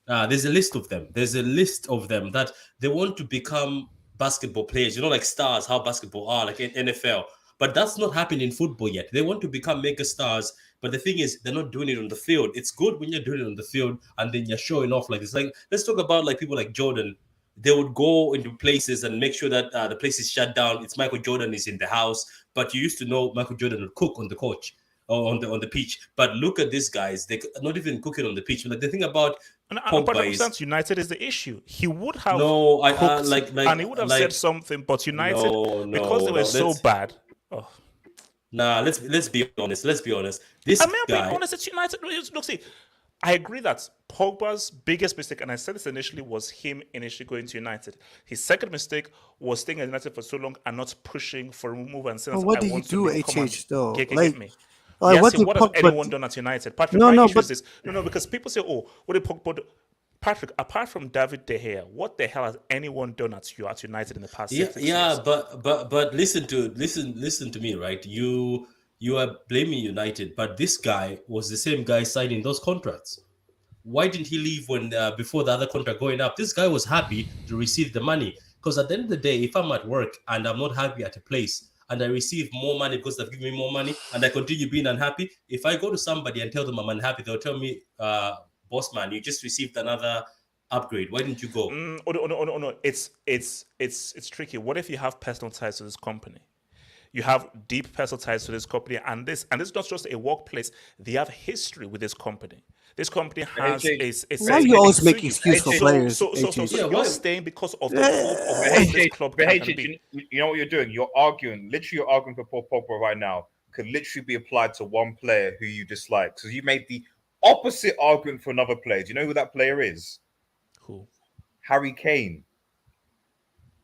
There's a list of them. There's a list of them that they want to become basketball players. You know, like stars, how basketball are, like in NFL. But that's not happening in football yet. They want to become mega stars. But the thing is, they're not doing it on the field. It's good when you're doing it on the field and then you're showing off like this. Like, let's talk about like people like Jordan. They would go into places and make sure that the place is shut down. It's Michael Jordan is in the house. But you used to know Michael Jordan would cook on the couch. or on the pitch. But look at these guys; they're not even cooking on the pitch. Like the thing about Pogba is United is the issue. He would have cooked, and he would have said something, but United because they were so bad. Oh. Nah, let's be honest. Let's be honest. This I'm guy, being honest. It's United. Look, see, I agree that Pogba's biggest mistake, and I said this initially, was him initially going to United. His second mistake was staying at United for so long and not pushing for a move and saying, what did he do, HH, though? Get me. What has anyone done at United? Patrick, because people say, oh, what did Pogba do? Patrick, apart from David De Gea, what the hell has anyone done at United in the past 6 years? But listen to me, right? You are blaming United, but this guy was the same guy signing those contracts. Why didn't he leave when before the other contract going up? This guy was happy to receive the money, because at the end of the day, if I'm at work and I'm not happy at a place and I receive more money because they've given me more money and I continue being unhappy, if I go to somebody and tell them I'm unhappy, they'll tell me, boss man, you just received another upgrade. Why didn't you go? No. It's tricky. What if you have personal ties to this company? You have deep personal ties to this company, and this is not just a workplace. They have history with this company. This company has why you always make excuse for players? So you're staying because of the hope of what this club can be. You know what you're doing? You're arguing for Paul Pogba right now. Could literally be applied to one player who you dislike. So you made the opposite argument for another player. Do you know who that player is? Who? Harry Kane.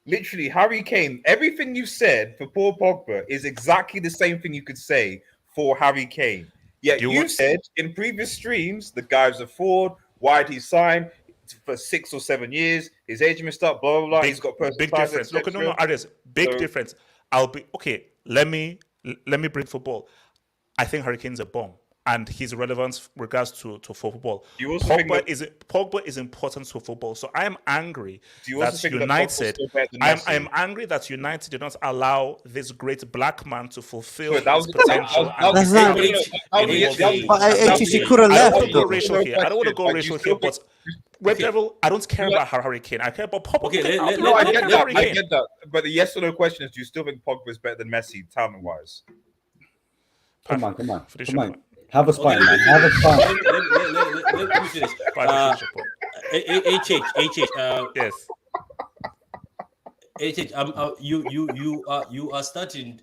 Literally, Harry Kane. Everything you said for Paul Pogba is exactly the same thing you could say for Harry Kane. Yet you said in previous streams, the guy's a fraud. Why did he sign for 6 or 7 years? His age messed up, blah, blah, blah. He's got personal big difference. Look, no, Arias, big difference. I'll be okay. Let me bring football. I think Harry Kane's a bomb, and his relevance regards to football. Pogba is important to football. So I am angry that United. I am angry that United did not allow this great black man to fulfill his potential. He could have left. I don't want to go racial here, but Red Devil, I don't care about Harry Kane. I care about Pogba. I get that. But the yes or no question is: do you still think Pogba is better than Messi, talent-wise? Come on. Have a spine, man. Have a spine. Let me finish. Yes. You are starting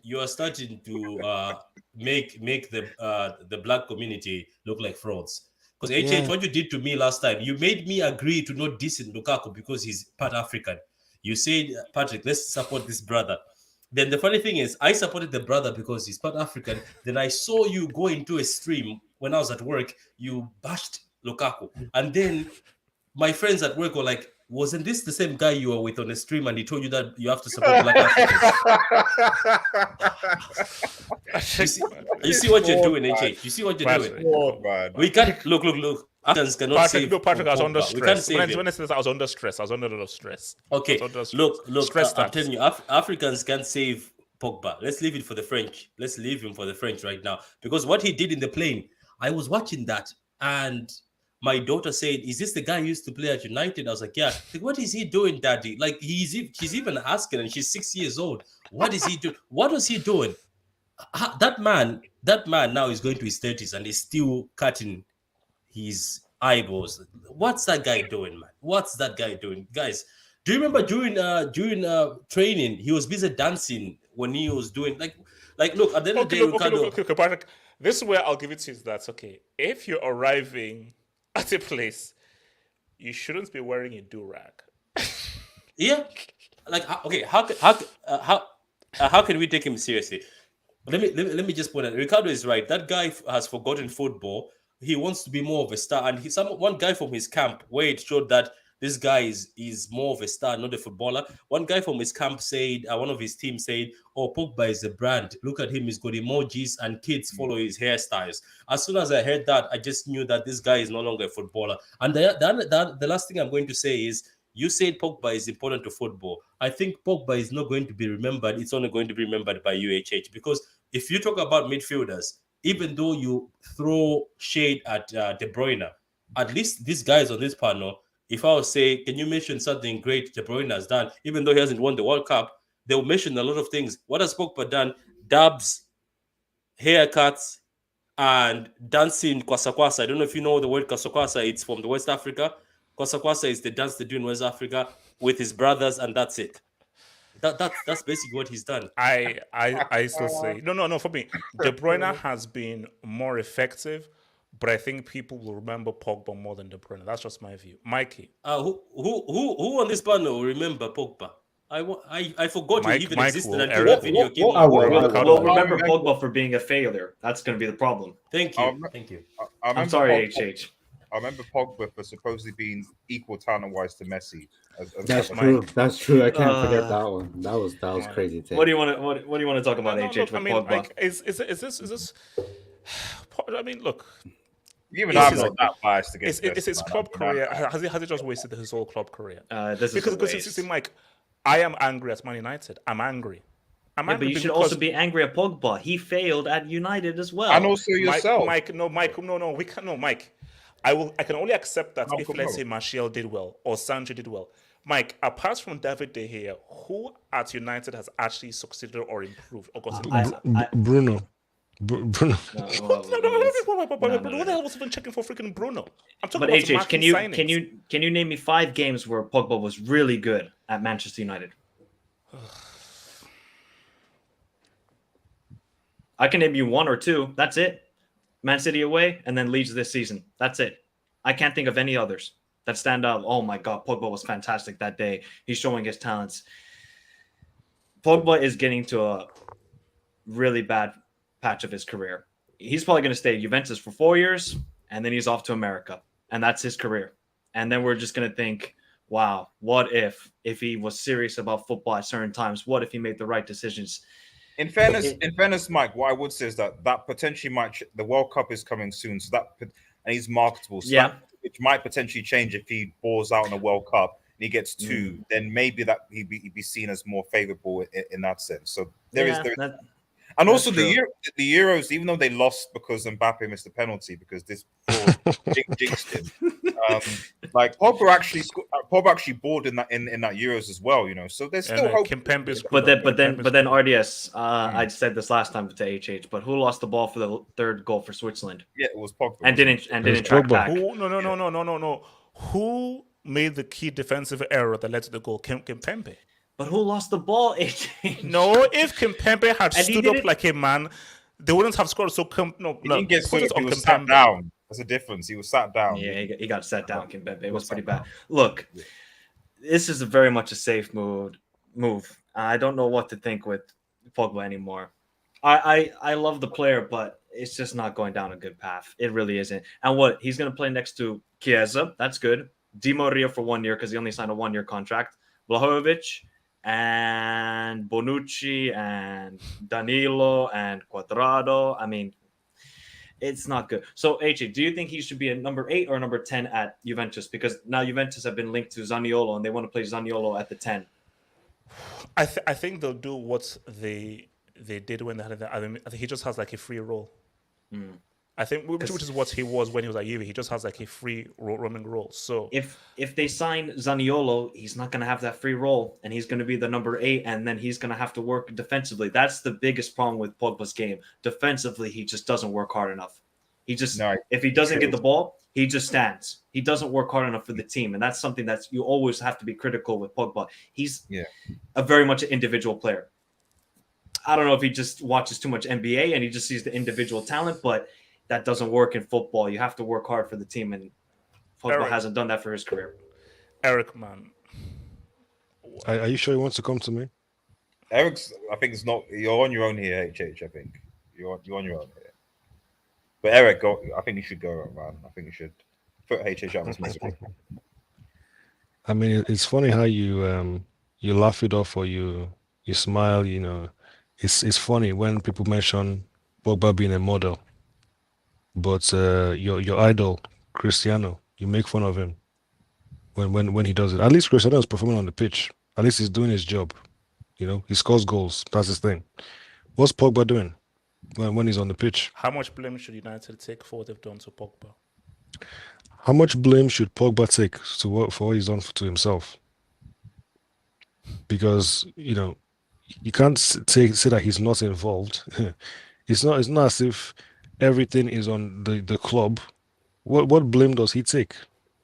to make the black community look like frauds. Because what you did to me last time, you made me agree to not diss Lukaku because he's part African. You said, Patrick, let's support this brother. Then the funny thing is, I supported the brother because he's part African. Then I saw you go into a stream when I was at work. You bashed Lukaku. And then my friends at work were like, wasn't this the same guy you were with on the stream and he told you that you have to support black Africans? you see what you're doing, HH? You see what you're doing? We can't look. Africans cannot save. Patrick, I was under stress. When I said I was under stress, I was under a lot of stress. Okay, look. I'm telling you, Africans can't save Pogba. Let's leave it for the French. Let's leave him for the French right now, because what he did in the plane, I was watching that, and my daughter said, "Is this the guy who used to play at United?" I was like, "Yeah." Like, what is he doing, Daddy? Like she's even asking, and she's 6 years old. What is he doing? What was he doing? That man now is going to his 30s and is still cutting his eyeballs. What's that guy doing, man? What's that guy doing, guys? Do you remember during training he was busy dancing when he was doing like look at the end of the day? Okay, Patrick. This is where I'll give it to you. That's okay. If you're arriving at a place, you shouldn't be wearing a do-rag. Yeah, like okay, how can we take him seriously? Let me just point out. Ricardo is right. That guy has forgotten football. He wants to be more of a star, and one guy from his camp where it showed that this guy is more of a star, not a footballer. One guy from his camp said, one of his team said, "Oh, Pogba is a brand. Look at him. He's got emojis and kids follow his hairstyles." As soon as I heard that, I just knew that this guy is no longer a footballer. And the last thing I'm going to say is, you said Pogba is important to football. I think Pogba is not going to be remembered. It's only going to be remembered by UHH, because if you talk about midfielders, even though you throw shade at De Bruyne, at least these guys on this panel, if I would say, can you mention something great De Bruyne has done, even though he hasn't won the World Cup, they'll mention a lot of things. What has Pogba done? Dabs, haircuts, and dancing kwasa kwasa. I don't know if you know the word kwasa kwasa. It's from the West Africa. Kwasa kwasa is the dance they do in West Africa with his brothers, and that's it. That's basically what he's done. I still say no. For me, De Bruyne has been more effective, but I think people will remember Pogba more than De Bruyne. That's just my view. Mikey, Who on this panel will remember Pogba? I forgot he even existed until that video came out. We'll remember Pogba for being a failure. That's going to be the problem. Thank you. I'm sorry, HH. I remember Pogba for supposedly being equal talent-wise to Messi. That's true. That's true. I can't forget that one. That was crazy. What do you want to talk about, HH? With Pogba? Like, is this? I mean, look. Even I'm not that biased against. It's his club career. Has he just wasted his whole club career? Because see, Mike, I am angry at Man United. I'm angry. But you should also be angry at Pogba. He failed at United as well. And also yourself. Mike, we can't. No, Mike. I can only accept that if, let's say, Martial did well or Sancho did well. Mike, apart from David De Gea, who at United has actually succeeded or improved or gotten Bruno. Bruno. Who the hell was even checking for freaking Bruno? I'm talking about HH, can you name me 5 games where Pogba was really good at Manchester United? I can name you 1 or 2. That's it. Man City away, and then Leeds this season. That's it. I can't think of any others that stand out. Oh my God, Pogba was fantastic that day. He's showing his talents. Pogba is getting to a really bad patch of his career. He's probably going to stay at Juventus for 4 years, and then he's off to America, and that's his career. And then we're just going to think, wow, what if he was serious about football at certain times? What if he made the right decisions? In fairness, Mike, what I would say is that potentially might the World Cup is coming soon, so and he's marketable. So which might potentially change if he balls out in a World Cup and he gets 2. Then maybe that he'd be seen as more favorable in that sense. So there is. And also the Euros, even though they lost because Mbappe missed a penalty because this jinxed him. Like Pogba actually balled in that Euros as well, you know. So there's still hope. But then RDS, I said this last time to HH, but who lost the ball for the 3rd goal for Switzerland? Yeah, it was Pogba. And didn't track back. No. Who made the key defensive error that led to the goal? Kimpembe. But who lost the ball, HH? No, if Kimpembe had stood up like a man, they wouldn't have scored. So he didn't get stood up. He was sat down. That's a difference. He was sat down. Yeah, he got sat down, Kimpembe. It was pretty bad. Look, this is very much a safe move. I don't know what to think with Pogba anymore. I love the player, but it's just not going down a good path. It really isn't. And he's going to play next to Chiesa. That's good. Di Maria for 1 year because he only signed a 1-year contract. Vlahovic and Bonucci and Danilo and Cuadrado. I mean, it's not good. So, HA, do you think he should be a number 8 or number 10 at Juventus? Because now Juventus have been linked to Zaniolo and they want to play Zaniolo at the 10. I think they'll do what they did when they had it. I think he just has like a free role. I think which is what he was when he was at Juve. He just has like a free roaming role. So if they sign Zaniolo, he's not going to have that free role, and he's going to be the number 8, and then he's going to have to work defensively. That's the biggest problem with Pogba's game. Defensively, he just doesn't work hard enough. If he doesn't get the ball, he just stands. He doesn't work hard enough for the team, and that's something that you always have to be critical with Pogba. He's a very much an individual player. I don't know if he just watches too much NBA and he just sees the individual talent, but that doesn't work in football. You have to work hard for the team, and Pogba hasn't done that for his career. Eric, man. Are you sure he wants to come to me? Eric's, I think it's not. You're on your own here, HH. I think you're on your own here. But Eric, I think you should go, man. I think you should put HH out of his misery. I mean, it's funny how you laugh it off or you smile. You know, it's funny when people mention Pogba being a model. But your idol, Cristiano, you make fun of him when he does it. At least Cristiano is performing on the pitch. At least he's doing his job. You know, he scores goals. That's his thing. What's Pogba doing when he's on the pitch? How much blame should United take for what they've done to Pogba? How much blame should Pogba take for what he's done to himself? Because, you know, you can't say that he's not involved. It's not as if everything is on the club, what blame does he take?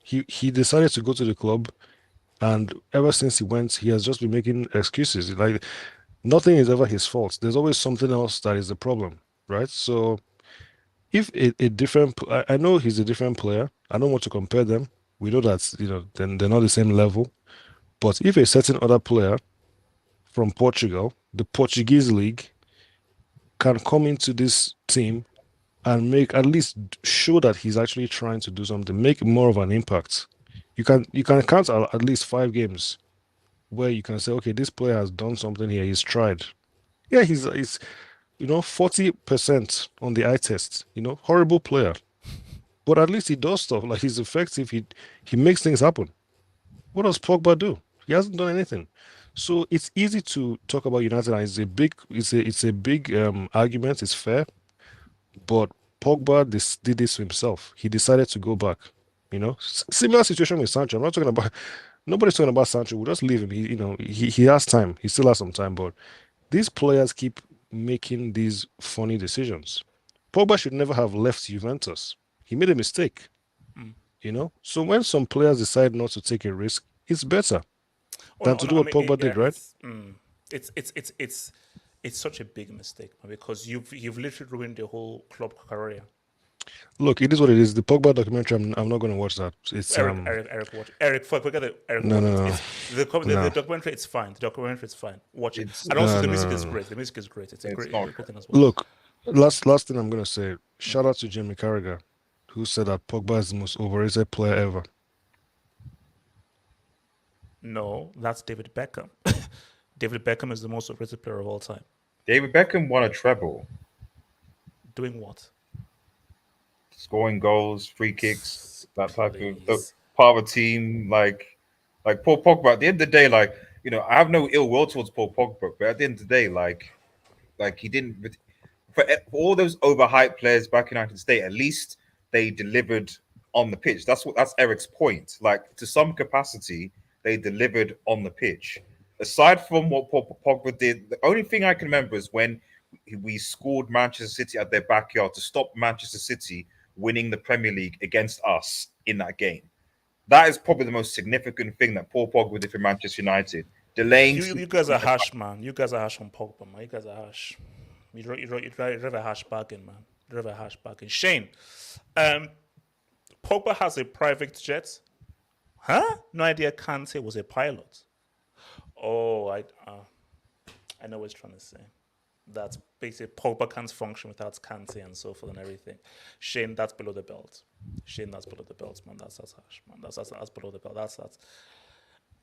He decided to go to the club, and ever since he went, he has just been making excuses. Like nothing is ever his fault. There's always something else that is the problem, right? So if a different, I know he's a different player. I don't want to compare them. We know that then they're not the same level. But if a certain other player from Portugal, the Portuguese league, can come into this team and make at least show that he's actually trying to do something, make more of an impact. You can count at least 5 games where you can say, okay, this player has done something here. He's tried. Yeah, he's 40% on the eye test. Horrible player, but at least he does stuff. Like he's effective. He makes things happen. What does Pogba do? He hasn't done anything. So it's easy to talk about United, and it's a big argument. It's fair, but Pogba did this to himself. He decided to go back. Similar situation with Sancho. I'm not talking about. Nobody's talking about Sancho. We'll just leave him. He has time. He still has some time, but these players keep making these funny decisions. Pogba should never have left Juventus. He made a mistake. So when some players decide not to take a risk, it's better than to do what Pogba did, right? It's such a big mistake, man, because you've literally ruined the whole club career. Look, it is what it is. The Pogba documentary, I'm not going to watch that. It's Eric, watch Eric. Forget it. Eric, no. The documentary, it's fine. The documentary, it's fine. Watch it. And also, the music is great. The music is great. It's great cooking as well. Look, last thing I'm going to say. Shout out to Jamie Carragher, who said that Pogba is the most overrated player ever. No, that's David Beckham. David Beckham is the most overrated player of all time. David Beckham won a treble. Doing what? Scoring goals, free kicks, that type of part of a team. Like Paul Pogba. At the end of the day, I have no ill will towards Paul Pogba, but at the end of the day, like he didn't. For all those overhyped players back in United States, at least they delivered on the pitch. That's Eric's point. Like to some capacity, they delivered on the pitch. Aside from what Pogba did, the only thing I can remember is when we scored Manchester City at their backyard to stop Manchester City winning the Premier League against us in that game. That is probably the most significant thing that Paul Pogba did for Manchester United. Delaying. You guys are harsh, man. You guys are harsh on Pogba, man. You guys are harsh. You drive a harsh bargain, man. You drive a harsh bargain. Shane, Pogba has a private jet. Huh? No idea Kante was a pilot. Oh, I know what he's trying to say. That's basically Pogba can't function without Kante and so forth and everything. Shane, that's below the belt. Shane, that's below the belt, man. That's harsh, man. That's below the belt. That's.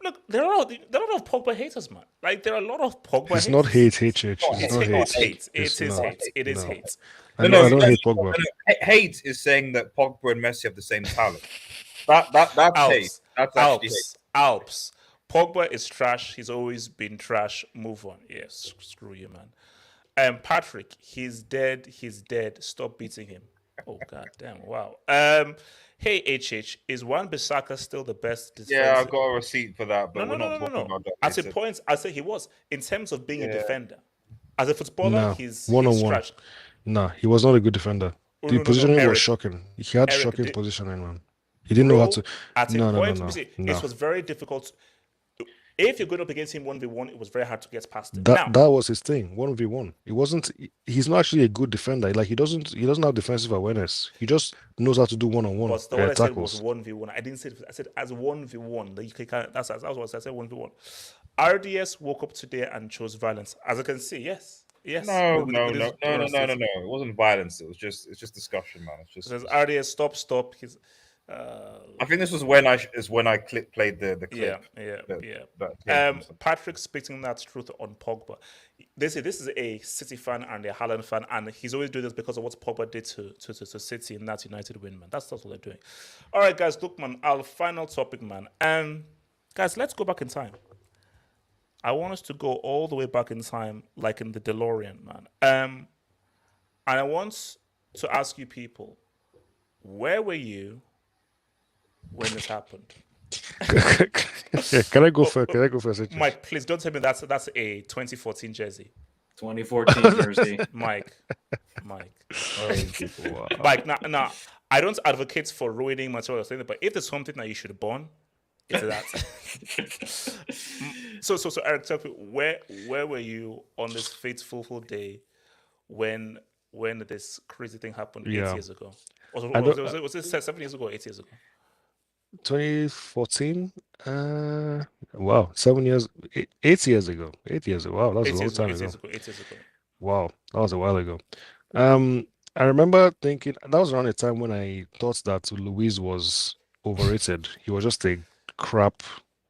Look, there are a lot of Pogba haters, man. Like there are a lot of Pogba. It's not hate. It's not hate. It is hate. I don't hate Pogba. Hate is saying that Pogba and Messi have the same talent. That's hate. That's actually Alps. Pogba is trash. He's always been trash. Move on. Yes, screw you, man. Patrick, he's dead. Stop beating him. Oh god damn! Wow. Hey HH, is Wan Bissaka still the best defender? Yeah, I've got a receipt for that, but we're not talking about that. At a point, I say he was in terms of being a defender. As a footballer, he's trash. Nah, he was not a good defender. The positioning was shocking. He had shocking positioning, man. He didn't know how to. At a point, it was very difficult. If you're going up against him 1v1, it was very hard to get past him. That was his thing, 1v1. It wasn't. He's not actually a good defender. Like he doesn't have defensive awareness. He just knows how to do one-on-one tackles. What I said was 1v1. I didn't say it. I said as 1v1. That's what I said. 1v1. RDS woke up today and chose violence. As I can see, yes. No. It wasn't violence. It's just discussion, man. It's just. It says RDS stop. I think this was when I played the clip. Yeah. Patrick speaking that truth on Pogba. They say this is a City fan and a Haaland fan, and he's always doing this because of what Pogba did to City in that United win, man. That's what they're doing. All right, guys. Look, man. Our final topic, man. Guys, let's go back in time. I want us to go all the way back in time, like in the DeLorean, man. And I want to ask you people, where were you when this happened? Can I go first? Mike, please don't tell me that's a 2014 jersey. 2014 jersey. Mike. Wow. Mike, now, I don't advocate for ruining material or something, but if there's something that you should burn, it's that. So Eric, tell me, where were you on this fateful day when this crazy thing happened 8 Yeah. years ago? Was I don't- it 7 years ago or 8 years ago? 2014. Wow, 7 years, 8 years ago. 8 years ago. Wow, that was a long time 8 ago. years ago. 8 years ago. Wow, that was a while ago. I remember thinking that was around the time when I thought that Luis was overrated. He was just a crap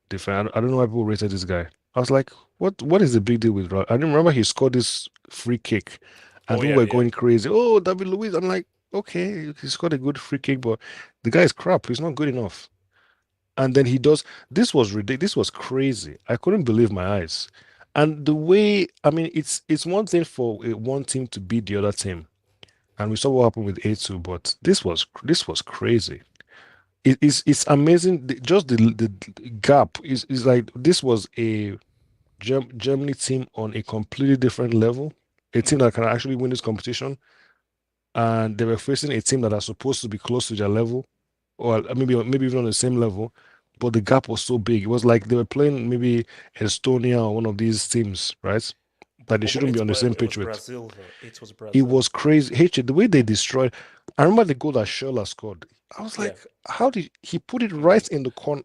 defender. I don't know why people rated this guy. I was like, what is the big deal with I didn't remember he scored this free kick and people were going crazy. Oh, David Luiz. I'm like, okay, he scored a good free kick, but the guy is crap. He's not good enough. And then he does this was ridiculous. This was crazy. I couldn't believe my eyes. And the way, I mean, it's one thing for one team to beat the other team, and we saw what happened with A2, but this was crazy. It's amazing. Just the gap is like this was a Germany team on a completely different level, a team that can actually win this competition, and they were facing a team that are supposed to be close to their level, or maybe even on the same level, but the gap was so big. It was like they were playing maybe Estonia or one of these teams, right? That they shouldn't be on the same pitch with. Brazil, though. It was Brazil. It was crazy. The way they destroyed. I remember the goal that Schürrle scored. I was like, how did he put it right in the corner,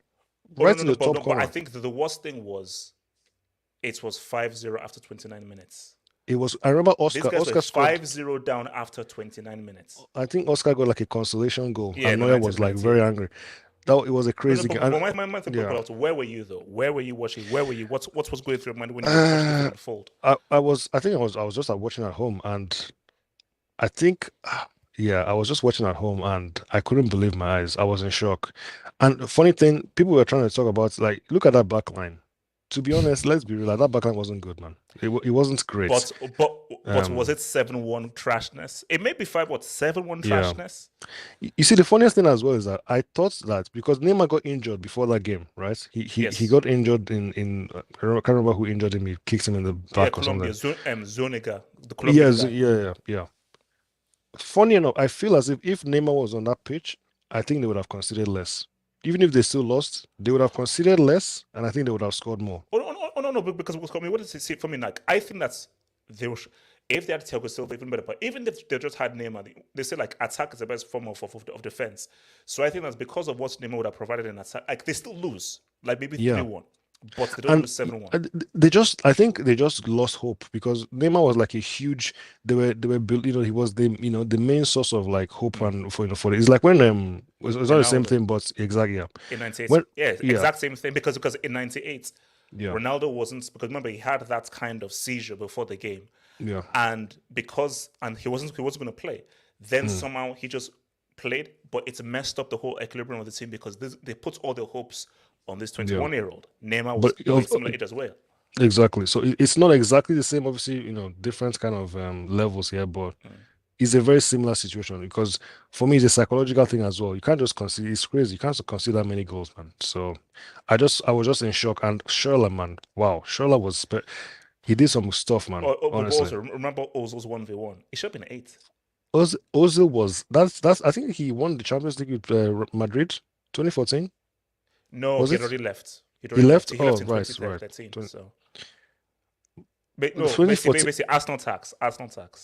right in the top corner? But I think the worst thing was, it was 5-0 after 29 minutes. It was. I remember Oscar. These guys Oscar were scored 5-0 down after 29 minutes. I think Oscar got like a consolation goal, Yeah, and no, Neuer was like 1990. very angry. It was a crazy But game. my thing was, where were you though? Where were you watching? Where were you? What was going through your mind when you watched this thing unfold? I was just watching at home, and I think I was just watching at home, and I couldn't believe my eyes. I was in shock. And the funny thing, people were trying to talk about, like, look at that back line. To be honest, let's be real, like, that back line wasn't good, man. It wasn't great. But was it 7-1 trashness? It may be 7-1 trashness. You see, the funniest thing as well is that I thought that because Neymar got injured before that game, right? He got injured in I can't remember who injured him. He kicked him in the back or something. Zuniga, the Colombian guy. Yeah. Funny enough, I feel as if Neymar was on that pitch, I think they would have considered less. Even if they still lost, they would have considered less, and I think they would have scored more. Oh no, because what does it say for me? Like, I think that's if they had Thiago Silva, even better. But even if they just had Neymar, they say like attack is the best form of defense. So I think that's because of what Neymar would have provided in attack. Like, they still lose, like maybe 3-1. But they don't lose 7-1. I think they just lost hope because Neymar was like a huge. They were built. He was the main source of like hope and for it. It's like when it's not the same thing, but exactly in '98. Exact same thing because in '98, Ronaldo wasn't, because remember he had that kind of seizure before the game. Yeah, and he wasn't going to play. Then somehow he just played, but it's messed up the whole equilibrium of the team because they put all their hopes on this 21-year-old. Neymar was similar age as well. Exactly. So it's not exactly the same, obviously, different kind of levels here, but it's a very similar situation because for me, it's a psychological thing as well. You can't just consider, it's crazy. You can't concede that many goals, man. So I was just in shock. And Schürrle, man, wow, Schürrle was, he did some stuff, man. Honestly. Also, remember Ozil's 1v1? It should have been 8. Ozil was, I think he won the Champions League with Madrid 2014. No, he already left. He left? He Oh, left in right. 2013. So. But no, basically Arsenal tax.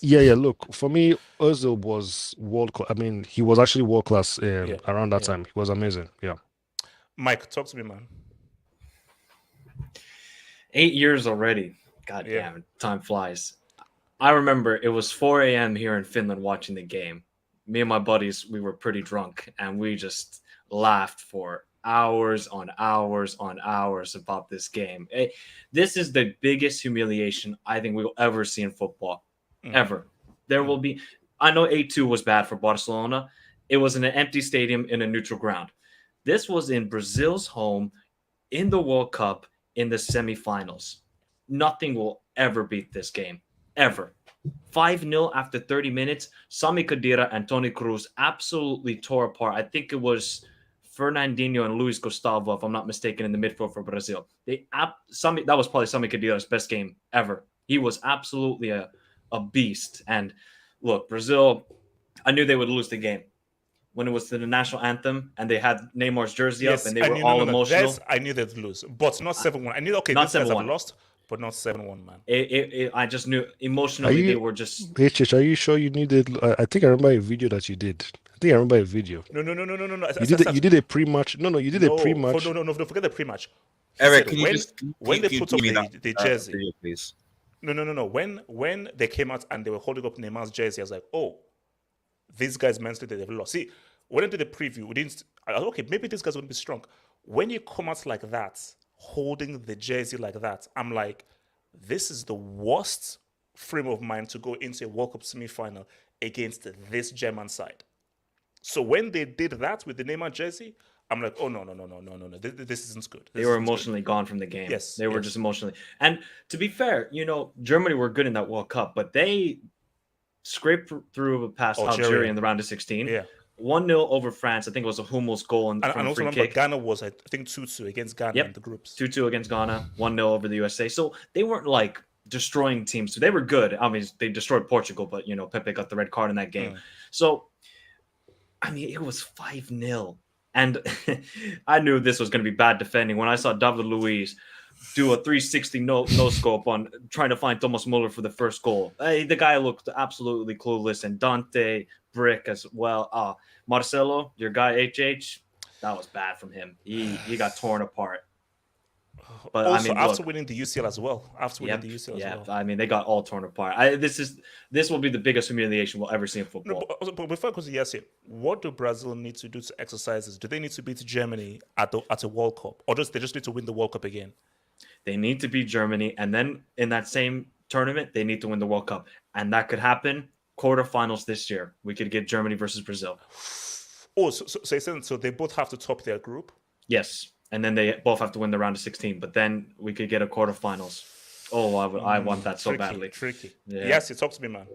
Yeah. Look, for me, Ozil was world class. I mean, he was actually world class around that time. He was amazing. Yeah. Mike, talk to me, man. 8 years already. God damn, time flies. I remember it was 4 a.m. here in Finland watching the game. Me and my buddies, we were pretty drunk, and we just laughed for hours on hours on hours about this game. This is the biggest humiliation I think we'll ever see in football, ever. There will be. I know 8-2 was bad for Barcelona. It was in an empty stadium in a neutral ground. This was in Brazil's home in the World Cup in the semifinals. Nothing will ever beat this game, ever. 5-0 after 30 minutes. Sami Khedira and Toni Kroos absolutely tore apart. I think it was Fernandinho and Luis Gustavo, if I'm not mistaken, in the midfield for Brazil. That was probably Sami Khedira's best game ever He was absolutely a beast. And look, Brazil, I knew they would lose the game when it was to the national anthem and they had Neymar's jersey up and they were all emotional. I knew they'd lose, but not 7-1. I knew, okay, not these guys 7-1. have lost, but not 7-1, man. I just knew emotionally they were just. HH, are you sure you needed? I think I remember a video that you did. I think I remember a video. No. You did a pre-match. No, you did a pre-match. No, forget the pre-match. Eric, when they put up the jersey, video, please. No. When they came out and they were holding up Neymar's jersey, I was like, oh, these guys mentally they've lost. See, when I did the preview, we didn't. I was, okay, maybe these guys wouldn't be strong. When you come out like that, holding the jersey like that, I'm like, this is the worst frame of mind to go into a World Cup semi-final against this German side. So when they did that with the Neymar jersey, I'm like, oh no, this isn't good. They were emotionally gone from the game. Yes, they were just emotionally. And to be fair, Germany were good in that World Cup, but they scraped through past Algeria in the round of 16. Yeah. 1-0 over France. I think it was a Hummels goal and also free remember kick. Ghana was, I think, 2-2 against Ghana in the groups. 2-2 against Ghana, 1-0 over the USA. So they weren't like destroying teams. They were good. I mean, they destroyed Portugal, but Pepe got the red card in that game. So, I mean, it was 5-0. And I knew this was going to be bad defending when I saw David Luiz do a 360 no scope on trying to find Thomas Muller for the first goal. The guy looked absolutely clueless, and Dante Brick as well. Marcelo, your guy HH, that was bad from him. He got torn apart. But also, I mean, after winning the UCL as well. I mean, they got all torn apart. This will be the biggest humiliation we'll ever see in football. No, but before I go to yes, what do Brazil need to do to exercise this? Do they need to beat Germany at a World Cup, or they just need to win the World Cup again? They need to beat Germany, and then in that same tournament, they need to win the World Cup, and that could happen quarterfinals this year. We could get Germany versus Brazil. Oh, so they both have to top their group? Yes, and then they both have to win the round of 16. But then we could get a quarterfinals. Oh, I want that so badly. Tricky. Yeah. Yes, talk to me, man.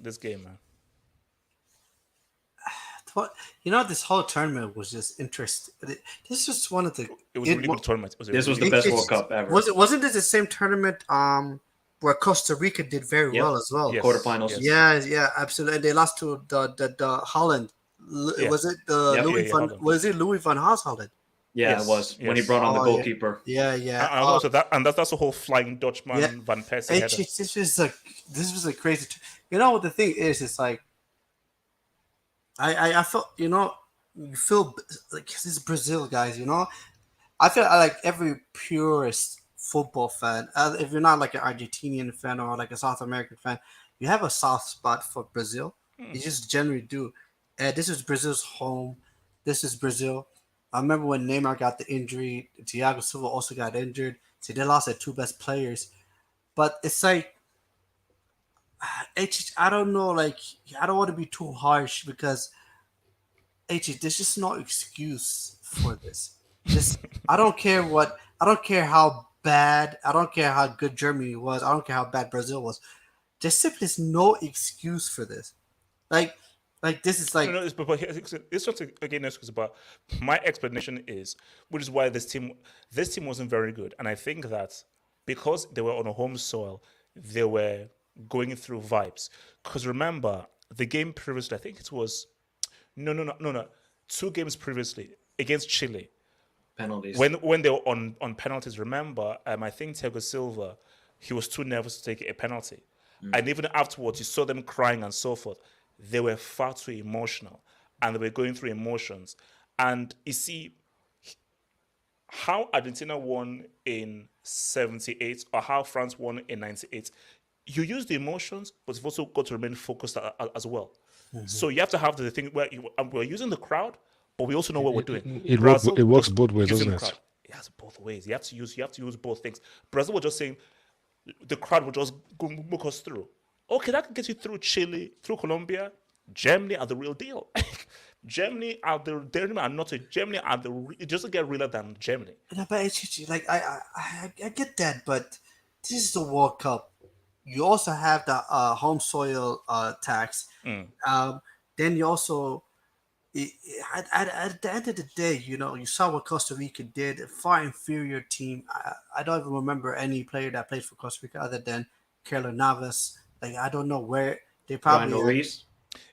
This game, man. This whole tournament was just interesting. This was one of the. It was a really good tournament. This was the best World Cup ever. Wasn't this the same tournament? Where Costa Rica did very well as well. Yes. Quarterfinals. Yes. Yeah, absolutely. They lost to the Holland. Was it Louis van Gaal Holland? Yeah, it was when he brought on the goalkeeper. Yeah. And also that's the whole Flying Dutchman Van Persie. This was a crazy. What the thing is? It's like I felt you feel like this is Brazil, guys. I feel like every purist football fan, if you're not like an Argentinian fan or like a South American fan, you have a soft spot for Brazil. You just generally do. This is Brazil's home. This is Brazil. I remember when Neymar got the injury, Thiago Silva also got injured. So they lost their two best players. But it's like, I don't know, like, I don't want to be too harsh because there's just no excuse for this. I don't care how bad, I don't care how good Germany was, I don't care how bad Brazil was. There simply is no excuse for this. Like this is like it's just again excuse, but my explanation is, which is why this team wasn't very good, and I think that because they were on a home soil, they were going through vibes. Because remember the game previously, I think it was no, 2 games previously against Chile, penalties when they were on penalties. Remember, I think Thiago Silva, he was too nervous to take a penalty, and even afterwards you saw them crying and so forth. They were far too emotional, and they were going through emotions. And you see, how Argentina won in 78 or how France won in 98, you use the emotions, but you've also got to remain focused as well. Mm-hmm. So you have to have the thing where we're using the crowd, but we also know what we're doing. It works both ways, doesn't it? It has both ways. You have to use both things. Brazil was just saying the crowd will just move us through. Okay, that can get you through Chile, through Colombia. Germany are the real deal. Germany are the it doesn't get realer than Germany. No, but it's like I get that, but this is the World Cup. You also have the home soil tax. Then you also at the end of the day, you saw what Costa Rica did. A far inferior team. I don't even remember any player that played for Costa Rica other than Keylor Navas. Like I don't know where they probably.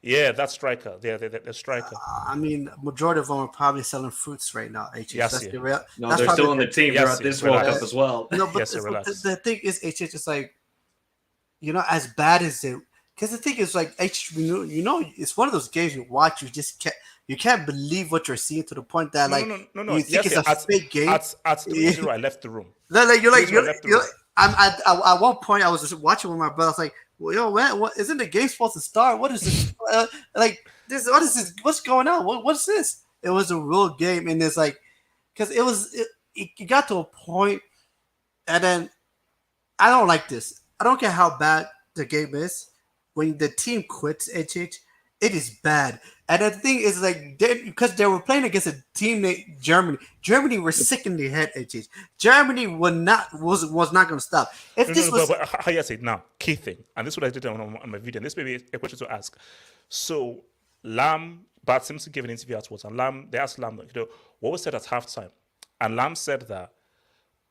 Yeah, that striker. Yeah, the striker. I mean, majority of them are probably selling fruits right now. Yes, that's the No, that's they're still on the team. They're at this World Cup as well. No, but the thing is, it's like, as bad as it. Because the thing is, like, it's one of those games you watch, you can't believe what you're seeing to the point that no. You think it's a fake game. At 3-0, I left the room. You're I'm at one point I was just watching with my brother. I was like, well, yo, man, what isn't the game supposed to start? What is this? This? What is this? What's going on? What's this? It was a real game, and it's like, because it got to a point, and then I don't like this. I don't care how bad the game is. When the team quits, it is bad. And the thing is, like, because they were playing against a team named Germany. Germany were sick in the head. Germany was not going to stop. How you say now? Key thing, and this is what I did on my video. And this may be a question to ask. So, Bart Simpson gave an interview afterwards, and they asked Lam, what was said at halftime, and Lam said that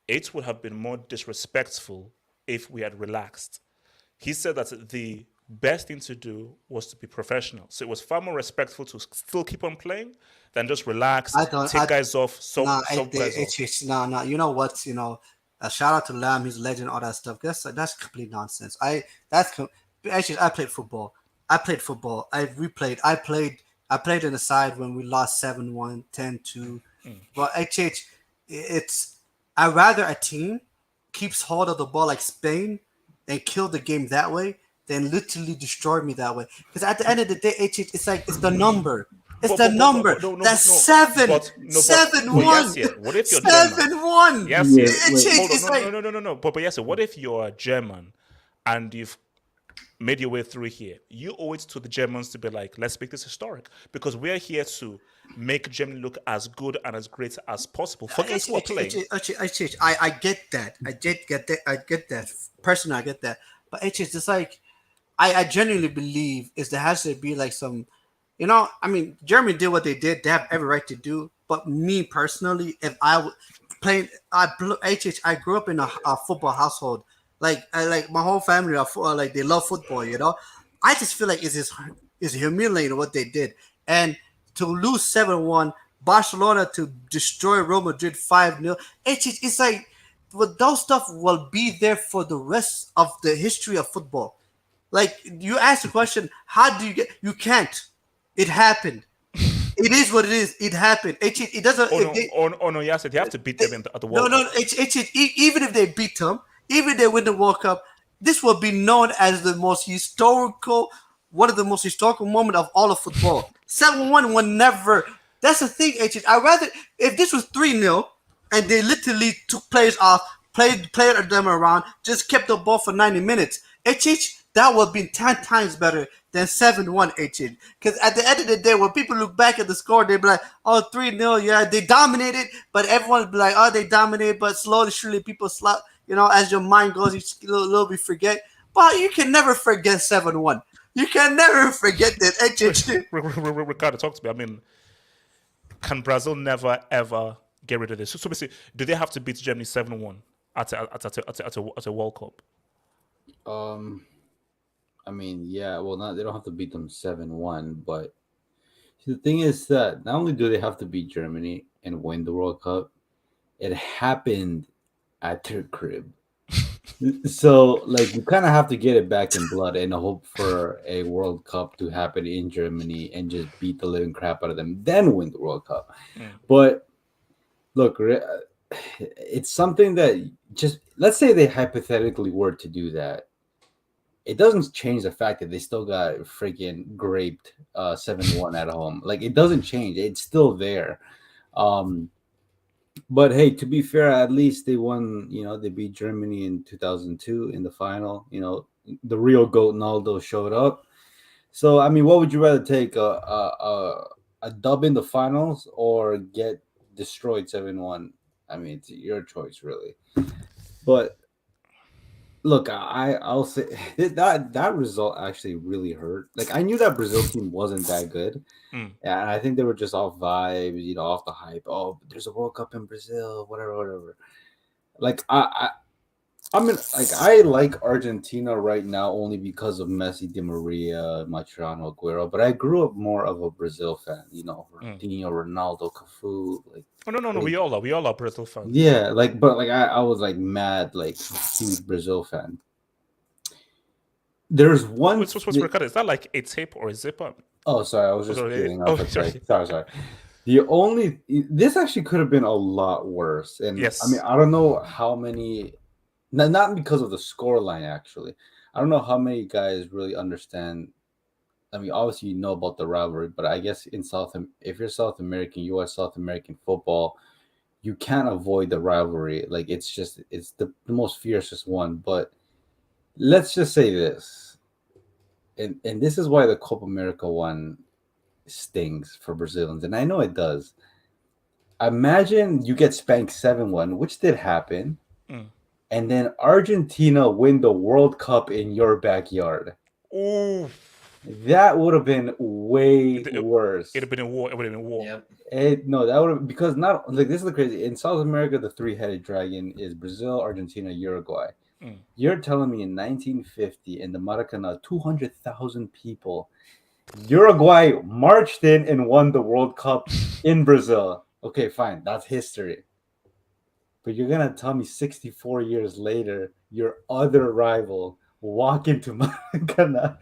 it would have been more disrespectful if we had relaxed. He said that the best thing to do was to be professional. So it was far more respectful to still keep on playing than just relax, take guys off, players off. No. You know what? A shout out to Lam, he's a legend, all that stuff. That's complete nonsense. I played football. I replayed. I played in the side when we lost 7-1, 10-2. But I'd rather a team keeps hold of the ball like Spain and kill the game that way than literally destroy me that way. Because at the end of the day, it's like it's the number. It's the number. That's 7-1. What if you're 7-1? No. But yes, what if you're German and you've made your way through here? You owe it to the Germans to be like, let's make this historic, because we're here to make Germany look as good and as great as possible. Forget who are playing. I get that. I get that. Personally, I get that. But it's just like, I genuinely believe there has to be like some, Germany did what they did. They have every right to do. But me personally, if I grew up in a football household. Like my whole family are they love football. I just feel like it's humiliating what they did, and to lose 7-1, Barcelona to destroy Real Madrid 5-0. It's like, well, those stuff will be there for the rest of the history of football. Like, you ask the question, how do you can't. It happened. It is what it is. It happened. It doesn't. Yes, you have to beat them at the World Cup. Even if they beat them, even if they win the World Cup, this will be known as one of the most historical moments of all of football. 7-1 will never. That's the thing, I'd rather, if this was 3-0 and they literally took players off, played them around, just kept the ball for 90 minutes, that would be 10 times better than 7-1, Because at the end of the day, when people look back at the score, they'll be like, oh, 3-0, yeah, they dominated, but everyone will be like, oh, they dominated, but slowly, surely people slap. As your mind goes, you little bit forget. But you can never forget 7-1. You can never forget that. Ricardo, talk to me. I mean, can Brazil never, ever get rid of this? So basically, do they have to beat Germany 7-1 at a World Cup? I mean, yeah, well, they don't have to beat them 7-1, but the thing is that not only do they have to beat Germany and win the World Cup, it happened at their crib. So, like, you kind of have to get it back in blood and hope for a World Cup to happen in Germany and just beat the living crap out of them, then win the World Cup. But look, it's something that just, let's say they hypothetically were to do that. It doesn't change the fact that they still got freaking graped 7-1 at home. Like, it doesn't change. It's still there. But hey, to be fair, at least they won. They beat Germany in 2002 in the final. The real GOAT Naldo showed up. So, I mean, what would you rather take, a dub in the finals or get destroyed 7-1? I mean, it's your choice, really. But look, I'll say that result actually really hurt. Like, I knew that Brazil team wasn't that good. And I think they were just off vibes, off the hype. Oh, there's a World Cup in Brazil, whatever. Like, I I mean, like I like Argentina right now only because of Messi, Di Maria, Mascherano, Aguero. But I grew up more of a Brazil fan. You know, Ronaldinho, Ronaldo, Cafu. Like, no. We all are Brazil fans. Yeah, but I was like mad, like huge Brazil fan. There's one. What's recorded? Is that like a tape or a zipper? Oh, sorry, I was just kidding. Sorry. This actually could have been a lot worse. And yes, I mean, I don't know how many. Not because of the scoreline, actually. I don't know how many guys really understand. I mean, obviously you know about the rivalry, but I guess if you're South American, you watch South American football, you can't avoid the rivalry. Like it's the most fiercest one. But let's just say this, and this is why the Copa America one stings for Brazilians, and I know it does. Imagine you get spanked 7-1, which did happen. And then Argentina win the World Cup in your backyard. Ooh. That would have been way worse. It'd have been a war. It would have been a war. Yep. No, that would have, because not like this is the crazy. In South America, the three-headed dragon is Brazil, Argentina, Uruguay. You're telling me in 1950 in the Maracanã, 200,000 people, Uruguay marched in and won the World Cup in Brazil. Okay, fine. That's history. But you're going to tell me 64 years later, your other rival walk into Maracanã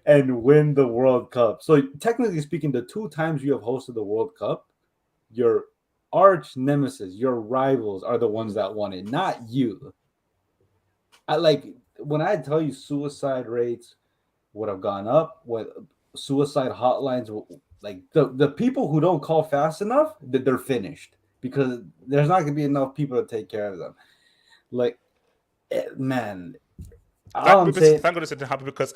and win the World Cup. So technically speaking, the 2 times you have hosted the World Cup, your arch nemesis, your rivals are the ones that won it, not you. When I tell you suicide rates would have gone up, what suicide hotlines, like the people who don't call fast enough, that they're finished. Because there's not going to be enough people to take care of them. Like, man. Thank goodness it didn't happen, because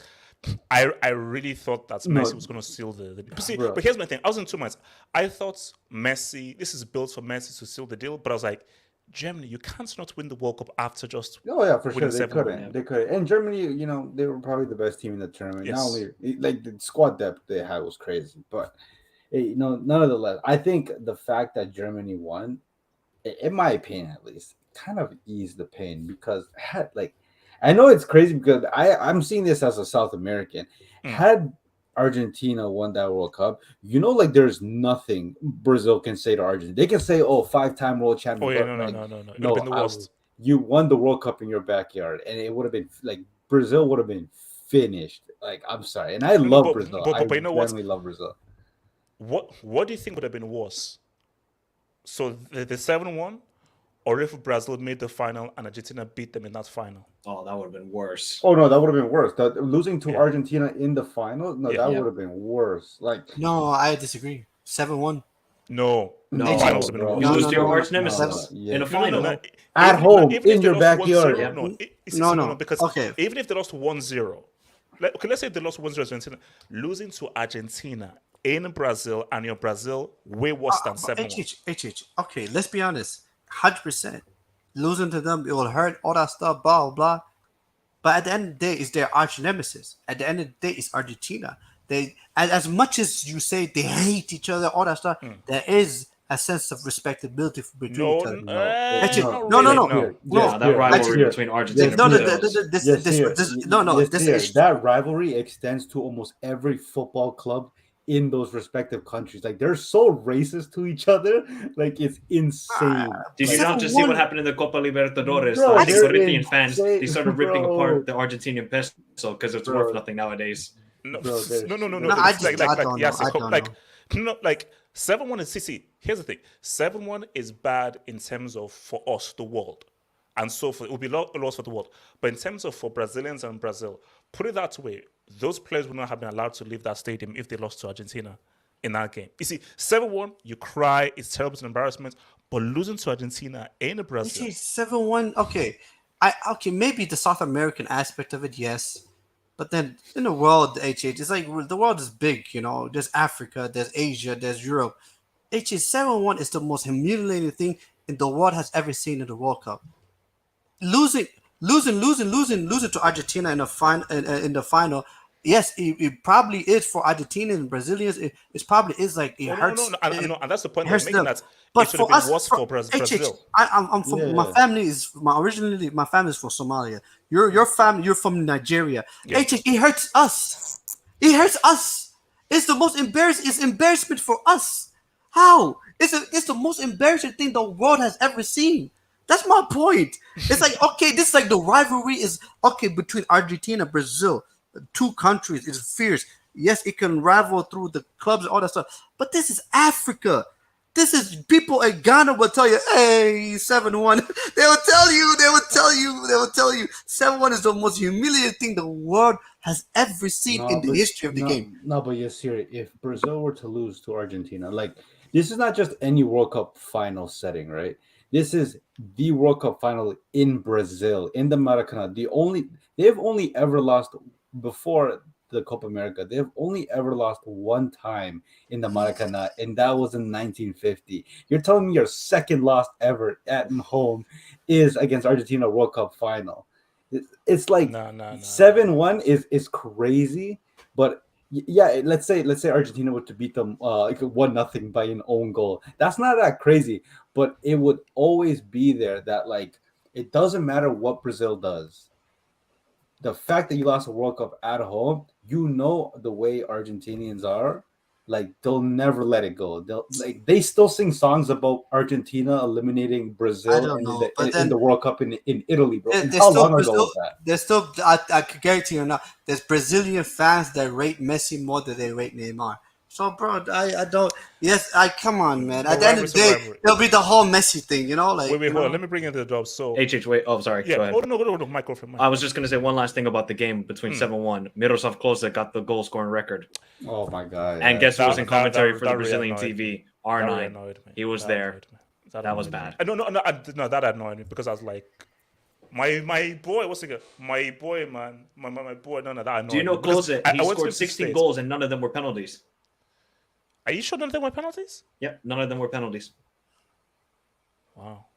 I really thought that Messi was going to seal the see, but here's my thing. I was in 2 months. I thought Messi, this is built for Messi to seal the deal. But I was like, Germany, you can't not win the World Cup after just for sure. They couldn't. And Germany, you know, they were probably the best team in the tournament. Yes. Not only, like, the squad depth they had was crazy. But nonetheless, I think the fact that Germany won, in my opinion at least, kind of eased the pain, because I know it's crazy because I'm seeing this as a South American. Had Argentina won that World Cup, like there's nothing Brazil can say to Argentina. They can say, "Oh, 5-time world champion." Oh yeah, no. It would have been the worst. You won the World Cup in your backyard, and it would have been like Brazil would have been finished. Like, I'm sorry, and I love Brazil. But you know what? I love Brazil. What do you think would have been worse? So the 7-1, or if Brazil made the final and Argentina beat them in that final? Oh, that would have been worse. Oh no, that would have been worse. Losing to Argentina in the final, that would have been worse. No, I disagree. 7-1. No. Finals have been worse. You lose to your arch nemesis in a final. At home, in your backyard. No, because even if they lost 1-0, let's say they lost 1-0 to Argentina, losing to Argentina in Brazil, and your Brazil way worse than 7-1. Okay, let's be honest. 100%. Losing to them, it will hurt, all that stuff, blah, blah. But at the end of the day, it's their arch nemesis. At the end of the day, it's Argentina. As much as you say they hate each other, all that stuff, there is a sense of respectability between each other. No. That rivalry between Argentina and Brazil. That rivalry extends to almost every football club in those respective countries. Like, they're so racist to each other, like, it's insane. Did you not just see what happened in the Copa Libertadores? The Corinthians fans, they started ripping apart the Argentinian peso because it's worth nothing nowadays. No. I don't know. Like 7-1 is CC. Here's the thing: 7-1 is bad in terms of for us, the world, and so it will be a loss for the world. But in terms of for Brazilians and Brazil, put it that way, those players would not have been allowed to leave that stadium if they lost to Argentina in that game. You see, 7-1, you cry, it's terrible, it's an embarrassment. But losing to Argentina in Brazil, 7-1. Okay, maybe the South American aspect of it, yes. But then in the world, it's like the world is big, There's Africa, there's Asia, there's Europe. 7-1 is the most humiliating thing in the world has ever seen in the World Cup. Losing to Argentina in the final yes, it probably is for Argentinians and Brazilians. It probably is like it hurts. No, and that's the point hurts I'm making. them. That But it should for have us, been worse for Brazil. I'm from my family is originally my family is from Somalia. Your family, you're from Nigeria. Yeah. It hurts us. It hurts us. It's the most embarrassing. It's embarrassment for us. How? It's the most embarrassing thing the world has ever seen. That's my point. It's like, okay, this is like the rivalry is okay between Argentina and Brazil. Two countries is fierce. Yes, it can rival through the clubs and all that stuff. But this is Africa. This is people in Ghana will tell you, hey, 7-1. They will tell you 7-1 is the most humiliating thing the world has ever seen in the history of the game. No, but yes, Serie, if Brazil were to lose to Argentina, like this is not just any World Cup final setting, right? This is the World Cup final in Brazil, in the Maracanã. They've only ever lost before the Copa America. They've only ever lost one time in the Maracanã, and that was in 1950. You're telling me your second loss ever at home is against Argentina World Cup final? It's like 7-1 is crazy, but yeah, let's say Argentina were to beat them 1-0 by an own goal. That's not that crazy, but it would always be there that like it doesn't matter what Brazil does. The fact that you lost a World Cup at home, you know the way Argentinians are, like they'll never let it go. They still sing songs about Argentina eliminating Brazil in the World Cup in Italy, bro. How long ago was that? There's still I can guarantee you now. There's Brazilian fans that rate Messi more than they rate Neymar. So, bro, I don't. Yes, come on, man. At the end of the day, there'll be the whole Messi thing, you know. Like, wait, hold on. Let me bring in the job. So, wait. Oh, sorry. Yeah. Go ahead. No, microphone. I was just gonna say one last thing about the game between 7-1. Miroslav Klose got the goal scoring record. Oh my god! And guess who was in commentary for the Brazilian TV? R9. He was there. That was bad. No, that annoyed me because I was like, my boy, what's it called? My boy, man, my boy. No, that annoyed me. Do you know Klose? He scored 16 goals and none of them were penalties. Are you sure none of them were penalties? Yep, none of them were penalties. Wow.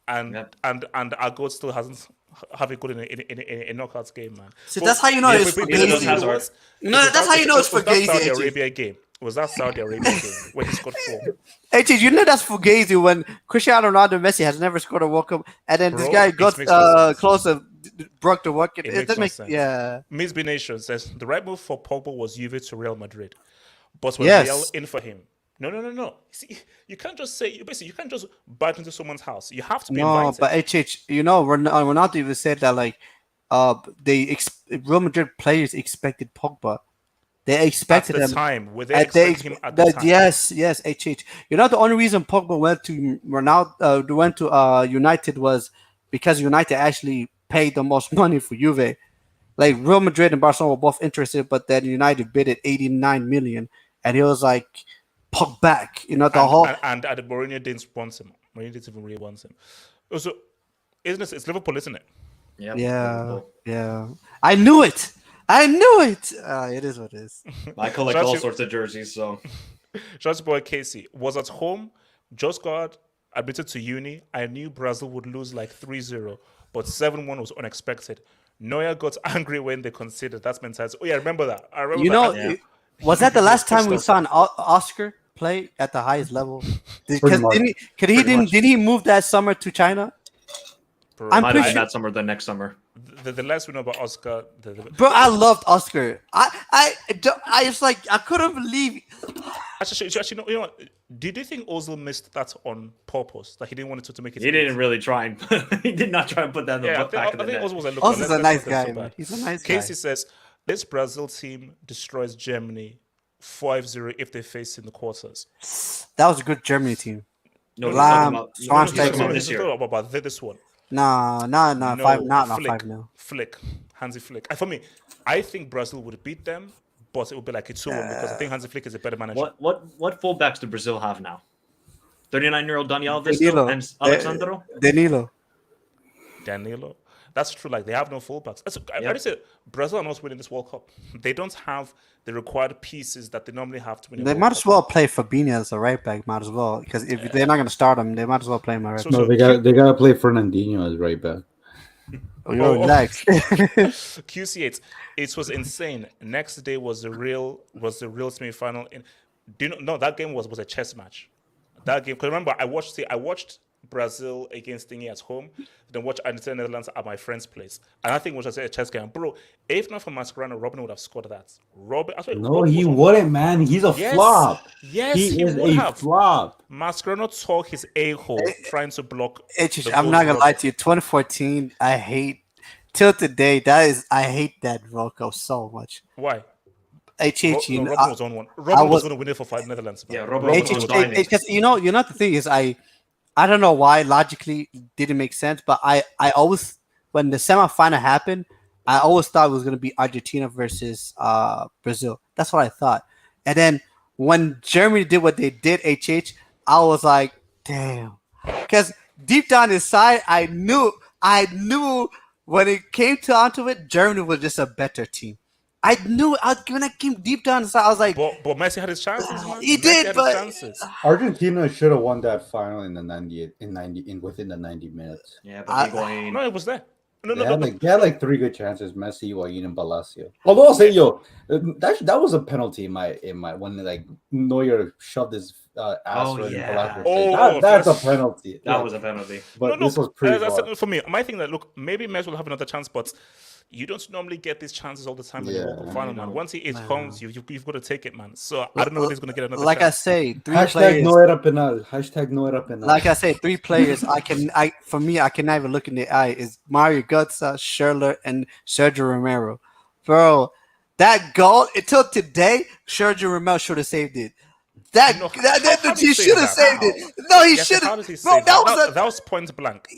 And our goal still hasn't have it good in a knockouts game, man. See, that's how you know it's Fugazi. No, that's how you know it's Fugazi. Saudi Arabia game. Was that Saudi Arabia game when he scored 4? Hey, you know that's Fugazi when Cristiano Ronaldo and Messi has never scored a World Cup, and then this guy got closer, broke the World Cup. It makes sense. Yeah. Miss B Nation says the right move for Pogba was Juve to Real Madrid. But was Real in for him? No. See, you can't just say you can't just bite into someone's house. You have to be invited. No, but you know, Ronaldo even said that like, Real Madrid players expected Pogba. They expected at the time. Were they expecting him at the time? Yes. You know, the only reason Pogba went to United was because United actually paid the most money for Juve. Like Real Madrid and Barcelona were both interested, but then United bid at 89 million, and he was like, "Pog back," you know And Mourinho didn't want him. Mourinho didn't even really want him. Also, it's Liverpool, isn't it? Yeah. I knew it. It is what it is. I collect all sorts of jerseys. So, Shots boy Casey was at home. Just got admitted to uni. I knew Brazil would lose like 3-0, but 7-1 was unexpected. Neuer got angry when they conceded. That's mentality. Oh yeah, I remember that. Was that the last time we saw an Oscar play at the highest level? Because didn't he move that summer to China? I'm pretty sure that summer, the next summer. The last we know about Oscar. Bro, I loved Oscar. I was like, I couldn't believe. Actually, you know what? Did you think Ozil missed that on purpose? That he didn't want to make it. He didn't really try and. He did not try and put that in the back of the net. Ozil's a nice guy, man. He's a nice guy. Casey says this Brazil team destroys Germany 5-0 if they face in the quarters. That was a good Germany team. No, this year. About this one. No, 5-0. Hansi Flick. For me, I think Brazil would beat them, but it would be like a 2-1 because I think Hansi Flick is a better manager. What fullbacks do Brazil have now? 39-year-old Dani Alves and Alexandro? Danilo. That's true. Like, they have no fullbacks. I say Brazil are not winning this World Cup. They don't have the required pieces that they normally have to win. They might as well play Fabinho as a right back. Might as well, because if they're not going to start him, they might as well play him right. No, they got to play Fernandinho as right back. Relax. QC8. It was insane. Next day was the real semi-final. Do you know? No, that game was a chess match. That game. Because remember, I watched Brazil against Thingy at home, then watch Argentina Netherlands at my friend's place. And I think it was a chess game. Bro, if not for Mascherano, Robin would have scored that. Robin he wouldn't, man. He's a flop. Yes, he is would have. Flop. Mascherano tore his a-hole trying to block. I'm not gonna lie to you. 2014, I hate till today. I hate that World Cup so much. Why? Robin was on one. Robin was going to win it for Netherlands. Yeah, Robin was on it. Because you know the thing is I don't know why logically it didn't make sense, but I always, when the semifinal happened, I always thought it was going to be Argentina versus Brazil. That's what I thought. And then when Germany did what they did, I was like, damn. Because deep down inside, I knew when it came down to it, Germany was just a better team. I knew when I came deep down inside, I was like, but Messi had his chances, man. He did, but Argentina should have won that final within the 90 minutes. Yeah, but no, it was there. They had like 3 good chances: Messi, Higuaín, and Palacio. Although I'll say, that was a penalty in my when like Neuer shoved his ass. That's a penalty. That was a penalty. But this was pretty. For me, my thing that maybe Messi will have another chance, but you don't normally get these chances all the time in the World Cup final, man. Once it comes, you've got to take it, man. So I don't know if he's going to get another chance. I say, 3 Hashtag players. no era penal. Hashtag no era penal. Like I say, 3 players. I can never look in the eye. Is Mario Götze, Schürrle, and Sergio Romero. Bro, that goal until today, Sergio Romero should have saved it. He should have saved it. No, he should have. Bro, that was point blank.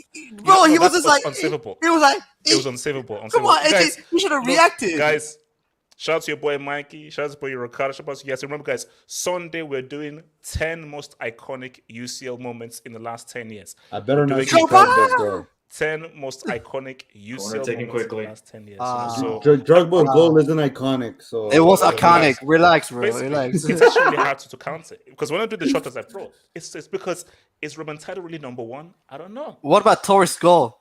Bro, he was just like unsavable. It was like it was unsavable. Come on, guys, you should have reacted. Guys, shout out to your boy Mikey. Shout out to your boy Ricardo. Shout out to yes. Remember, guys, Sunday we're doing 10 most iconic UCL moments in the last 10 years. I better not go. 10 most iconic UCL moments in the last 10 years. Drogba's goal isn't iconic, so it was iconic. Relax, bro. Relax. It's actually hard to count it because when I do the shot as I throw, it's because is Remontada really number 1? I don't know. What about Torres' goal?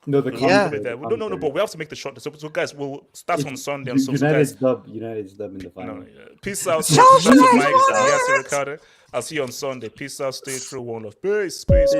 No, but we have to make the shot. So guys, we'll start on Sunday. And United's dub in the final. Peace out. Shout out to Mike. Yes, Ricardo. I'll see you on Sunday. Peace out. Stay true. One love. Peace. Peace.